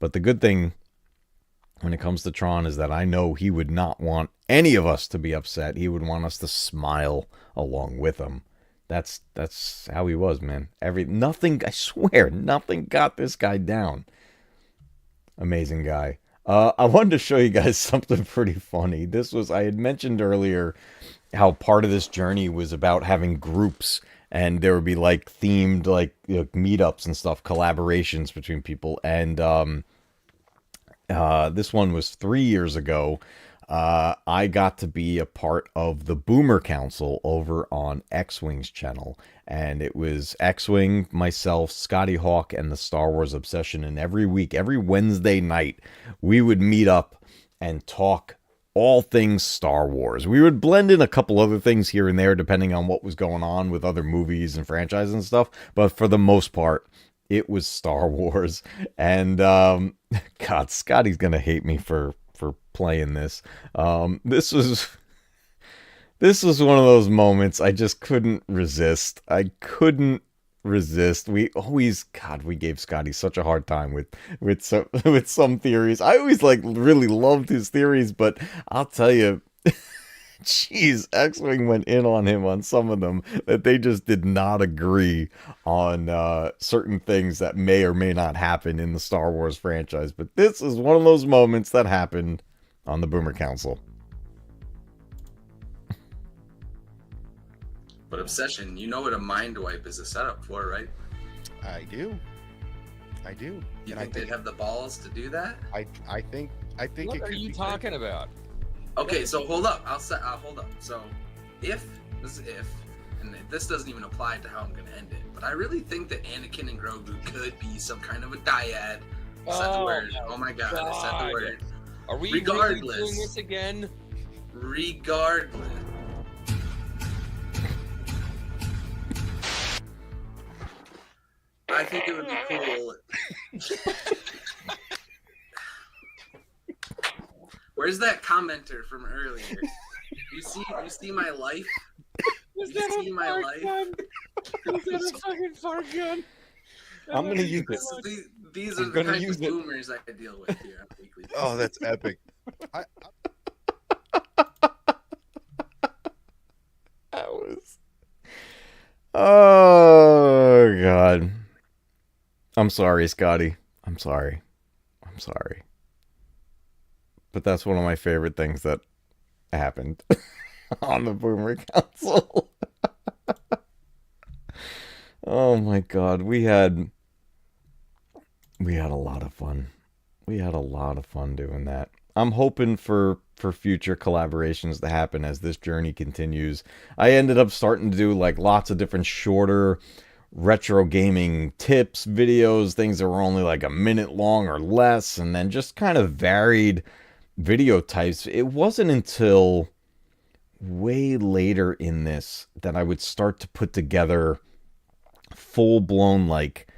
[SPEAKER 1] But the good thing when it comes to Tron is that I know he would not want any of us to be upset. He would want us to smile along with him. That's how he was, man. Nothing, I swear, nothing got this guy down. Amazing guy. I wanted to show you guys something pretty funny. I had mentioned earlier how part of this journey was about having groups, and there would be like themed meetups and stuff, collaborations between people. And this one was 3 years ago. I got to be a part of the Boomer Council over on X-Wing's channel. And it was X-Wing, myself, Scotty Hawk, and the Star Wars Obsession. And every week, every Wednesday night, we would meet up and talk all things Star Wars. We would blend in a couple other things here and there, depending on what was going on with other movies and franchises and stuff. But for the most part, it was Star Wars. And, God, Scotty's going to hate me for playing this. This was one of those moments I just couldn't resist. I couldn't resist. We always, God, we gave Scotty such a hard time with some with some theories. I always like really loved his theories, but I'll tell you, jeez, X-Wing went in on him on some of them that they just did not agree on certain things that may or may not happen in the Star Wars franchise. But this is one of those moments that happened on the Boomer Council.
[SPEAKER 18] But Obsession, you know what a mind wipe is a setup for, right?
[SPEAKER 19] I do. I do.
[SPEAKER 18] You think they'd have the balls to do that?
[SPEAKER 19] I think
[SPEAKER 8] What
[SPEAKER 19] it
[SPEAKER 8] are
[SPEAKER 19] could
[SPEAKER 8] you
[SPEAKER 19] be
[SPEAKER 8] talking about?
[SPEAKER 18] Okay, so hold up. I'll hold up. So, if and this doesn't even apply to how I'm gonna end it, but I really think that Anakin and Grogu could be some kind of a dyad. I said the word. Oh my god, I said the word.
[SPEAKER 8] Are we
[SPEAKER 18] Regardless,
[SPEAKER 8] really doing this again?
[SPEAKER 18] Regardless. I think it would be cool. Where's that commenter from earlier? You see my life?
[SPEAKER 8] Was
[SPEAKER 18] You
[SPEAKER 8] that
[SPEAKER 18] see
[SPEAKER 8] a
[SPEAKER 18] my
[SPEAKER 8] fart
[SPEAKER 18] life?
[SPEAKER 8] gun? Was that a fucking fart gun?
[SPEAKER 19] I'm gonna use it.
[SPEAKER 18] These
[SPEAKER 19] I'm
[SPEAKER 18] are the
[SPEAKER 19] gonna
[SPEAKER 18] kinds
[SPEAKER 19] use
[SPEAKER 18] of
[SPEAKER 19] it.
[SPEAKER 18] boomers I deal with here on a weekly basis.
[SPEAKER 19] Oh, that's epic.
[SPEAKER 1] That was. Oh God. I'm sorry, Scotty. I'm sorry. I'm sorry. But that's one of my favorite things that happened on the Boomer Council. Oh my God, we had a lot of fun. We had a lot of fun doing that. I'm hoping for future collaborations to happen as this journey continues. I ended up starting to do like lots of different shorter retro gaming tips, videos, things that were only like a minute long or less, and then just kind of varied video types. It wasn't until way later in this that I would start to put together full-blown like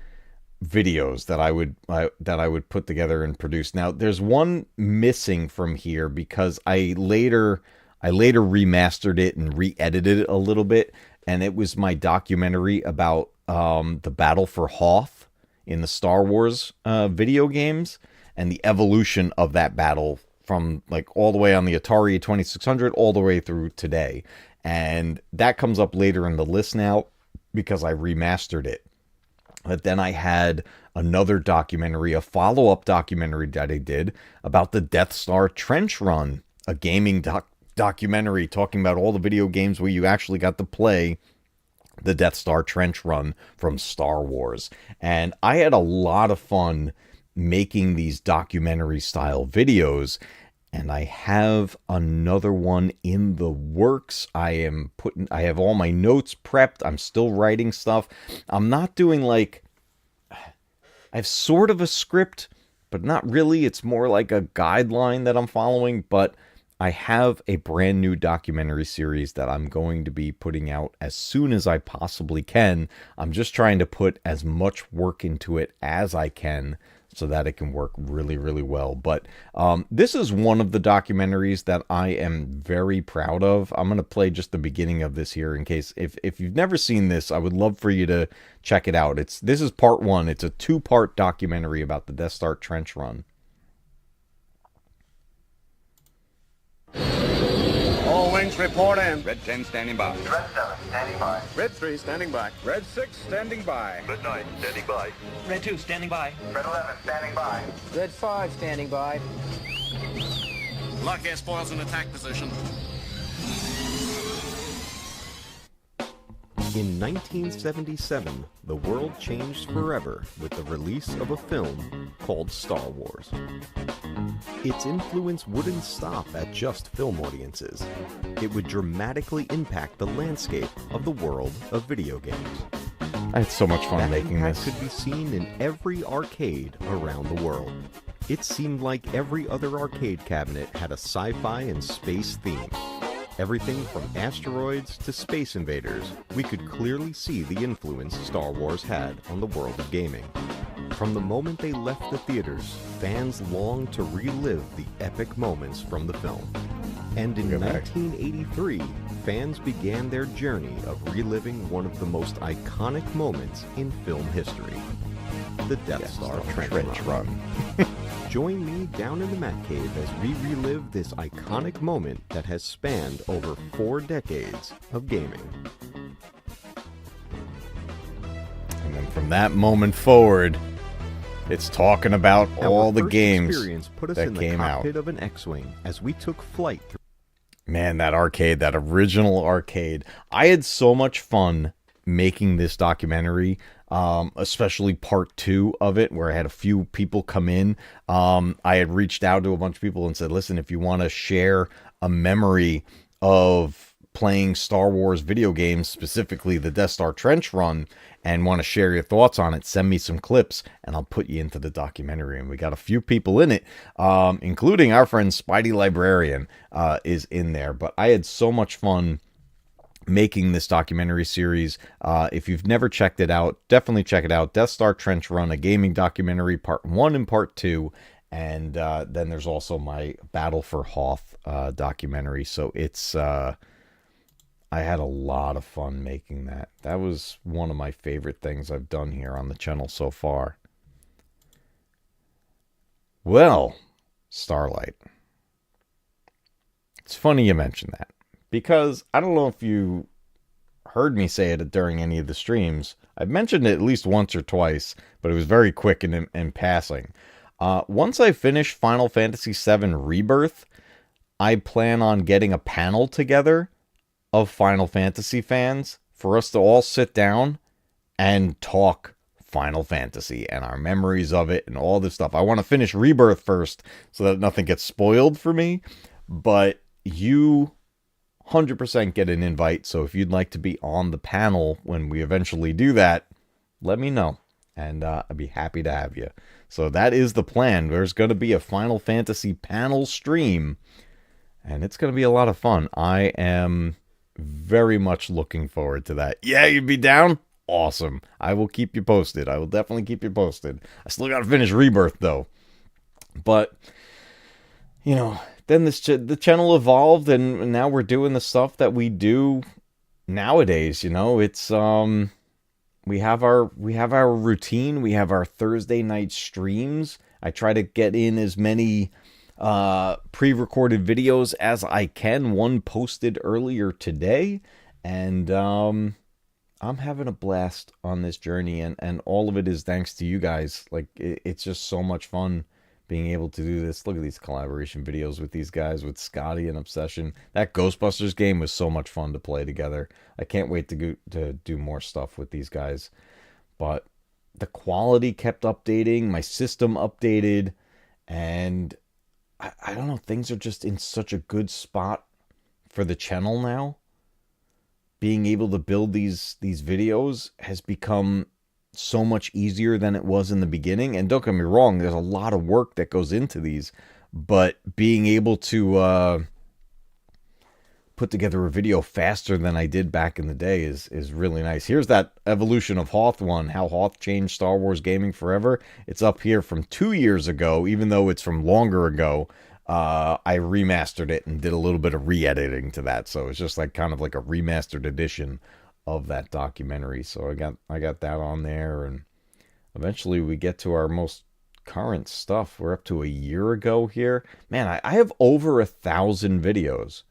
[SPEAKER 1] videos that I would put together and produce. Now, there's one missing from here because I later remastered it and re-edited it a little bit, and it was my documentary about the battle for Hoth in the Star Wars video games and the evolution of that battle from like all the way on the Atari 2600 all the way through today. And that comes up later in the list now because I remastered it. But then I had another documentary, a follow-up documentary that I did about the Death Star Trench Run, a gaming documentary talking about all the video games where you actually got to play the Death Star Trench Run from Star Wars. And I had a lot of fun making these documentary-style videos, and I have another one in the works. I have all my notes prepped. I'm still writing stuff. I'm not doing like, I have sort of a script, but not really. It's more like a guideline that I'm following, but I have a brand new documentary series that I'm going to be putting out as soon as I possibly can. I'm just trying to put as much work into it as I can so that it can work really, really well. But this is one of the documentaries that I am very proud of. I'm going to play just the beginning of this here in case, if you've never seen this, I would love for you to check it out. This is part one. It's a 2-part documentary about the Death Star Trench Run.
[SPEAKER 20] All wings report in. Red 10 standing by. Red 7 standing by. Red 3 standing by. Red 6 standing by. Red 9 standing by.
[SPEAKER 9] Red 2 standing by.
[SPEAKER 20] Red 11 standing by.
[SPEAKER 9] Red 5 standing by.
[SPEAKER 20] Lock air spoils in attack position.
[SPEAKER 4] In 1977, the world changed forever with the release of a film called Star Wars. Its influence wouldn't stop at just film audiences. It would dramatically impact the landscape of the world of video games.
[SPEAKER 1] I had so much fun making this.
[SPEAKER 4] That could be seen in every arcade around the world. It seemed like every other arcade cabinet had a sci-fi and space theme. Everything from asteroids to space invaders, we could clearly see the influence Star Wars had on the world of gaming. From the moment they left the theaters, fans longed to relive the epic moments from the film. And in
[SPEAKER 1] Go back.
[SPEAKER 4] 1983, fans began their journey of reliving one of the most iconic moments in film history, the Death Star Trench Run. Join me down in the MatCave as we relive this iconic moment that has spanned over 4 decades of gaming.
[SPEAKER 1] And then from that moment forward, it's talking about
[SPEAKER 4] Our
[SPEAKER 1] all the
[SPEAKER 4] first
[SPEAKER 1] games
[SPEAKER 4] experience put us
[SPEAKER 1] that
[SPEAKER 4] in the
[SPEAKER 1] came out.
[SPEAKER 4] cockpit of an X-Wing as we took flight through.
[SPEAKER 1] Man, that arcade, that original arcade. I had so much fun making this documentary, especially part 2 of it, where I had a few people come in. I had reached out to a bunch of people and said, listen, if you want to share a memory of playing Star Wars video games, specifically the Death Star Trench Run, and want to share your thoughts on it, send me some clips and I'll put you into the documentary. And we got a few people in it, including our friend Spidey Librarian is in there. But I had so much fun making this documentary series. If you've never checked it out, definitely check it out. Death Star Trench Run, a gaming documentary, part 1 and part 2. And then there's also my Battle for Hoth documentary. So it's... I had a lot of fun making that. That was one of my favorite things I've done here on the channel so far. Well, Starlight. It's funny you mentioned that, because I don't know if you heard me say it during any of the streams. I've mentioned it at least once or twice, but it was very quick and in passing. Once I finish Final Fantasy VII Rebirth, I plan on getting a panel together of Final Fantasy fans for us to all sit down and talk Final Fantasy and our memories of it and all this stuff. I want to finish Rebirth first so that nothing gets spoiled for me, but you 100% get an invite. So if you'd like to be on the panel when we eventually do that, let me know, and I'd be happy to have you. So that is the plan. There's going to be a Final Fantasy panel stream, and it's going to be a lot of fun. I am very much looking forward to that. Yeah, you'd be down? Awesome. I will keep you posted. I will definitely keep you posted. I still got to finish Rebirth, though. But, you know, then the channel evolved, and now we're doing the stuff that we do nowadays. You know, it's we have our routine. We have our Thursday night streams. I try to get in as many pre-recorded videos as I can. One posted earlier today, and I'm having a blast on this journey, and all of it is thanks to you guys. Like, it's just so much fun being able to do this. Look at these collaboration videos with these guys, with Scotty and Obsession. That Ghostbusters game was so much fun to play together. I can't wait to do more stuff with these guys. But the quality kept updating, my system updated, and I don't know, things are just in such a good spot for the channel now. Being able to build these videos has become so much easier than it was in the beginning. And don't get me wrong, there's a lot of work that goes into these, but being able to put together a video faster than I did back in the day is really nice. Here's that evolution of Hoth one, how Hoth changed Star Wars gaming forever. It's up here from 2 years ago, even though it's from longer ago. I remastered it and did a little bit of re-editing to that, so it's just like kind of like a remastered edition of that documentary. So I got that on there, and eventually we get to our most current stuff. We're up to a year ago here. Man, I have over 1,000 videos.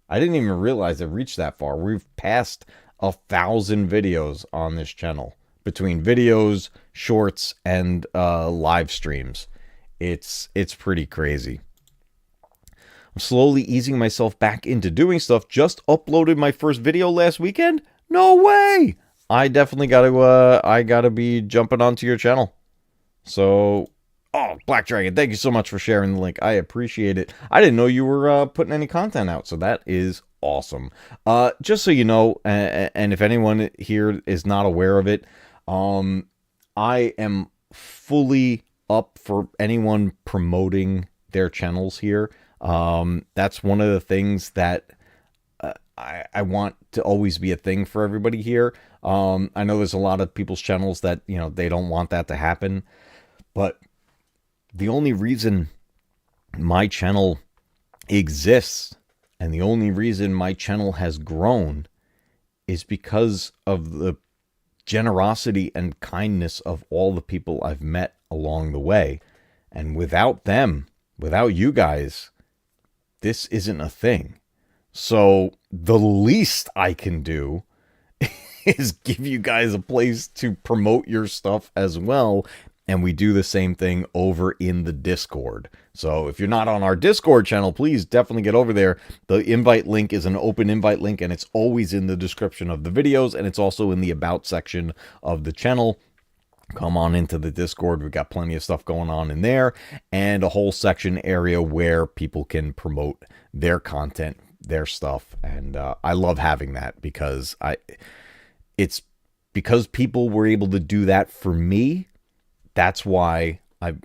[SPEAKER 1] I didn't even realize it reached that far. We've passed 1,000 videos on this channel, between videos, shorts, and live streams. It's pretty crazy. I'm slowly easing myself back into doing stuff. Just uploaded my first video last weekend? No way! I definitely gotta be jumping onto your channel. So, oh, Black Dragon, thank you so much for sharing the link. I appreciate it. I didn't know you were putting any content out, so that is awesome. Just so you know, and if anyone here is not aware of it, I am fully up for anyone promoting their channels here. That's one of the things that I want to always be a thing for everybody here. I know there's a lot of people's channels that, you know, they don't want that to happen, but the only reason my channel exists And the only reason my channel has grown is because of the generosity and kindness of all the people I've met along the way. And without them, without you guys, this isn't a thing. So the least I can do is give you guys a place to promote your stuff as well. And we do the same thing over in the Discord. So if you're not on our Discord channel, please definitely get over there. The invite link is an open invite link, and it's always in the description of the videos, and it's also in the About section of the channel. Come on into the Discord. We've got plenty of stuff going on in there, and a whole section area where people can promote their content, their stuff. And I love having that because it's because people were able to do that for me. That's why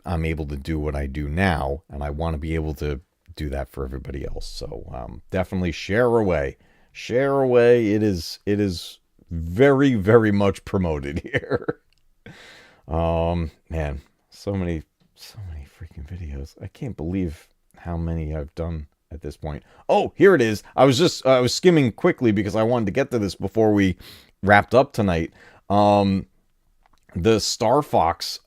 [SPEAKER 1] I'm able to do what I do now, and I want to be able to do that for everybody else. So definitely share away. Share away. It is very, very much promoted here. Man, so many freaking videos. I can't believe how many I've done at this point. Oh, here it is. I was skimming quickly because I wanted to get to this before we wrapped up tonight. The Star Fox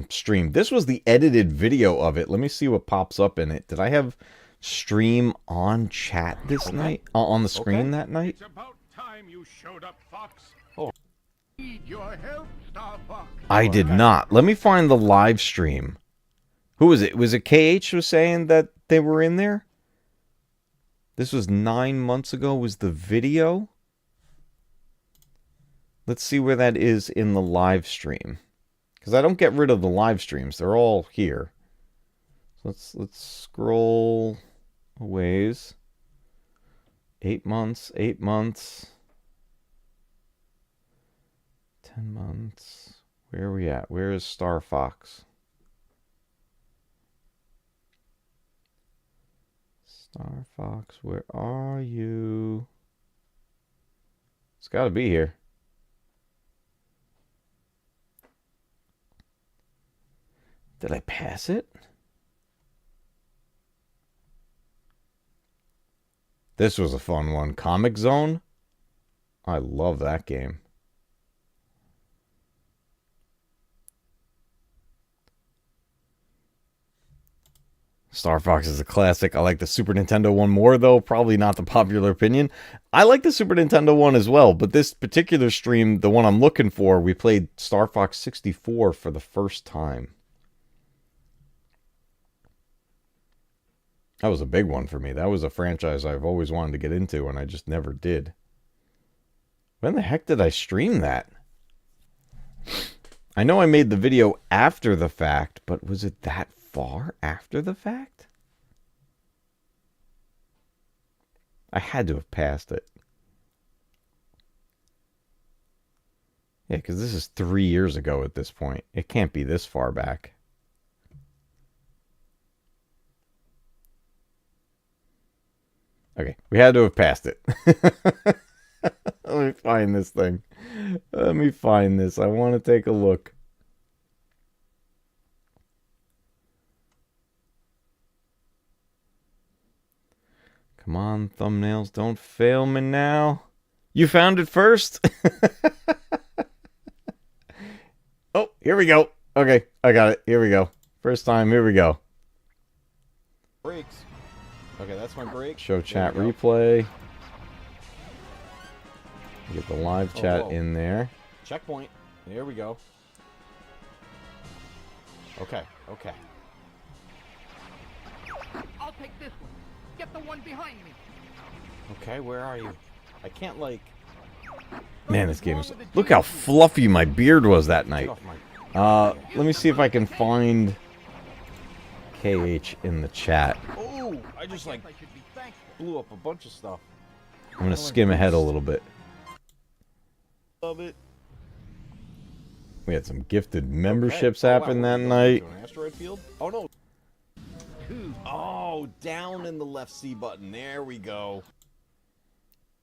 [SPEAKER 1] stream. This was the edited video of it. Let me see what pops up in it. Did I have stream on chat this night? On the screen that night?
[SPEAKER 20] It's about time you showed up, Fox.
[SPEAKER 1] Oh.
[SPEAKER 20] Need your help, Star Fox.
[SPEAKER 1] I did not. Let me find the live stream. Who was it? Was it KH was saying that they were in there? This was 9 months ago, was the video? Let's see where that is in the live stream. Because I don't get rid of the live streams. They're all here. So let's scroll a ways. 8 months, 8 months. 10 months. Where are we at? Where is Star Fox? Star Fox, where are you? It's got to be here. Did I pass it? This was a fun one. Comic Zone? I love that game. Star Fox is a classic. I like the Super Nintendo one more, though. Probably not the popular opinion. I like the Super Nintendo one as well, but this particular stream, the one I'm looking for, we played Star Fox 64 for the first time. That was a big one for me. That was a franchise I've always wanted to get into, and I just never did. When the heck did I stream that? I know I made the video after the fact, but was it that far after the fact? I had to have passed it. Yeah, because this is 3 years ago at this point. It can't be this far back. Okay, we had to have passed it. Let me find this thing. Let me find this. I want to take a look. Come on, thumbnails, don't fail me now. You found it first? Oh, here we go. Okay, I got it. Here we go. First time, here we go.
[SPEAKER 14] Breaks. Okay, that's my break.
[SPEAKER 1] Show chat replay. Get the live chat in there.
[SPEAKER 14] Checkpoint. Here we go. Okay, okay.
[SPEAKER 20] I'll take this one. Get the one behind me.
[SPEAKER 14] Okay, where are you? I can't, like...
[SPEAKER 1] Man, this game is... Look how fluffy my beard was that night. Let me see if I can find KH in the chat.
[SPEAKER 14] Oh, I just, like, blew up a bunch of stuff.
[SPEAKER 1] I'm going to skim ahead a little bit.
[SPEAKER 14] Love it.
[SPEAKER 1] We had some gifted memberships happen that night.
[SPEAKER 14] An asteroid field? Oh, no. Oh, down in the left C button. There we go.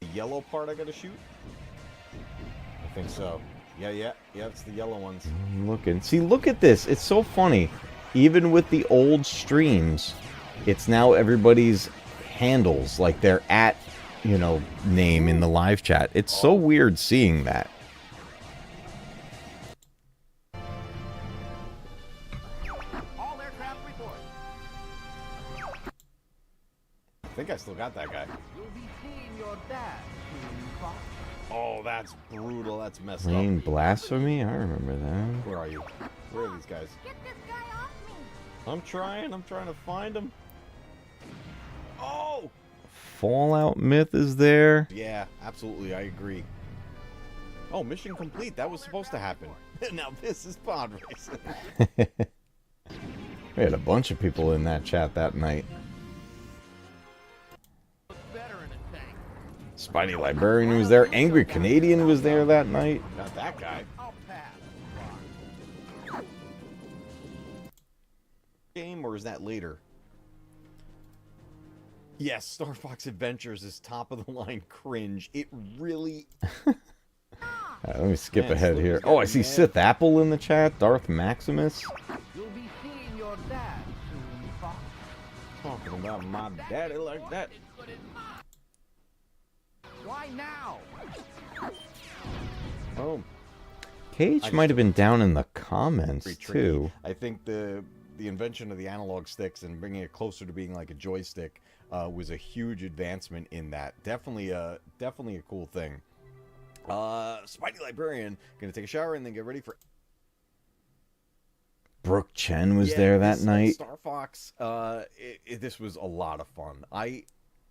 [SPEAKER 14] The yellow part I gotta shoot? I think so. Yeah, it's the yellow ones.
[SPEAKER 1] I'm looking. See, look at this. It's so funny. Even with the old streams, it's now everybody's handles, like their at, name in the live chat. It's so weird seeing that.
[SPEAKER 4] I think I still got that guy. Oh, that's brutal. That's messed up.
[SPEAKER 1] Plain blasphemy? I remember that.
[SPEAKER 4] Where are you? Where are these guys? I'm trying to find them. Oh!
[SPEAKER 1] Fallout Myth is there.
[SPEAKER 4] Yeah, absolutely. I agree. Oh, mission complete. That was supposed to happen. Now this is pod racing.
[SPEAKER 1] We had a bunch of people in that chat that night. Spidey Librarian was there. Angry Canadian was there that night.
[SPEAKER 4] Not that guy. Game, or is that later? Yes, Star Fox Adventures is top of the line cringe. It really.
[SPEAKER 1] Let me skip ahead here. Oh, I see Sith Apple in the chat. Darth Maximus.
[SPEAKER 7] You'll be seeing your dad soon, Fox.
[SPEAKER 4] Talking about my daddy like that.
[SPEAKER 7] Why now?
[SPEAKER 4] Oh.
[SPEAKER 1] Cage might have been down in the comments too.
[SPEAKER 4] I think the invention of the analog sticks and bringing it closer to being like a joystick was a huge advancement in that. Definitely a cool thing. Spidey Librarian, gonna take a shower and then get ready for.
[SPEAKER 1] Brooke Chen was there that night.
[SPEAKER 4] Star Fox. This was a lot of fun.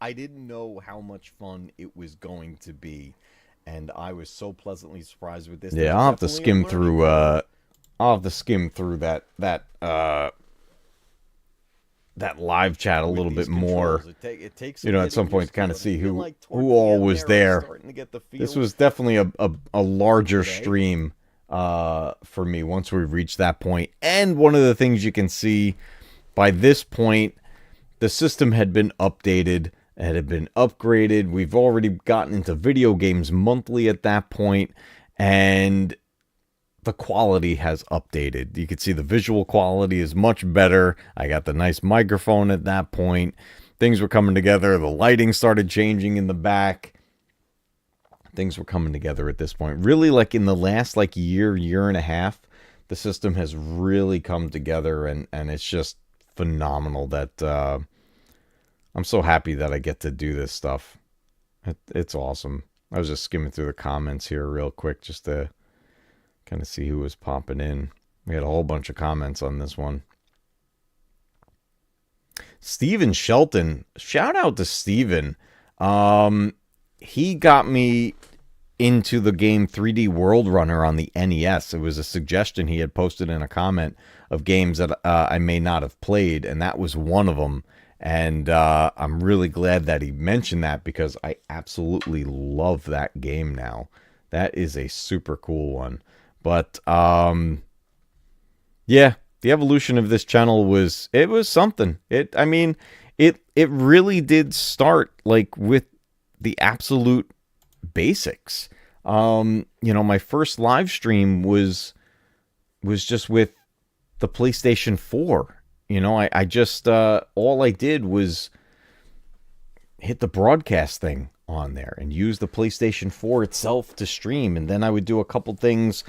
[SPEAKER 4] I didn't know how much fun it was going to be, and I was so pleasantly surprised with this.
[SPEAKER 1] Yeah, I'll have to skim through. I'll have to skim through that live chat a little bit more.
[SPEAKER 4] It takes
[SPEAKER 1] at some point to kind of see who all was there. This was definitely a larger stream for me once we reached that point. And one of the things you can see by this point, the system had been updated. It had been upgraded. We've already gotten into video games monthly at that point, and the quality has updated. You can see the visual quality is much better. I got the nice microphone at that point. Things were coming together. The lighting started changing in the back. Things were coming together at this point. Really, like in the last year and a half, the system has really come together, and it's just phenomenal that I'm so happy that I get to do this stuff. It's awesome. I was just skimming through the comments here real quick just to kind of see who was popping in. We had a whole bunch of comments on this one. Steven Shelton. Shout out to Steven. He got me into the game 3D World Runner on the NES. It was a suggestion he had posted in a comment of games that I may not have played, and that was one of them. And I'm really glad that he mentioned that because I absolutely love that game now. That is a super cool one. But yeah, the evolution of this channel was something. It really did start like with the absolute basics. My first live stream was just with the PlayStation 4. I just all I did was hit the broadcast thing on there and use the PlayStation 4 itself to stream, and then I would do a couple things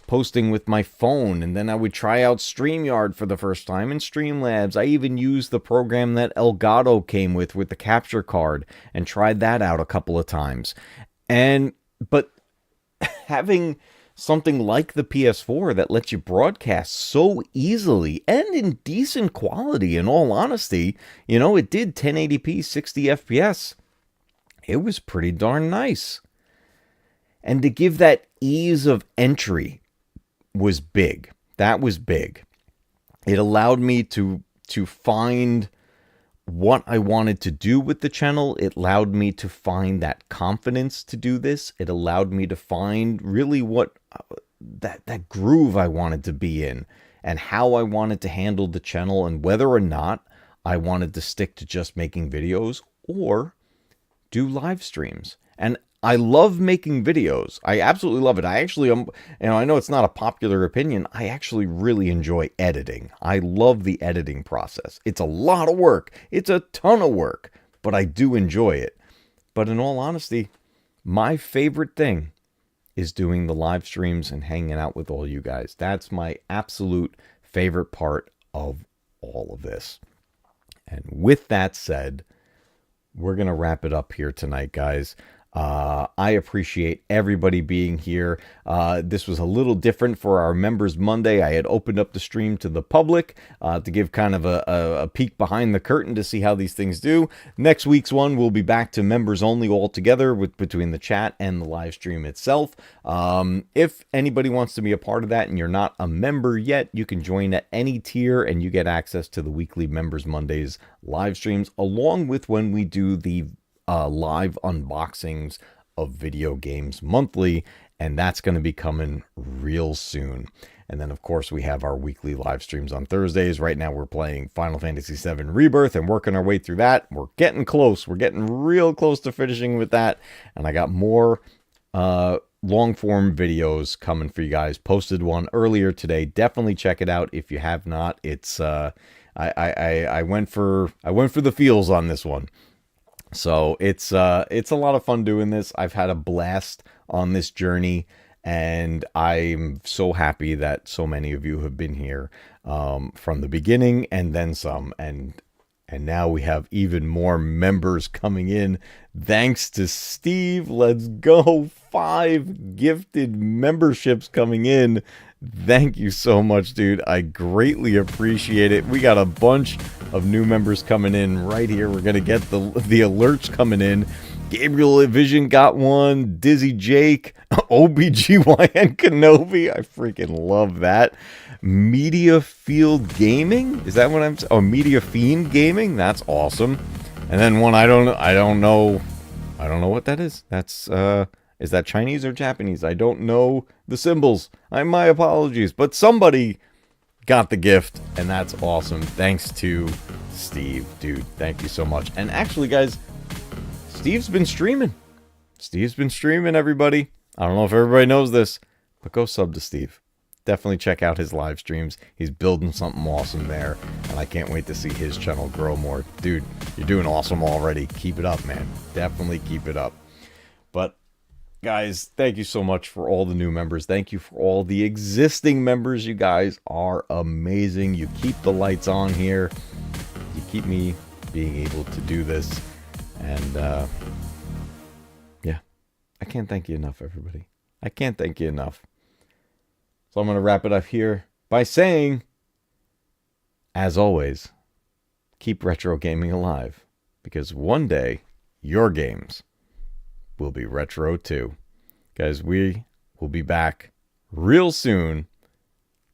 [SPEAKER 1] posting with my phone, and then I would try out StreamYard for the first time and Streamlabs. I even used the program that Elgato came with the capture card and tried that out a couple of times. But having something like the PS4 that lets you broadcast so easily and in decent quality, in all honesty, it did 1080p 60 FPS. It was pretty darn nice. And to give that ease of entry was big. That was big. It allowed me to find what I wanted to do with the channel. It allowed me to find that confidence to do this. It allowed me to find really what that groove I wanted to be in and how I wanted to handle the channel and whether or not I wanted to stick to just making videos or do live streams. And I love making videos. I absolutely love it. I actually I know it's not a popular opinion. I actually really enjoy editing. I love the editing process. It's a lot of work. It's a ton of work, but I do enjoy it. But in all honesty, my favorite thing is doing the live streams and hanging out with all you guys. That's my absolute favorite part of all of this. And with that said, we're going to wrap it up here tonight, guys. I appreciate everybody being here. This was a little different for our Members Monday. I had opened up the stream to the public to give kind of a peek behind the curtain to see how these things do. Next week's one, we'll be back to members only altogether between the chat and the live stream itself. If anybody wants to be a part of that and you're not a member yet, you can join at any tier and you get access to the weekly Members Mondays live streams, along with when we do the live unboxings of video games monthly, and that's going to be coming real soon. And then, of course, we have our weekly live streams on Thursdays. Right now, we're playing Final Fantasy VII Rebirth and working our way through that. We're getting close. We're getting real close to finishing with that. And I got more long-form videos coming for you guys. Posted one earlier today. Definitely check it out if you have not. It's I went for the feels on this one. So it's a lot of fun doing this. I've had a blast on this journey, and I'm so happy that so many of you have been here from the beginning and then some. And now we have even more members coming in. Thanks to Steve. Let's go. 5 gifted memberships coming in. Thank you so much, dude. I greatly appreciate it. We got a bunch of new members coming in right here. We're going to get the alerts coming in. Gabriel Vision got one. Dizzy Jake. OBGYN Kenobi. I freaking love that. Media Field Gaming. Is that what I'm saying? Oh, Media Fiend Gaming. That's awesome. And then one I don't know what that is. That's is that Chinese or Japanese? I don't know the symbols. My apologies. But somebody got the gift, and that's awesome. Thanks to Steve. Dude, thank you so much. And actually, guys, Steve's been streaming. Steve's been streaming, everybody. I don't know if everybody knows this, but go sub to Steve. Definitely check out his live streams. He's building something awesome there, and I can't wait to see his channel grow more. Dude, you're doing awesome already. Keep it up, man. Definitely keep it up. But guys, thank you so much for all the new members. Thank you for all the existing members. You guys are amazing. You keep the lights on here. You keep me being able to do this. And yeah, I can't thank you enough, everybody. I can't thank you enough. So I'm going to wrap it up here by saying, as always, keep retro gaming alive. Because one day, your games will be retro too. Guys, we will be back real soon.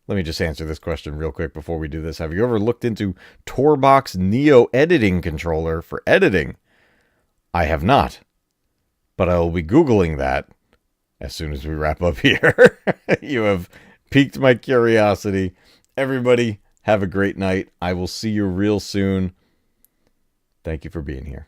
[SPEAKER 1] Let me just answer this question real quick before we do this. Have you ever looked into Torbox Neo editing controller for editing? I have not, but I will be Googling that as soon as we wrap up here. You have piqued my curiosity. Everybody, have a great night. I will see you real soon. Thank you for being here.